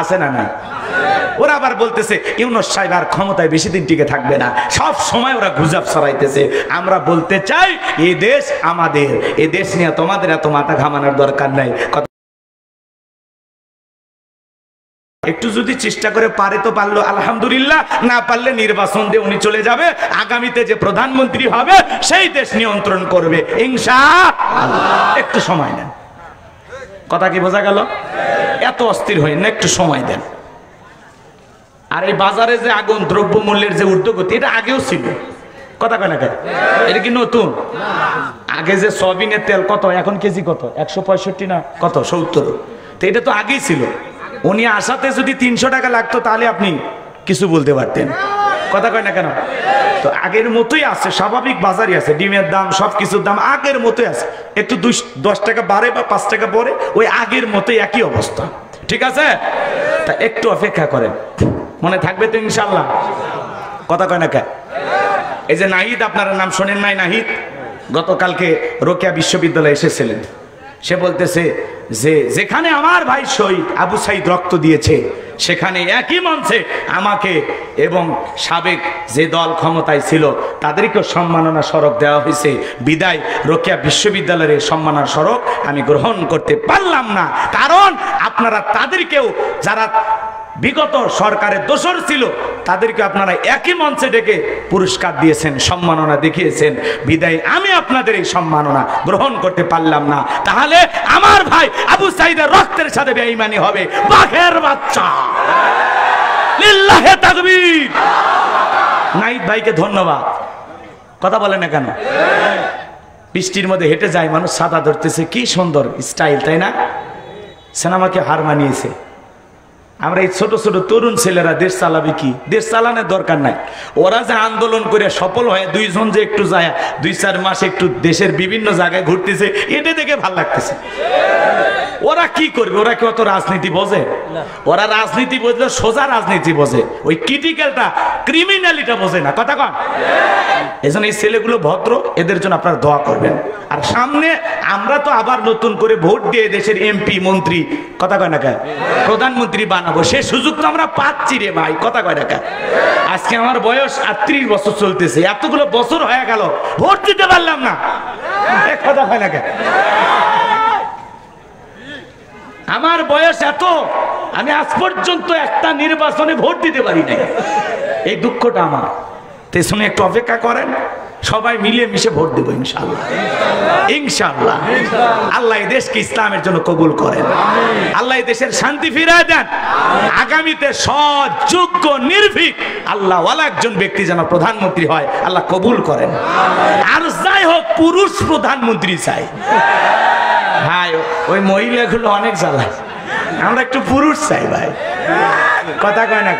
S1: আছে না নাই? ওরা আবার বলতেছে ইউনূস সাহেব আর ক্ষমতায় বেশি দিন টিকে থাকবে না, সব সময় ওরা গুজব ছড়াইতেছে। আমরা বলতে চাই এই দেশ আমাদের, এই দেশ নিয়ে তোমাদের এত মাথা ঘামানোর দরকার নাই। একটু যদি চেষ্টা করে পারে তো পারলো আলহামদুলিল্লাহ, না পারলে নির্বাচন দিয়ে উনি চলে যাবে, আগামীতে যে প্রধানমন্ত্রী হবে সেই দেশ নিয়ন্ত্রণ করবে ইনশাআল্লাহ। একটু সময় নেন, কথা কি বোঝা গেল? এত অস্থির হয়ে না, একটু সময় দেন। আর এই বাজারে যে আগুন, দ্রব্য মূল্যের যে ঊর্ধ্বগতি, এটা আগেও ছিল, কথা কয় না কেন? এটা কি নতুন? আগে যে সয়াবিনের তেল কত, এখন কেজি কত? 165 না কত, 70। তো এটা তো আগেই ছিল। উনি আসাতে যদি 300 টাকা লাগতো তাহলে আপনি কিছু বলতে পারতেন, কথা কয় না কেন? তো আগের মতোই আছে, স্বাভাবিক বাজারই আছে, ডিমের দাম সবকিছুর দাম আগের মতোই আছে, একটু 10 টাকা বাড়ে বা 5 টাকা পরে ওই আগের মতোই একই অবস্থা, ঠিক আছে? তা একটু অপেক্ষা করেন, মনে থাকবে তো ইনশাল্লাহ, কথা কয় না কেন? এই যে নাহিদ, আপনারা নাম শোনেন নাই? নাহিদ গতকালকে রোকেয়া বিশ্ববিদ্যালয়ে এসেছিলেন। সে বলতেছে যে যেখানে আমার ভাই শহীদ আবু সাইদ রক্ত দিয়েছে, সেখানে একই মঞ্চে আমাকে এবং সাবেক যে দল ক্ষমতায় ছিল তাদেরকেও সম্মাননা স্মারক দেওয়া হয়েছে, বিদায় রোকেয়া বিশ্ববিদ্যালয়ের সম্মাননা স্মারক আমি গ্রহণ করতে পারলাম না। কারণ আপনারা তাদেরকেও, যারা বিগত সরকারের দোসর ছিল, তাদেরকে আপনারা একই মঞ্চে ডেকে পুরস্কার দিয়েছেন, সম্মাননা দেখিয়েছেন, বিদায় আমি আপনাদের এই সম্মাননা গ্রহণ করতে পারলাম না। তাহলে আমার ভাই আবু সাইদের রক্তের সাথে বেঈমানি হবে, বাঘের বাচ্চা। লিল্লাহে তাকবীর। নাহিদ ভাইকে ধন্যবাদ। কথা বলে না কেন? বৃষ্টির মধ্যে হেঁটে যায় মানুষ, ছাতা ধরতেছে, কি সুন্দর স্টাইল, তাই না? সিনেমাকে হার মানিয়েছে। আমরা এই ছোট ছোট তরুণ ছেলেরা দেশ চালাবে কি? দেশ চালানোর দরকার নাই। ওরা যে আন্দোলন করে সফল হয়, দুইজন যে একটু যায় 2-4 মাস একটু দেশের বিভিন্ন জায়গায় ঘুরতেছে, এটা দেখে ভাল লাগতেছে। ওরা কি করবে? ওরা কি অত রাজনীতি বোঝে? ওরা রাজনীতি বুঝলে সোজা রাজনীতি বোঝে, ওই ক্রিটিক্যালটা, ক্রিমিনালিটা বোঝে না, কথা কন? এজন্য এই ছেলেগুলো ভদ্র, এদের জন্য আপনারা দোয়া করবেন। আর সামনে আমরা তো আবার নতুন করে ভোট দিয়ে দেশের এমপি মন্ত্রী, কথা কয় না কেন, প্রধানমন্ত্রী বানাবো, সে সুযোগ তো আমরা পাচ্ছি রে ভাই, কথা কয় না কেন? আজকে আমার বয়স 38 বছর চলতেছে, এতগুলো বছর হয়ে গেল ভোট দিতে পারলাম না, কথা কয় না কেন? আমার বয়স এত, আমি আজ পর্যন্ত একটা নির্বাচনে ভোট দিতে পারি নাই, এই দুঃখটা আমার। তেসনে একটু অপেক্ষা করেন, সবাই মিলে মিশে ভোট দেবো ইনশাআল্লাহ, ইনশাআল্লাহ। আল্লাহ এই দেশকে ইসলামের জন্য কবুল করেন, আল্লাহ এই দেশের শান্তি ফিরিয়ে দেন, আগামীতে সৎ, যোগ্য, নির্ভীক আল্লাহ ওয়ালা একজন ব্যক্তি যেন প্রধানমন্ত্রী হয়, আল্লাহ কবুল করেন। আর যাই হোক, পুরুষ প্রধানমন্ত্রী চাই ভাই, ওই মহিলাগুলো অনেক জ্বালায়, আমরা একটু পুরুষ চাই ভাই, কথা কয় না?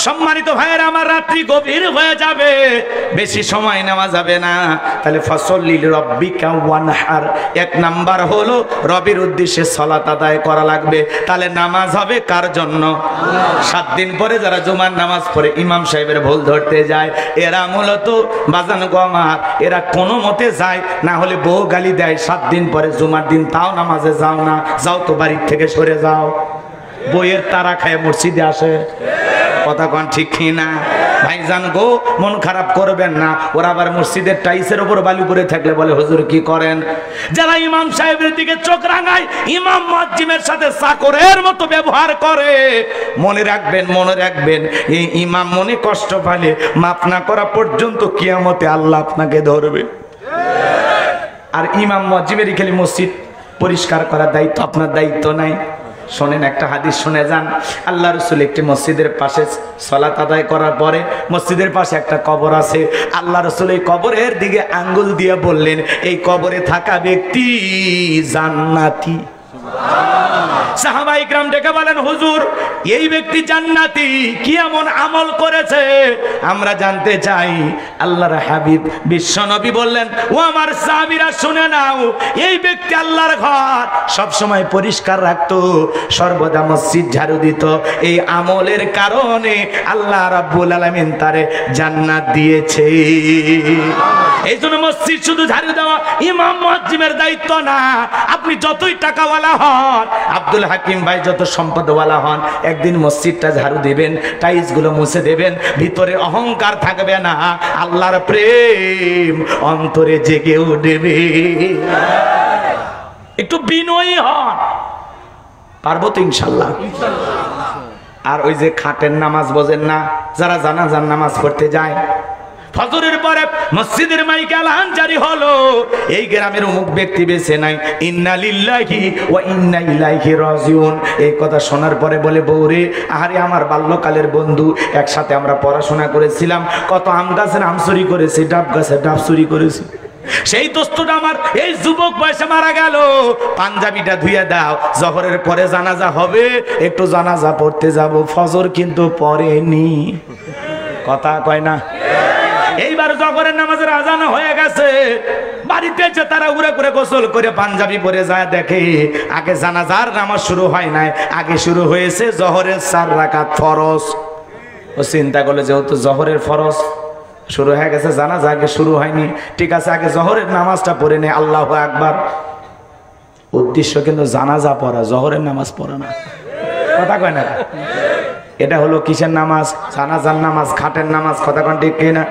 S1: সম্মানিত ভাইয়ের আমার, রাত্রি গভীর হয়ে যাবে, বেশি সময় নেওয়া যাবে না। তাহলে ফসল্লি রব্বিকা ওয়ানহার, 1 নাম্বার হলো রবের উদ্দেশ্যে সালাত আদায় করা লাগবে। তাহলে নামাজ হবে কার জন্য? 7 দিন পরে যারা জুমার নামাজ পড়ে ইমাম সাহেবের ভুল ধরতে যায়, এরা মূলত বাজান গমার, এরা কোনো মতে যায়, না হলে বউ গালি দেয় 7 দিন পরে জুমার দিন, তাও নামাজে যাও না, যাও তো বাড়ির থেকে সরে যাও। বইয়ের তারা খায় মসজিদে আসে, কথা কন ঠিক না? ভাইজান গো, মন খারাপ করবেন না, ওরা আবার মসজিদের টাইসের উপর বালু করে থাকলে বলে হুজুর কি করেন? যারা ইমাম সাহেবের দিকে চোখ রাঙায়, ইমাম মুয়াজ্জিমের সাথে চাকরের মতো ব্যবহার করে, মনে রাখবেন, মনে রাখবেন, এই ইমাম মনে কষ্ট পালে মাফ না করা পর্যন্ত কিয়ামতে আল্লাহ আপনাকে ধরবে। আর ইমাম মুয়াজ্জিমেরই খালি মসজিদ পরিষ্কার করার দায়িত্ব, আপনার দায়িত্ব নাই। শোনেন, একটা হাদিস শুনে যান। আল্লাহ রাসূল একটি মসজিদের পাশে সালাত আদায় করার পরে মসজিদের পাশে একটা কবর আছে, আল্লাহ রাসূল এই কবরের দিকে আঙ্গুল দিয়ে বললেন, এই কবরে থাকা ব্যক্তি জান্নাতি। সাহাবায়ে কিরাম ডেকে বলেন, হুজুর এই ব্যক্তি জান্নাতি, কি এমন আমল করেছে আমরা জানতে চাই। আল্লাহর হাবিব বিশ্বনবী বললেন, ও আমার সাহাবীরা শুনে নাও, এই ব্যক্তি আল্লাহর ঘর সব সময় পরিষ্কার রাখতো, সর্বদা মসজিদ ঝাড়ু দিত, এই আমলের কারণে আল্লাহ রাব্বুল আলামিন তারে জান্নাত দিয়েছে। এই জন্য মসজিদ শুধু ঝাড়ু দেওয়া ইমাম মুয়াজ্জিমের দায়িত্ব না। আপনি যতই টাকাওয়ালা হন, আব্দুল হাকিম ভাই যত সম্পদওয়ালা হন, একদিন মসজিদটা ঝাড়ু দেবেন, টাইলস গুলো মুছে দেবেন, ভিতরে অহংকার থাকবে না, আল্লাহর প্রেম অন্তরে জেগে উঠবে। একটু বিনয়ী হন, পারবো তো ইনশাল্লাহ। আর ওই যে খাটের নামাজ বোঝেন না, যারা জানাজার নামাজ পড়তে যায়, ফজরের পরে মসজিদের মাইকে আলান জারি হলো, এই গ্রামের অমুক ব্যক্তি বেঁচে নাই, ইন্না লিল্লাহি ওয়া ইন্না ইলাইহি রাজিউন। এই কথা শোনার পরে বলে, বউরে, আহারে আমার বাল্যকালের বন্ধু, একসাথে আমরা পড়াশোনা করেছিলাম, কত আম গাছের আম চুরি করেছি, ডাব গাছের ডাব চুরি করেছি, সেই দোস্তটা আমার এই যুবক বয়সে মারা গেল, পাঞ্জাবিটা ধুইয়া দাও, জহরের পরে জানাজা হবে, একটু জানাজা পড়তে যাব। ফজর কিন্তু পড়েনি, কথা কয় না। এইবার জহরের নামাজের আজান হয়ে গেছে, বাড়িতে যে তারা উড়ে করে গোসল করে পাঞ্জাবি পরে যায়, দেখে আগে জানাজার নামাজ শুরু হয় নাই, আগে শুরু হয়েছে জহরের 4 রাকাত ফরজ। ও চিন্তা করলো যেহেতু জহরের ফরজ শুরু হয়ে গেছে, জানাজা আগে শুরু হয়নি, ঠিক আছে আগে জহরের নামাজটা পড়ে নে, আল্লাহু আকবার। উদ্দেশ্য কিন্তু জানাজা পড়া, জহরের নামাজ পড়া না, কথা কয় না। এটা হলো কিসের নামাজ? জানাজার নামাজ, খাটের নামাজ, কথা কোন ঠিক কিনা?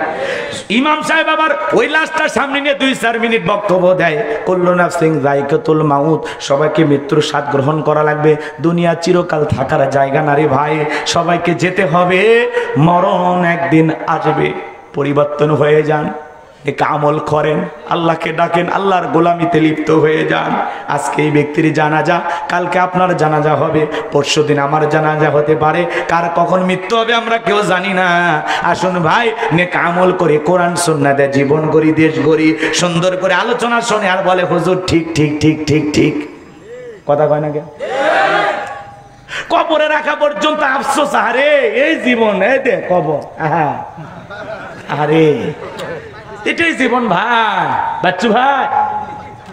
S1: ইমাম সাহেব আবার ওই লাশটার সামনে নিয়ে 2-4 মিনিট বক্তব্য দেয়, কুল্লু নাফসিন যায়কাতুল মাউত, সবাইকে মৃত্যুর স্বাদ গ্রহণ করা লাগবে, দুনিয়া চিরকাল থাকার জায়গা না রে ভাই, সবাইকে যেতে হবে, মরণ একদিন আসবে, পরিবর্তন হয়ে যান, এক আমল করেন, আল্লাহকে ডাকেন, আল্লাহর গোলামিতে লিপ্ত হয়ে যান। আজকে এই ব্যক্তির জানাজা, কালকে আপনার জানাজা হবে, পরশুদিন আমার জানাজা হতে পারে, কার কখন মৃত্যু হবে আমরা কেউ জানি না। আসুন ভাই, নেক আমল করে, কোরআন সুন্নাতে জীবন গড়ি, দেশ গড়ি, সুন্দর করে আলোচনা শুনে আর বলে হুজুর ঠিক ঠিক ঠিক ঠিক ঠিক, কথা কয় না কে? কবরে রাখা পর্যন্ত আফসোস, আরে এই জীবন, এই দে কবর, আরে এটাই জীবন ভাই, বাচ্চু ভাই,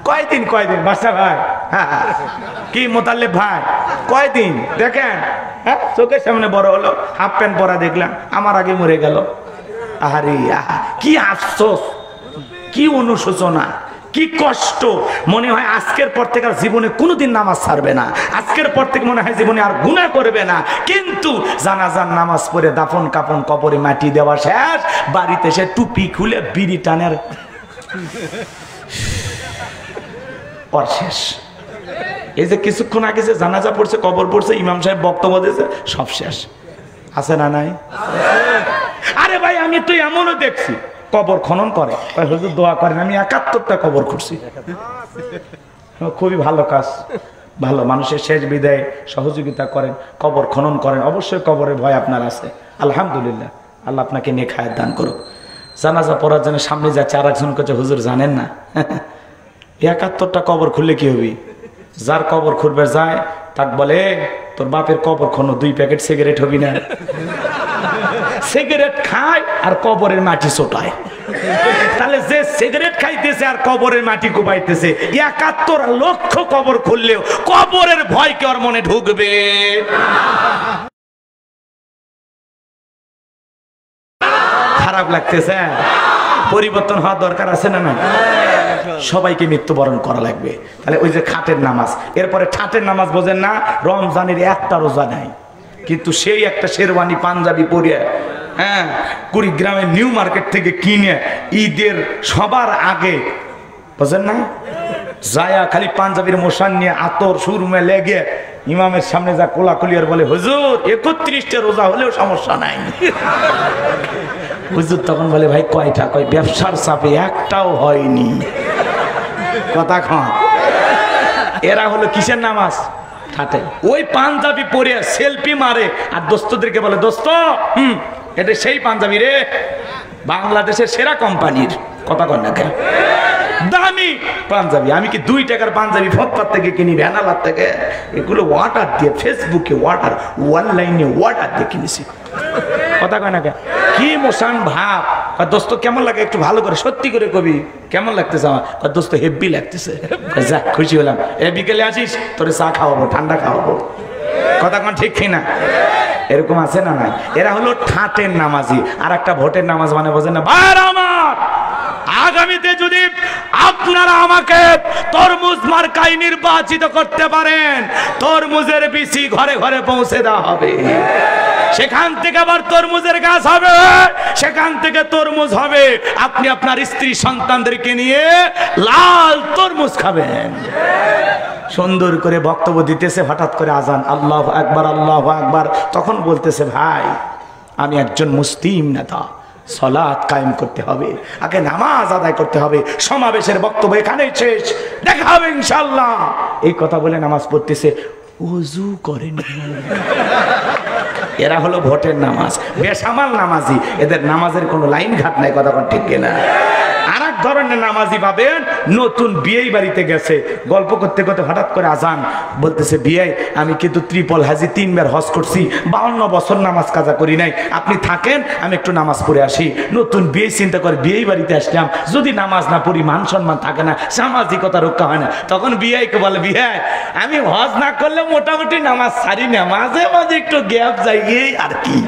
S1: কয়দিন বাচ্চা ভাই, কি মোতাল্লেব ভাই, কয়দিন দেখেন, চোখের সামনে বড় হলো, হাফ প্যান্ট পরা দেখলাম, আমার আগে মরে গেল। আরে কি আফসোস, কি অনুশোচনা, কি কষ্ট। মনে হয় আজকের পর থেকে আর জীবনে কোনোদিন নামাজ ছাড়বে না, আজকের পর থেকে মনে হয় জীবনে আর গুনাহ করবে না, কিন্তু জানাজার নামাজ পড়ে দাফন কাফন কবরে মাটি দেওয়া শেষ, বাড়িতে সে টুপি খুলে বিড়ি টানের পর শেষ। এই যে কিছুক্ষণ আগে যে জানাজা পড়ছে, কবর পড়ছে, ইমাম সাহেব বক্তব্য দিয়েছে, সব শেষ। আছে না নাই? আরে ভাই, আমি তো এমনও দেখছি কবর খনন করে, হুজুর দোয়া করেন, আমি 71টা কবর খুঁড়ছি, খুবই ভালো কাজ, ভালো, মানুষের শেষ বিদায় সহযোগিতা করেন, কবর খনন করেন, অবশ্যই কবরের ভয় আপনার আছে, আলহামদুলিল্লাহ, আল্লাহ আপনাকে নেক হায়াত দান করুক। জানাজা পড়ার জন্য সামনে যাচ্ছে, আর একজন কাছে হুজুর জানেন না 71টা কবর খুললে কি হবি? যার কবর খুঁড়বে যায়, তাক বলে তোর বাপের কবর খনো, 2 প্যাকেট সিগারেট হবি না? সিগারেট খায় আর কবরের মাটি ছোটায়, তাহলে যে সিগারেট খাইতেছে আর কবরের মাটি কোবাইতেছে, 71 লক্ষ কবর খুললেও কবরের ভয় কি ওর মনে ঢুকবে? খারাপ লাগতেছে? পরিবর্তন হওয়ার দরকার আছে না? না, সবাইকে মৃত্যুবরণ করা লাগবে। তাহলে ওই যে খাটের নামাজ, এরপরে ঠাটের নামাজ বোঝেন না, রমজানের একটা রোজা নাই, কিন্তু সেই একটা শেরওয়ানি পাঞ্জাবি পরে, কুড়িগ্রামের নিউ মার্কেট থেকে কিনে ঈদের সবার আগে, বুঝেন না, যায়া খালি পাঞ্জাবির মোশান নিয়ে আতর সুরমে লেগে ইমামের সামনে যা কোলাকুলি আর বলে, হুজুর 31টা রোজা হলেও সমস্যা নাই। হুজুর তখন বলে, ভাই কয়টা? কয় ব্যবসার চাপে একটাও হয়নি, কথা কন। এরা হলো কিসের নামাজ? ঠাটে। ওই পাঞ্জাবি পরে সেলফি মারে আর দোস্তদেরকে বলে, দোস্ত এটা সেই পাঞ্জাবি রে, বাংলাদেশের সেরা কোম্পানির, কথা কন না কেন? দামি পাঞ্জাবি। আমি কি 2 টাকার পাঞ্জাবি ফুটপাত থেকে কিনি, ভ্যানালার থেকে? এগুলো অর্ডার দিয়ে, ফেসবুকে অর্ডার, অনলাইনে অর্ডার দিয়ে কিনেছি। কথা কয় না কে? কি মোশান ভাব। দোস্ত কেমন লাগে একটু ভালো করে সত্যি করে কবি, কেমন লাগতেছে আমার? দোস্ত হেব্বি লাগতেছে। যা, খুশি হলাম। বিকেলে আসিস, তোরে চা খাওয়াবো, ঠান্ডা খাওয়াবো। কথা কোন ঠিক কিনা? এরকম আছে না নাই? এরা হলো ঠাটের নামাজি। আর একটা ভোটের নামাজ মানে বোঝেন না ভাই আমার। আগামীতে যদি আপনারা আমাকে তরমুজ মার্কায় নির্বাচিত করতে পারেন, তরমুজের বিচি ঘরে ঘরে পৌঁছে দেওয়া হবে। সেখান থেকে আবার তরমুজের গাছ হবে, সেখান থেকে তরমুজ হবে। আপনি আপনার স্ত্রী সন্তানদেরকে নিয়ে লাল তরমুজ খাবেন। সুন্দর করে বক্তব্য দিতেছে, হঠাৎ করে আজান, আল্লাহু আকবার, আল্লাহু আকবার। তখন বলতেছে, ভাই আমি একজন মুসলিম নেতা, সালাত কায়েম করতে হবে, আগে নামাজ আদায় করতে হবে। সমাবেশের বক্তব্য এখানেই শেষ, দেখা হবে ইনশাআল্লাহ। এই কথা বলে নামাজ পড়তেছে, ওযু করেন। এরা হলো ভোটের নামাজ, বেসামাল নামাজি। এদের নামাজের কোনো লাইন ঘাট নাই। কথা ঠিক কিনা? আর এক ধরনের নামাজি পাবেন, নতুন বিয়ে বাড়িতে গেছে, গল্প করতে করতে হঠাৎ করে আজান, বলতেছে, বিয়ে আমি কিন্তু ত্রিপল হাজি 3 বার হজ করছি, 52 বছর নামাজ কাজা করি নাই, আপনি থাকেন, আমি একটু নামাজ পড়ে আসি। নতুন বিয়ে চিন্তা করে বিয়ে বাড়িতে আসলাম, যদি নামাজ না পড়ি মান সম্মান থাকে না, সামাজিকতা রক্ষা হয় না। তখন বিয়েকে বলে, বিয়ে আমি হজ না করলে মোটামুটি নামাজ ছাড়ি না, মাঝে মাঝে একটু গ্যাপ যাই, এই আর কি।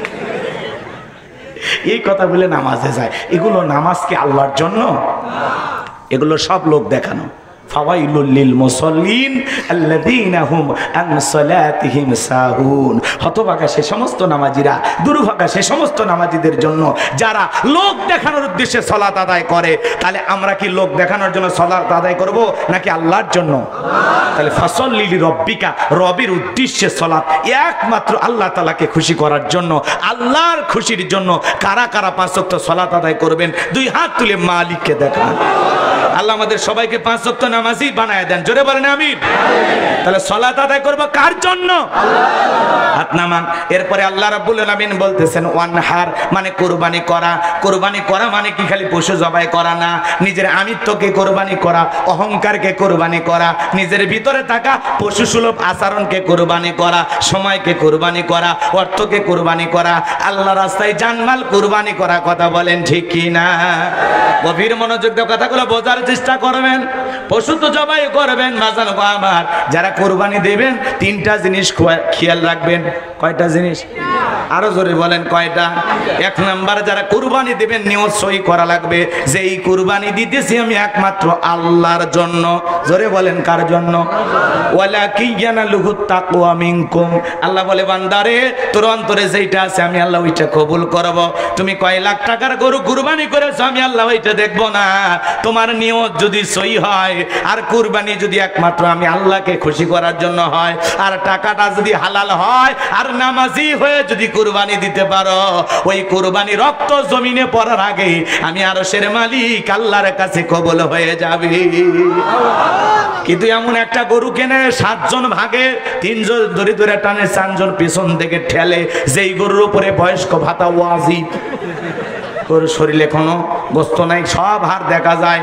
S1: এই কথা বলে নামাজে যায়। এগুলো নামাজ কি আল্লাহর জন্য? এগুলো সব লোক দেখানো। ফাওয়াইলুল লিল মুসাল্লিন আল্লাযীনা হুম আন সালাতিহিম সাহুন। হতভাগা সে সমস্ত নামাজীরা, দুর্ভাগা সে সমস্ত নামাজীদের জন্য যারা লোক দেখানোর উদ্দেশ্যে সালাত আদায় করে। তাহলে আমরা কি লোক দেখানোর জন্য সালাত আদায় করব নাকি আল্লাহর জন্য? তাহলে ফাসাল্লি লিরাব্বিকা, রবের উদ্দেশ্যে সালাত, একমাত্র আল্লাহ তাআলাকে খুশি করার জন্য, আল্লাহর খুশির জন্য। কারা কারা 5 ওয়াক্ত সালাত আদায় করবেন? 2 হাত তুলে মালিককে দেখান। আল্লাহ আমাদের সবাইকে 5 ওয়াক্ত নামাজি বানায় দেন। জোরে বলেন আমিন। তাহলে সালাত আদায় করব কার জন্য? হাত নামান। এরপরে আল্লাহ রাব্বুল আলামিন বলতেছেন, ওয়ানহার মানে কুরবানি করা। কুরবানি করা মানে কি খালি পশু জবাই করা না, নিজের আমিত্বকে কুরবানি করা, অহংকারকে কুরবানি করা, নিজের ভিতরে থাকা পশু সুলভ আচরণকে কুরবানি করা, সময়কে কুরবানি করা, অর্থকে কুরবানি করা, আল্লাহ রাস্তায় জানমাল কুরবানি করা। কথা বলেন ঠিক কি না? গভীর মনোযোগ দিয়ে কথাগুলো বোঝার চেষ্টা করবেন। পশু তো জবাই করবেন, মাজান গো আমার। যারা কুরবানি দেবেন 3টা জিনিস খেয়াল রাখবেন। কয়টা জিনিস? আরো জোরে বলেন কয়টা? 1 নাম্বার, যারা কুরবানি দেবেন নিয়ত সই করা লাগবে যে এই কুরবানি দিতেছি আমি একমাত্র আল্লাহর জন্য। জোরে বলেন কার জন্য? ওয়ালাকিয়ানালুহুত তাকওয়া মিনকুম। আল্লাহ বলে, বান্দারে তোর অন্তরে যেটা আছে আমি আল্লাহ ওইটা কবুল করব। তুমি কয় লাখ টাকার গরু কুরবানি করেছো, আমি আল্লাহ ওইটা দেখব না। তোমার নিয়ত যদি সই হয় আর কুরবানি যদি একমাত্র আমি আল্লাহকে খুশি করার জন্য হয়, আর টাকাটা যদি হালাল হয়, আর নামাজি হয়ে যদি কুরবানি দিতে পারো, ওই কুরবানি রক্ত জমিনে পড়ার আগে আমি আরশের মালিক আল্লাহর কাছে কবুল হয়ে যাবে। কিন্তু এমন একটা গরু কেনে 7 জন ভাগে, 3 জন ধরে ধরে টানে, 4 জন পিছন থেকে ঠেলে, যেই গরুর উপরে বয়স্ক ভাতা ওয়াজিব। গরুর শরীরে কোনো গোস্ত নাই, সব হাড় দেখা যায়।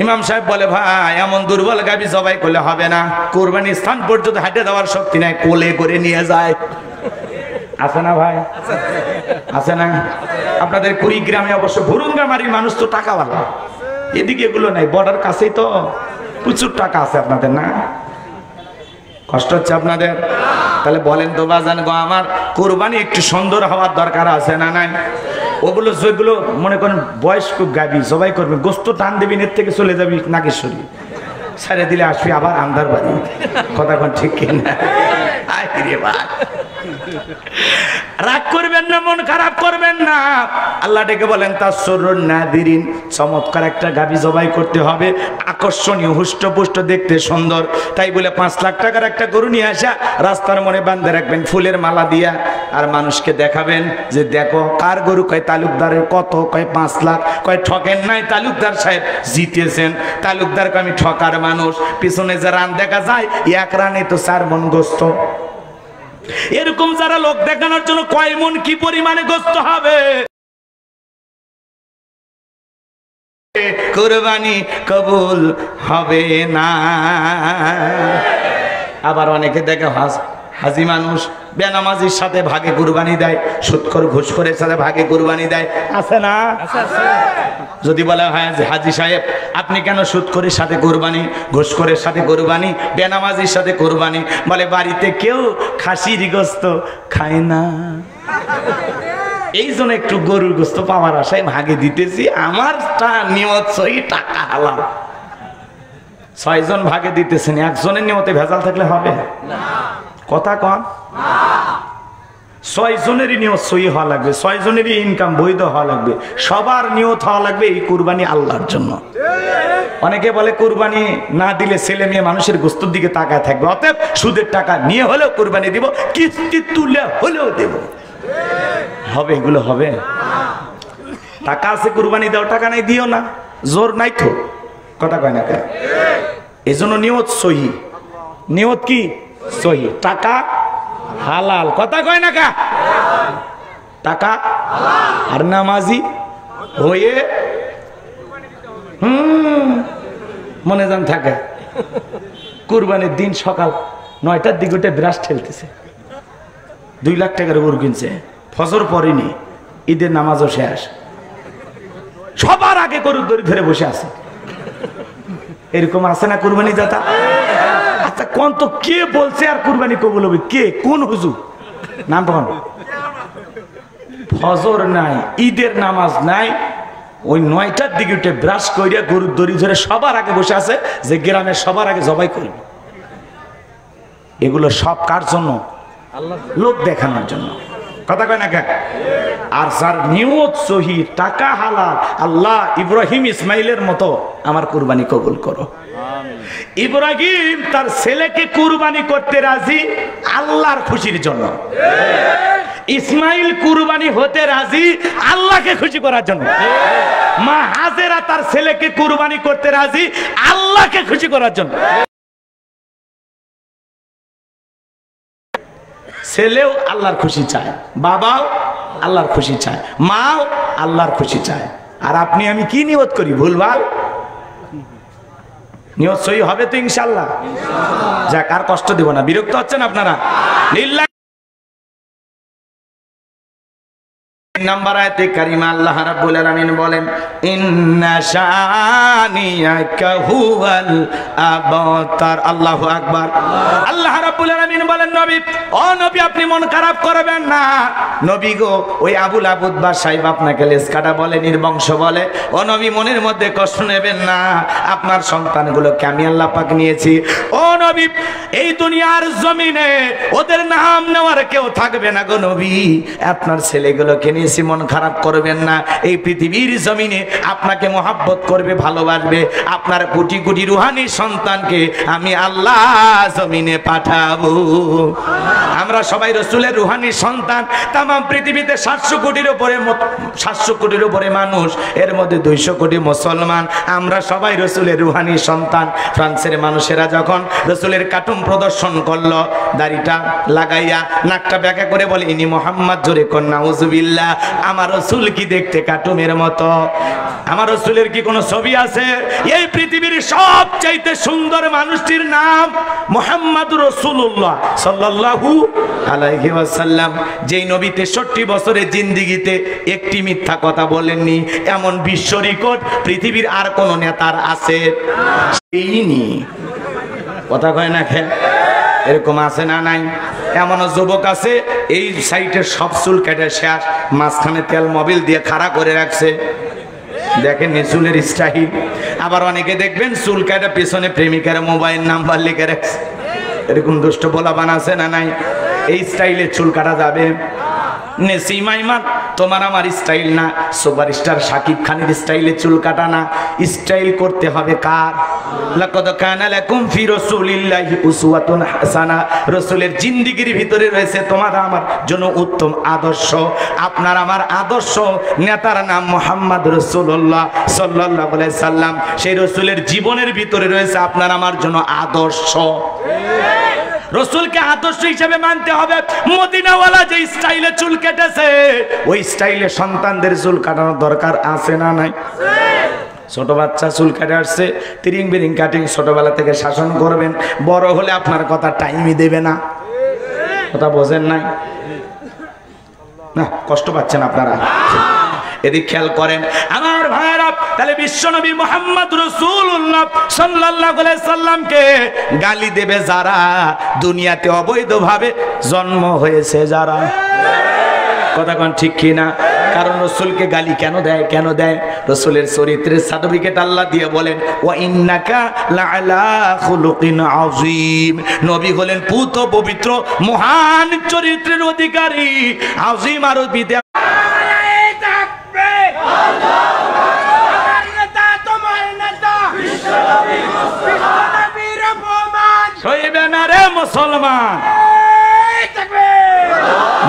S1: ইমাম সাহেব বলে, ভাই এমন দুর্বল গাবি জবাই করলে হবে না, কুরবানি স্থান পর্যন্ত হাঁটে দেওয়ার শক্তি নাই, কোলে করে নিয়ে যায়। আছে না ভাই? আছে না? আপনাদের কুড়িগ্রামে অবশ্য ভুরুঙ্গামারির মানুষ তো টাকাওয়ালা, এদিকে এগুলো নাই, বর্ডার কাছেই তো প্রচুর টাকা আছে আপনাদের, না? কষ্ট হচ্ছে আপনাদের? তাহলে বলেন তো বাজান গো আমার, কুরবানি একটু সুন্দর হওয়ার দরকার আছে না নাই? ওগুলো যেগুলো মনে করেন বয়স্ক গাবি জবাই করবে, গোস্ত টান দেবি, এর থেকে চলে যাবি নাগেশ্বরী, ছেড়ে দিলে আসবি আবার আন্দার বাড়ি। কথা কোন ঠিক কিনা? রাগ করবেন না, মন খারাপ করবেন না। আল্লাহ ডেকে বলেন, তাসরুন নাদিরিন, চমৎকার একটা গাবি জবাই করতে হবে, আকর্ষণীয়, হুষ্টপুষ্ট, দেখতে সুন্দর। তাই বলে 5 লাখ টাকার একটা গরু নিয়ে আসা রাস্তার মনে বাঁধে রাখবেন ফুলের মালা দিয়া, আর মানুষকে দেখাবেন যে দেখো কার গরু। কয় তালুকদারের কত? কয় 5 লাখ। কয় ঠকেন নাই তালুকদার সাহেব, জিতেছেন। তালুকদারকে আমি ঠকার মানুষ। পিছনে যে রান দেখা যায়, 1 রানে তো 4 মণ গোস্ত। এরকম যারা লোক দেখানোর জন্য কয় মণ কি পরিমাণে গোস্ত হবে কুরবানি কবুল হবে না। আবার অনেকে দেখে হাজি মানুষ বেনামাজির সাথে ভাগে কুরবানি দেয়, সুদখোর ঘুষখোরের সাথে ভাগে কুরবানি দেয়, আছে না? যদি বলা হয় যে হাজি সাহেব আপনি কেন সুদখোরের সাথে কুরবানি, ঘুষখোরের সাথে কুরবানি, বেনামাজির সাথে কুরবানি? বলে বাড়িতে কেউ খাসির গোস্ত খায় না, এই জন্য একটু গরুর গোস্ত পাওয়ার আশায় ভাগে দিতেছি, আমার নিয়ত সহি, টাকা হালাল। 6 জন ভাগে দিতেছেন, একজনের নিয়তে ভেজাল থাকলে হবে না, কথা কন। 6 জনেরই নিয়ত সহি হওয়া লাগবে, 6 জনেরই ইনকাম বৈধ হওয়া লাগবে, সবার নিয়ত হওয়া লাগবে এই কুরবানি আল্লাহর জন্য। অনেকে বলে কুরবানি না দিলে ছেলে মেয়ে মানুষের গোস্তের দিকে তাকায় থাকবে, অতএব সুদের টাকা নিয়ে হলেও কুরবানি দিব, কিস্তি তুলে হলেও দেব। হবে? এগুলো হবে? টাকা আছে কুরবানি দাও, টাকা নাই দিও না, জোর নাই তো, কথা কয় না কেন? এই জন্য নিয়ত সহি, নিয়ত কি সহি, টাকা হালাল, কথা কয় না কা? টাকা আর নামাজি হয়ে মনে জান থাকে। কুরবানির দিন সকাল 9টার দিকে উঠে ব্রাশ ঠেলতেছে, 2 লাখ টাকার গরু কিনছে, ফজর পরেনি, ঈদের নামাজও শেষ, সবার আগে গরুর দড়ি ধরে বসে আছে। এরকম আছে না কুরবানি দাতা? আচ্ছা কোন তো কে বলছে আর কুরবানি কবুল হবে? কে? কোন হুজুর? নাম বল। ফজর নাই, ঈদের নামাজ নাই, ওই 9টার দিকে উঠে ব্রাশ করিয়া গরুর দড়ি ধরে সবার আগে বসে আছে যে গ্রামের সবার আগে জবাই করবে। এগুলো সব কার জন্য? লোক দেখানোর জন্য, কথা কয় না কেন? আর যার নিয়ত সহি, টাকা হালাল, আল্লাহ ইব্রাহিম ইসমাইলের মতো আমার কুরবানি কবুল করো। ইব্রাহিম তার ছেলেকে কুরবানি করতে রাজি আল্লাহর খুশির জন্য, ইসমাইল কুরবানি হতে রাজি আল্লাহকে খুশি করার জন্য, মা হাজেরা তার ছেলেকে কুরবানি করতে রাজি আল্লাহকে খুশি করার জন্য। ছেলেও আল্লাহর খুশি চায়, বাবাও আল্লাহর খুশি চায়, মাও আল্লাহর খুশি চায়। আর আপনি আমি কি নিয়ত করি? ভুলভাল নিয়ত সহি হবে তো ইনশাআল্লাহ। যাক, আর কষ্ট দিব না, বিরক্ত হচ্ছেন আপনারা? লিল্লাহ। নাম্বার আয়াতে কারিমা আল্লাহ রাব্বুল আলামিন বলেন, ইন্না শানিয়াকা হুয়াল আবতার। আল্লাহু আকবার। আল্লাহ রাব্বুল আলামিন বলেন, নবী, ও নবী, আপনি মন খারাপ করবেন না। নবী গো, ওই আবুল আবুদবা সাহেব আপনাকে লেজ কাটা বলে, নির্বংশ বলে, ও নবী মনের মধ্যে কষ্ট নেবেন না, আপনার সন্তানগুলোকে আমি আল্লাহ পাক নিয়েছি। ও নবী, এই দুনিয়ার জমিনে ওদের নাম নেওয়ার কেউ থাকবে না গো নবী, আপনার ছেলেগুলোকে নিয়ে মন খারাপ করবেন না। এই পৃথিবীর জমিনে আপনাকে মহব্বত করবে, ভালোবাসবে, আপনার কোটি কোটি রুহানি সন্তানকে আমি আল্লাহ জমিনে পাঠাবো। আমরা সবাই রাসূলের রুহানি সন্তান। তামাম পৃথিবীতে 700 কোটির উপরে মানুষ, এর মধ্যে 200 কোটি মুসলমান। আমরা সবাই রাসূলের রুহানি সন্তান। ফ্রান্সের মানুষেরা যখন রাসূলের কার্টুন প্রদর্শন করলো, দাড়িটা লাগাইয়া নাকটা ব্যাকা করে বলে, ইনি মোহাম্মদ, জোরে কর নাউজুবিল্লাহ। আমার রাসূল কি দেখতে কার্টুনের মতো? আমার রাসূলের কি কোনো ছবি আছে? এই পৃথিবীর সবচাইতে সুন্দর মানুষটির নাম মুহাম্মদুর রাসূলুল্লাহ সাল্লাল্লাহু আলাইহি ওয়াসাল্লাম। যেই নবী 63 বছরের জিন্দেগিতে একটি মিথ্যা কথা বলেননি, এমন বিশ্ব রেকর্ড পৃথিবীর আর কোন নেতার আছে? এইনি, কথা কয় না খেল, এরকম আছে না নাই? এমন যুবক আছে এই সাইটের সব চুল কেটে শেষ, মাঝখানে তেল মোবিল দিয়ে খাড়া করে রাখছে, দেখেন চুলের স্টাইল। আবার অনেকে দেখবেন চুল কেটে পেছনে প্রেমিকার মোবাইল নাম্বার লিখে রাখছে। এরকম দুষ্ট বলা বানাছে না নাই? এই স্টাইলে চুল কাটা যাবে? নেসিমা ইমান তোমার আমার স্টাইল না, সুপারস্টার শাকিব খানের স্টাইলে চুল কাটা না, স্টাইল করতে হবে কার? লাকাদ কানা লাকুম ফি রাসূলিল্লাহি উসওয়াতুন হাসানা। রাসূলের জিন্দেগির ভিতরে রয়েছে তোমার আমার জন্য উত্তম আদর্শ। আপনার আমার আদর্শ নেতার নাম মুহাম্মদ রাসূলুল্লাহ সাল্লাল্লাহু আলাইহি সাল্লাম। সেই রাসূলের জীবনের ভিতরে রয়েছে আপনার আমার জন্য আদর্শ। রসুলকে আদর্শ হিসেবে মানতে হবে। মদিনাওয়ালা যে স্টাইলে চুল কেটেছে, ওই স্টাইলে সন্তানদের চুল কাটানোর দরকার আছে না নাই? ছোট বাচ্চা চুল কাটে আসছে, তিরিং বিরিং কাটিং ছোটবেলা থেকে শাসন করবেন, বড় হলে আপনার কথা টাইমই দেবে না। কথা বোঝেন নাই না? কষ্ট পাচ্ছেন আপনারা? এদিক খেয়াল করেন আমার ভাইরা। তাহলে বিশ্বনবী মুহাম্মদ রাসূলুল্লাহ সাল্লাল্লাহু আলাইহি সাল্লামকে গালি দেবে যারা, দুনিয়াতে অবৈধভাবে জন্ম হয়েছে যারা। কথা কোন ঠিক কি না? কারণ রসুলকে গালি কেন দেয়? কেন দেয়? রসুলের চরিত্রের সার্টিফিকেট আল্লাহ দিয়ে বলেন ওয়া ইন্নাকা লাআলা খুলুকিন আযীম। নবী হলেন পুত পবিত্র মহান চরিত্রের অধিকারী। আযীম আরবিতে মুসলমান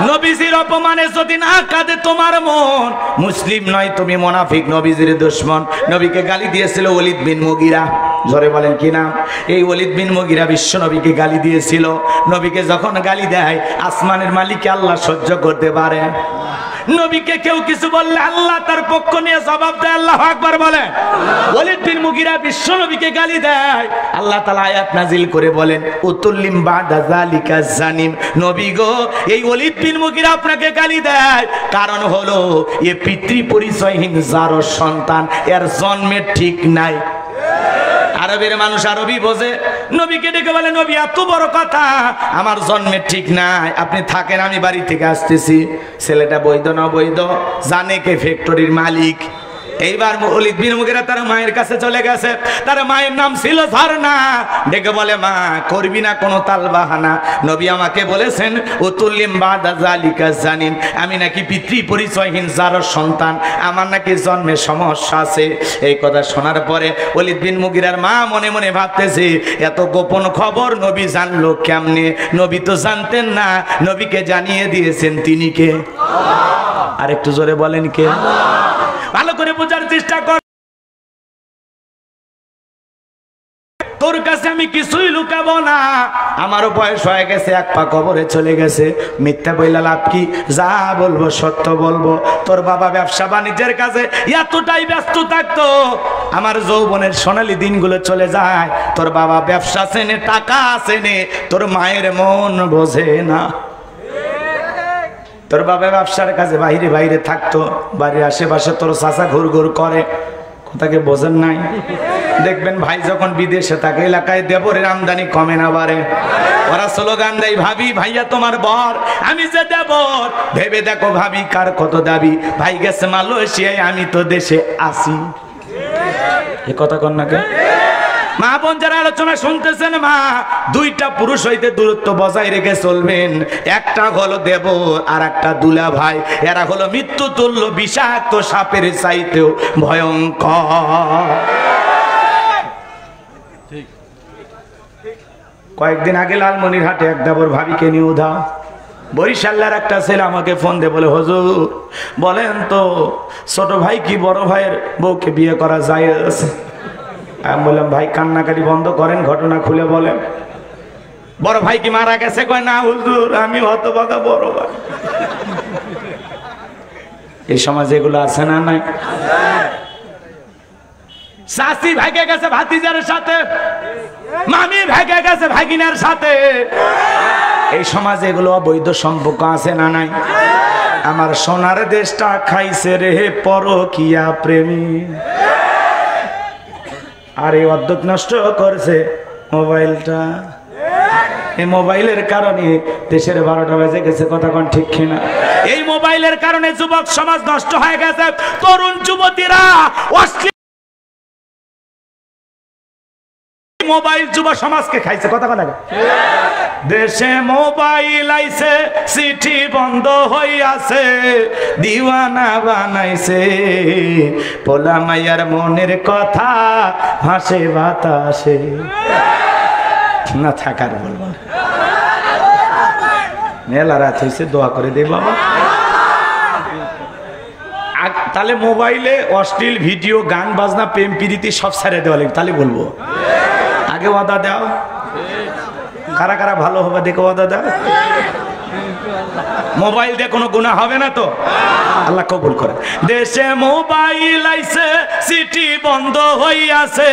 S1: নবীজির অপমানে যদি না কাঁদে তোমার মন, মুসলিম নয় তুমি মুনাফিক, নবীজির দুশমন। নবীকে গালি দিয়েছিল ওলীদ বিন মুগীরা। জোরে বলেন কি নাম? এই ওলীদ বিন মুগীরা বিশ্ব নবীকে গালি দিয়েছিল। নবীকে যখন গালি দেয় আসমানের মালিক আল্লাহ সহ্য করতে পারে। নবীকে কেউ কিছু বললে আল্লাহ তার পক্ষ নিয়ে জবাব দেয়। আল্লাহু আকবার বলে। ওলীদ বিন মুগীরা বিশ্ব নবীকে গালি দেয়, আল্লাহ তাআলা আয়াত নাজিল করে বলেন উতুল্লিম বাদা যালিকা জানিম। নবী গো, এই ওলীদ বিন মুগীরা আপনাকে গালি দেয়, কারণ হলো এ পিতৃ পরিচয়হীন যারও সন্তান, এর জন্মের ঠিক নাই। আরবের মানুষ আরবি বোঝে। নবীকে ডেকে বলে নবী এত বড় কথা, আমার জন্মের ঠিক নাই, আপনি থাকেন, আমি বাড়ি থেকে আসতেছি। ছেলেটা বৈধ না বৈধ জানে কে? ফ্যাক্টরির মালিক। এইবার ওলীদ বিন মুগীরা তার মায়ের কাছে চলে গেছে। তার মায়ের নাম ছিল ঝর্ণা। ডেকে বলে মা, করবি না কোনো তালবাহানা, নবী আমাকে বলেছেন উতুল্লিম বাদা যালিকা জানিম, আমি নাকি পিতৃ পরিচয়হীন যারও সন্তান, আমার নাকি জন্মের সমস্যা আছে। এই কথা শোনার পরে ওলীদ বিন মুগীরার মা মনে মনে ভাবতেছে এত গোপন খবর নবী জানলো কেমনে? নবী তো জানতেন না, নবীকে জানিয়ে দিয়েছেন তিনি কে? আর একটু জোরে বলেন কে? ভালো করে বোঝার চেষ্টা কর। তোর কাছে আমি কিছুই লুকাবো না, আমারও বয়স হয়ে গেছে, এক পা কবরে চলে গেছে, মিথ্যা বইলা লাভ কি? যা বলবো সত্য বলবো। তোর বাবা ব্যবসা বাণিজ্যের কাছে এতটাই ব্যস্ত থাকতো, আমার যৌবনের সোনালী দিনগুলো চলে যায়। তোর বাবা ব্যবসা চেনে, টাকা চেনে, তোর মায়ের মন বোঝে না। তোর বাবা ব্যবসার কাজে বাইরে বাইরে থাকতো, বাড়ির আশেপাশে তোর চাচা ঘুর ঘুর করে। কথাকে বোঝেন নাই? দেখবেন ভাই যখন বিদেশে থাকে এলাকায় দেবরের আমদানি কমে না বাড়ে। ওরা স্লোগান দেয় ভাবি ভাইয়া তোমার বর, আমি যে দেবর, ভেবে দেখো ভাবি কার কত দাবি। ভাই গেছে মালয়েশিয়ায়, আমি তো দেশে আসি। এ কথা কন না কে? মা বোন যারা আলোচনা শুনতেছেন, মা দুইটা পুরুষ হইতে দূরত্ব বজায় রেখে চলবেন। একটা হলো দেবর আর একটা দুলা ভাই। এরা হলো মৃত্যু তুল্য বিষাক্ত সাপের চাইতেও ভয়ঙ্কর। কয়েকদিন আগে লালমনিরহাটে এক দেবর ভাবিকে নিয়ে উধাও। বরিশালের একটা ছেলে আমাকে ফোন দিয়ে বলে হুজুর বলেন তো ছোট ভাই কি বড় ভাইয়ের বউকে বিয়ে করা যায়? আমি বললাম ভাই কান্নাকাটি বন্ধ করেন, ঘটনা খুলে বলেন। বড় ভাই কি মারা গেছে? কয় না হুজুর, আমি হতভাগা বড় ভাই। এই সমাজে এগুলো আছে না নাই? শাশি ভাগে গেছে ভাতিজার সাথে, মামি ভাগে গেছে ভাগিনার সাথে। এই সমাজে এগুলো অবৈধ সম্পর্ক আছে না নাই? আমার সোনার দেশটা খাইছে রে পরকিয়া প্রেমী। আর এই অদ্ভুত নষ্ট করছে মোবাইলটা। এই মোবাইলের কারণে দেশের 12টা বেজে গেছে। কথা কোন ঠিক কিনা? এই মোবাইলের কারণে যুবক সমাজ নষ্ট হয়ে গেছে। তরুণ যুবতীরা মোবাইল যুব সমাজকে খাইছে। কথা বলা দেশে মোবাইল আইছে, চিঠি বন্ধ হইয়াছে, দিওয়ানা বানাইছে, পোলা মাইয়ার মনের কথা ভাসে বাতাসে। না থাকার বলবো, মেলা রাত হয়েছে, দোয়া করে দে বাবা। তাহলে মোবাইলে অশ্লীল ভিডিও, গান বাজনা, প্রেম প্রীতি সব ছেড়ে দেওয়া লাগবে। তাহলে বলবো আগে ওয়াদা দাও, কারা কারা ভালো হবে দেখো ওয়াদা দাও। মোবাইল দিয়ে কোনো গুনাহ হবে না তো? আল্লাহ কবুল করে। দেশে মোবাইল আইছে, সিটি বন্ধ হইয়াছে,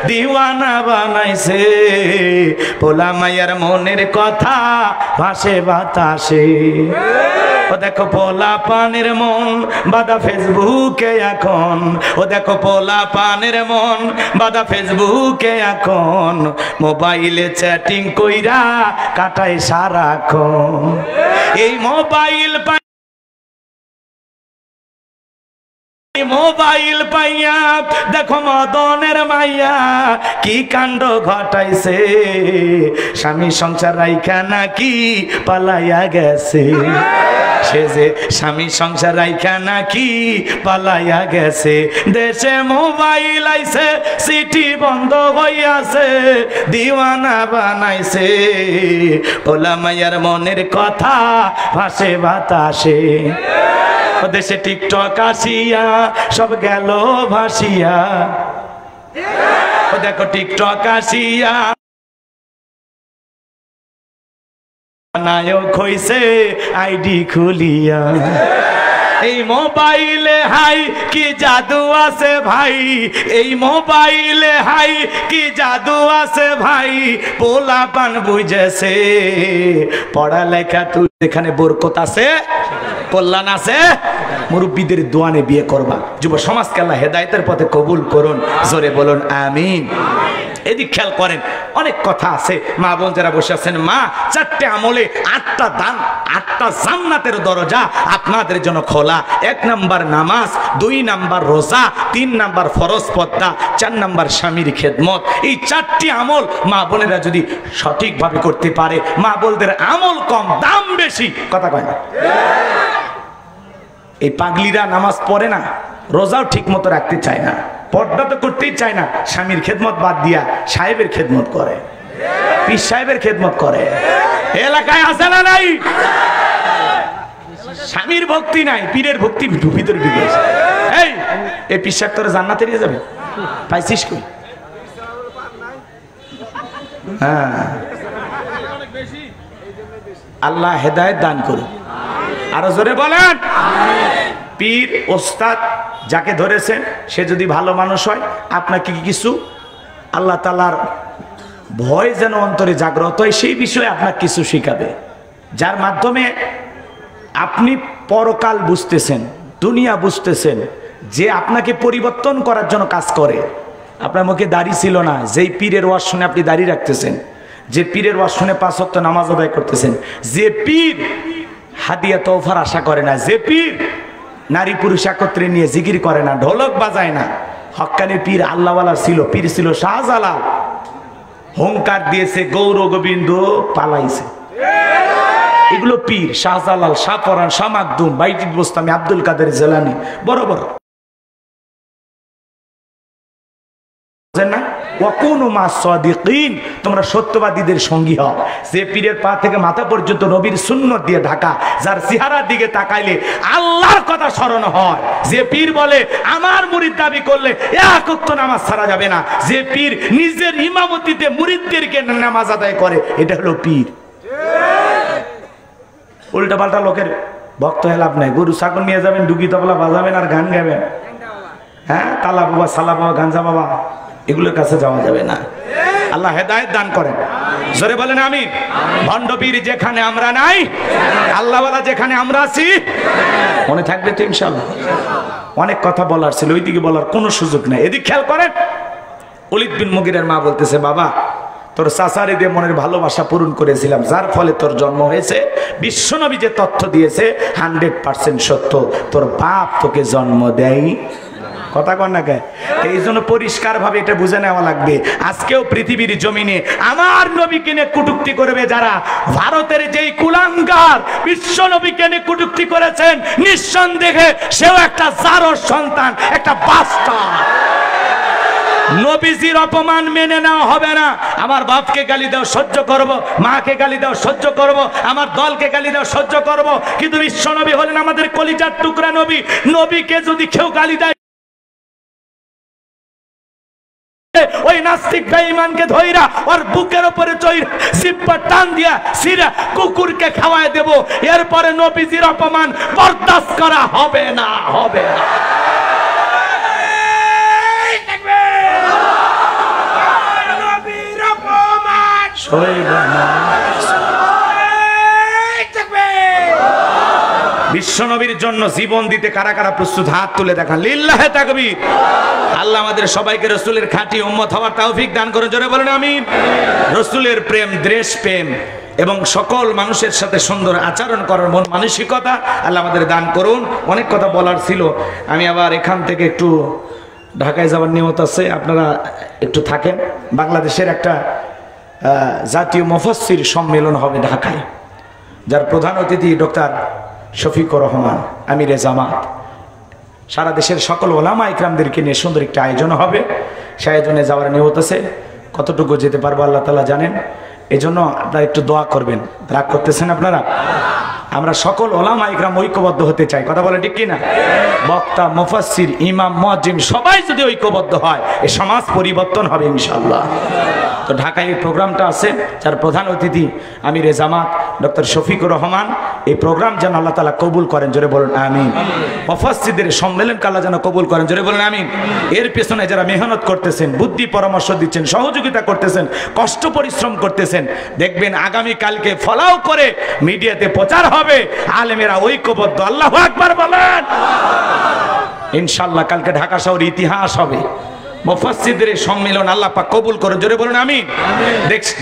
S1: দিওয়ানা বানাইছে, পোলা মাইয়ার মনের কথা ভাসে বাতাসে। ও দেখো পোলা পানের মন বাদা ফেসবুকে এখন, ও দেখো পোলা পানের মন বাদা ফেসবুকে এখন, মোবাইলে চ্যাটিং কইরা কাটায় সারাক্ষণ। এই মোবাইল মোবাইল পাইয়া দেখো মদনের মাইয়া কি কাণ্ড ঘটাইছে, স্বামী সংসার রাইখা নাকি পালাইয়া গেছে, সে যে স্বামী সংসার রাইখা নাকি পালাইয়া গেছে। দেশে মোবাইল আইছে, সিটি বন্ধ হইয়াছে, দিওয়ানা বানাইছে, পোলা মাইয়ার মনের কথা ভাসে বাতাসে। দেশে টিকটক আসিয়া সব গেল ভাসিয়া, দেখো টিকটক আসিয়া নায়ক হইছে আইডি খুলিয়া। এই মোবাইলে হাই কি জাদু আছে ভাই, এই মোবাইলে হাই কি জাদু আছে ভাই, পোলা পান বুঝেছে পড়ালেখা তুই এখানে বরকত আছে, কল্যাণ আছে, মুরব্বীদের দোয়ানে বিয়ে করবা। যুব সমাজকে আল্লাহ হেদায়েতের পথে কবুল করুন, জোরে বলুন আমিন। এদিক খেয়াল করেন, অনেক কথা আছে। মা বোন যারা বসে আছেন, মা 4টে আমলে 8টা দান, 8টা জান্নাতের দরজা আপনাদের জন্য খোলা। 1 নাম্বার নামাজ, 2 নাম্বার রোজা, 3 নাম্বার ফরজ পর্দা, 4 নাম্বার স্বামীর খেদমত। এই 4টি আমল মা বোনেরা যদি সঠিকভাবে করতে পারে, মা বোনদের আমল কম দাম বেশি, কথা কয় না? এই পাগলিরা নামাজ পড়ে না, রোজাও ঠিক মতো রাখতে চায় না, পর্দা তো করতেই চায় না, স্বামীর খেদমত বাদ দিয়া সাহেবের খেদমত করে, পীর সাহেবের খেদমত করে। এলাকায় আছে না নাই? স্বামীর ভক্তি নাই, পীরের ভক্তি ভিতরে ঢুকে গেছে। এই পীর সাহেব তোরা জান্নাতে নিয়ে যাবে, পাইছিস কই? হ্যাঁ, আল্লাহ হেদায়েত দান করুন। আরো জোরে বলেন পীর ওস্তাদ যাকে ধরেছেন সে যদি ভালো মানুষ হয়, আপনাকে কিছু আল্লাহ তাআলার ভয় যেন অন্তরে জাগ্রত হয়, সেই বিষয়ে আপনাকে কিছু শিখাবে, যার মাধ্যমে আপনি পরকাল বুঝতেছেন, দুনিয়া বুঝতেছেন, যে আপনাকে পরিবর্তন করার জন্য কাজ করে। আপনার মুখে দাড়ি ছিল না, যেই পীরের ওয়াজ শুনে আপনি দাড়ি রাখতেছেন, যে পীরের ওয়াজ শুনে 5 ওয়াক্ত নামাজ আদায় করতেছেন, যে পীর হাদিয়া তওফার আশা করে না, যে পীর নারী পুরুষ একত্রে নিয়ে জিকির করে না, ঢোলক বাজায় না, হক্কানি পীর আল্লাহওয়ালা ছিল, পীর ছিল শাহজালাল, হুঙ্কার দিয়েছে গৌর গোবিন্দ পালাইছে, এগুলো পীর। শাহজালাল, শাহপরান, শাহ মাকদুম, বাইতুল বুস্তামি, আব্দুল কাদের জিলানী, বড় বড় না। ওয়াকুনু মাস সাদিকিন, তোমরা সত্যবাদীদের সঙ্গী হও। যে পীরের পা থেকে মাথা পর্যন্ত নবীর সুন্নত দিয়ে ঢাকা, যার চেহারার দিকে তাকাইলে আল্লাহর কথা স্মরণ হয়, যে পীর বলে আমার মুরিদ দাবি করলে এক ওয়াক্ত নামাজ ছাড়া যাবে না, যে পীর নিজের ইমামতিতে মুরিদদেরকে নামাজ আদায় করে, এটা হলো পীর। উল্টা পাল্টা লোকের ভক্ত হয়ে লাভ নাই। গরু ছাগল নিয়ে যাবেন, ডুগি তবলা বাজাবেন আর গান গাবেন, হ্যাঁ, তালা বাবা, সালা বাবা, গাঞ্জা বাবা, এগুলোর কাছে যাওয়া যাবে না। আল্লাহ হেদায়েত দান করেন, জোরে বলেন আমিন। ভণ্ড পীর যেখানে আমরা নাই, আল্লাহওয়ালা যেখানে আমরা আছি, মনে থাকবে তো ইনশাআল্লাহ। অনেক কথা বলার ছিল, ওইদিকে বলার কোনো সুযোগ নাই। এদিক খেয়াল করেন, ওলীদ বিন মুগীরের মা বলতেছে, বাবা তোর চাচারে দিয়ে মনের ভালোবাসা পূরণ করেছিলাম, যার ফলে তোর জন্ম হয়েছে। বিশ্বনবী যে তথ্য দিয়েছে 100% সত্য, তোর বাপ তোকে জন্ম দেয়, কথা কন না কে? এই জন্য পরিষ্কার ভাবে এটা বুঝে নেওয়া লাগবে। আজকেও পৃথিবীর জমিনে আমার নবীকে নিয়ে কটূক্তি করবে যারা, ভারতের যেই কুলাঙ্গার বিশ্ব নবীকে নিয়ে কটূক্তি করেছেন, নিঃসন্দেহে সেও একটা জারোর সন্তান, একটা বাস্টার্ড। নবীজির অপমান মেনে নেওয়া হবে না। আমার বাপকে গালি দাও সহ্য করব, মাকে গালি দাও সহ্য করব, আমার দলকে গালি দাও সহ্য করব, কিন্তু বিশ্ব নবী হলেন আমাদের কলিজার টুকরা নবী। নবীকে যদি কেউ গালি দেয়, ওই ওই নাস্তিক বেঈমানকে ধইরা ওর বুকের উপরে চইরা জিহ্বা টান দিয়া সিরা কুকুরকে খাওয়ায় দেব, এরপরে নবীজির অপমান বরদাস্ত করা হবে না, হবে না। নবীর অপমান সইব না। বিশ্বনবীর জন্য জীবন দিতে কারা কারা প্রস্তুত? হাত তুলে দেখা। লিল্লাহে তাকবীর। আল্লাহ আমাদের সবাইকে রাসূলের খাঁটি উম্মত হওয়ার তৌফিক দান করে, জোরে বলেন আমিন। রাসূলের প্রেম, দেশ প্রেম এবং সকল মানুষের সাথে সুন্দর আচরণ করার মন মানসিকতা আল্লাহ আমাদের দান করুন। অনেক কথা বলার ছিল, আমি আবার এখান থেকে একটু ঢাকায় যাওয়ার নিয়ত আছে, আপনারা একটু থাকেন। বাংলাদেশের একটা জাতীয় মুফাসসির সম্মেলন হবে ঢাকায়, যার প্রধান অতিথি ডক্টর শফিকুর রহমান আমিরে জামাত। সারা দেশের সকল ওলামা ইকরামদেরকে নিয়ে সুন্দর একটা আয়োজন হবে, সেই আয়োজনে যাওয়ার নিয়ত আছে। কতটুকু যেতে পারবো আল্লাহ তাআলা জানেন। এই জন্য আপনারা একটু দোয়া করবেন। রাগ করতেছেন আপনারা? আমরা সকল ওলামা ইকরাম ঐক্যবদ্ধ হতে চাই, কথা বলে ঠিক কিনা? বক্তা, মুফাসসির, ইমাম, মুয়াজ্জিম সবাই যদি ঐক্যবদ্ধ হয় এই সমাজ পরিবর্তন হবে ইনশাআল্লাহ। তো ঢাকায় এই প্রোগ্রামটা আছে, যার প্রধান অতিথি আমিরে জামাত ডক্টর শফিকুর রহমান। এই প্রোগ্রাম যেন আল্লাহ তাআলা কবুল করেন, জোরে বলুন আমিন। মুফাসসিরদের সম্মেলনকে আল্লাহ যেন কবুল করেন, জোরে বলুন আমিন। এর পেছনে যারা মেহনত করতেছেন, বুদ্ধি পরামর্শ দিচ্ছেন, সহযোগিতা করতেছেন, কষ্ট পরিশ্রম করতেছেন, দেখবেন আগামী কালকে ফলাও করে মিডিয়াতে প্রচার হবে, আলেমেরা ঐক্যবদ্ধ। আল্লাহু আকবার বলেন। ইনশাআল্লাহ কালকে ঢাকা শহর ইতিহাস হবে। মুফাসসিরদের সম্মেলন আল্লাহ পাক কবুল করুন, জোরে বলুন আমিন।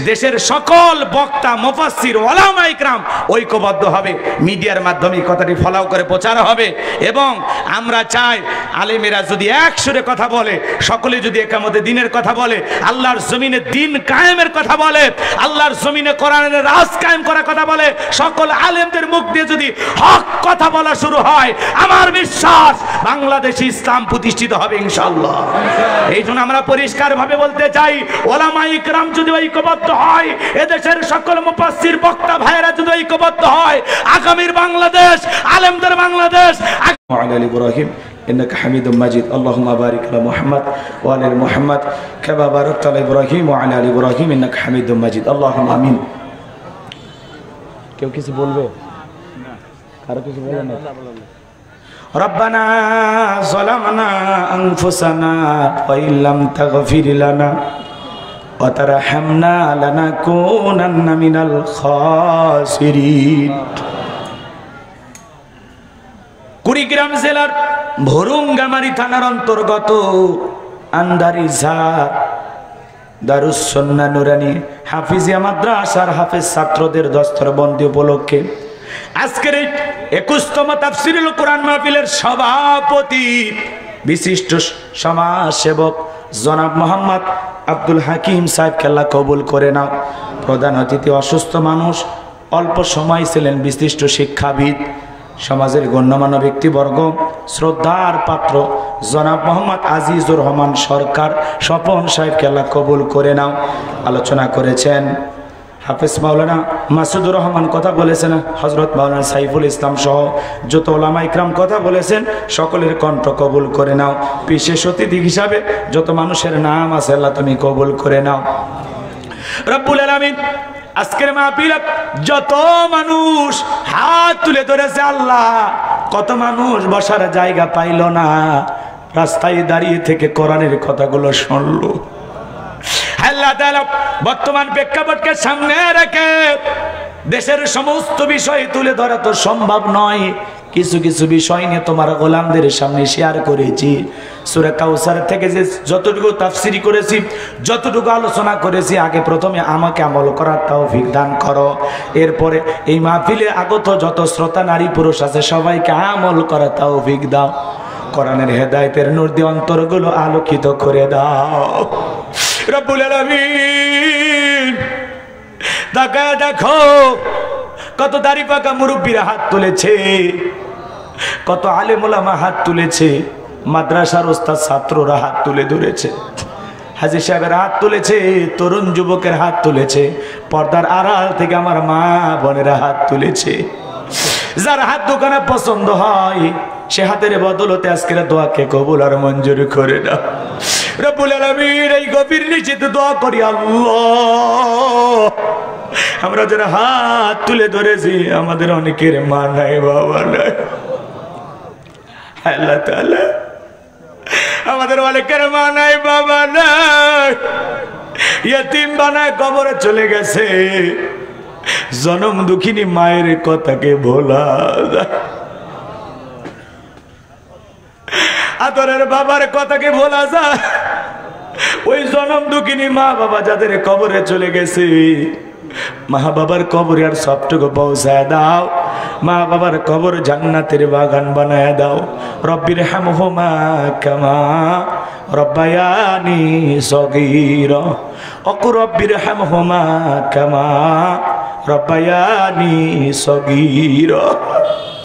S1: দেশের সকল বক্তা, মুফাসসির, উলামা ইকরাম ঐক্যবদ্ধ হবে, মিডিয়ার মাধ্যমে কথাটি ফলাও করে প্রচার হবে। এবং আমরা চাই আলেমেরা যদি এক সুরে কথা বলে, সকলে যদি একামতে দিনের কথা বলে, আল্লাহর জমিনে দিন কায়েমের কথা বলে, আল্লাহর জমিনে কোরআনের রাজ কায়েম করার কথা বলে, সকল আলেমদের মুখ দিয়ে যদি হক কথা বলা শুরু হয়, আমার বিশ্বাস বাংলাদেশে ইসলাম প্রতিষ্ঠিত হবে ইনশাআল্লাহ। এই জন্য আমরা পরিষ্কার ভাবে বলতে চাই, ওলামা ইকরাম যদি ঐক্যবদ্ধ হয়, এদেশের সকল মুফাসসির বক্তা ভাইয়েরা যদি ঐক্যবদ্ধ হয়, আগামীর বাংলাদেশ, আলেমদের বাংলাদেশ। আলী ইব্রাহিম إنك حميد مجيد اللهم بارك على محمد وعلى آل محمد كما باركت على إبراهيم وعلى آل إبراهيم إنك حميد مجيد اللهم آمين। কেউ কিছু বলবে? কারো কিছু বলবে না? ربنا ظلمنا أنفسنا وإن لم تغفر لنا وترحمنا لنكونن من الخاسرين। কুড়িগ্রাম জেলার ভুরুঙ্গামারী থানার অন্তর্গত আন্দারিঝার দারুস সুন্নাহ নুরানী হাফিজিয়া মাদ্রাসার হাফেজ ছাত্রদের দস্তরবন্দি উপলক্ষে আজকের এই 21তম তাফসীরুল কোরআন মাহফিলের সভাপতি বিশিষ্ট সমাজসেবক জনাব মোহাম্মদ আব্দুল হাকিম সাহেবকে আল্লাহ কবুল করে নাও। প্রধান অতিথি অসুস্থ মানুষ, অল্প সময় ছিলেন বিশিষ্ট শিক্ষাবিদ, সমাজের গণ্যমান্য ব্যক্তিবর্গ, শ্রদ্ধার পাত্র জনাব মোহাম্মদ আজিজুর রহমান সরকার স্বপন সাহেবকে আল্লাহ কবুল করে নাও। আলোচনা করেছেন হাফেজ মাওলানা মাসুদুর রহমান, কথা বলেছেন হযরত মাওলানা সাইফুল ইসলাম সহ যত ওলামা ইকরাম কথা বলেছেন, সকলের কণ্ঠ কবুল করে নাও। বিশেষ অতিথি হিসাবে যত মানুষের নাম আছে আল্লাহ তুমি কবুল করে নাও রব্বুল আলামিন। আজকের মাহফিল যত মানুষ হাত তুলে ধরেছে আল্লাহ, কত মানুষ বসার জায়গা পাইল না, রাস্তায় দাঁড়িয়ে থেকে কোরআনের কথাগুলো শুনলো। আল্লাহ তাআলা বর্তমান প্রেক্ষাপটকে সামনে রেখে দেশের সমস্ত বিষয় তুলে ধরা তো সম্ভব নয়, কিছু কিছু বিষয় নিয়ে তোমার গোলামদের সামনে শেয়ার করেছি। সূরা কাউসার থেকে যে যতটুকু তাফসীরি করেছি, যতটুকু আলোচনা করেছি, আগে প্রথমে আমাকে আমল করার তৌফিক দান করো। এরপরে এই মাহফিলে আগত যত শ্রোতা নারী পুরুষ আছে সবাইকে আমল করার তৌফিক দাও। কোরআনের হেদায়েতের নূর দিয়ে অন্তরগুলো আলোকিত করে দাও রব্বুল আলামিন। তাকায় দেখো কত দাড়ি পাকা মুরব্বীরা হাত তুলেছে, কত আলেম ওলামা হাত তুলেছে, মাদ্রাসার ওস্তাদ ছাত্ররা হাত তুলে ধরেছে, হাজী সাহেবের হাত তুলেছে, তরুণ যুবকের হাত তুলেছে, পর্দার আড়াল থেকে আমার মা বোনেরা হাত তুলেছে। যার হাত দোকানে পছন্দ হয় সে হাতের বদলতে আজকের দোয়াকে কবুল আর মঞ্জুর করে দাও রব্বুল আলামিন এই গভীর নিশিতে দোয়া করি আল্লাহ আমরা যারা হাত তুলে ধরেছি আমাদের অনেকের মা নাই বাবা নাই আল্লাহ তাআলা আমাদের অনেকের মা নাই বাবা নাই ইয়তিম বানায় কবরে চলে গেছে জনম দুঃখিনী মায়ের কথাকে ভোলা যায় আদরের বাবার কথাকে ভোলা যায় ওই জনম দুঃখিনী মা বাবা যাদের কবরে চলে গেছে মা বাবার কবরে আর সবটুকু পৌঁছায় দাও মা বাবার কবর জান্নাতের বাগান বানায় দাও রব্বির হামহুমা কামা রব্বায়ানি সগীরা অকু রব্বির হামহুমা কামা রব্বায়ানি সগীরা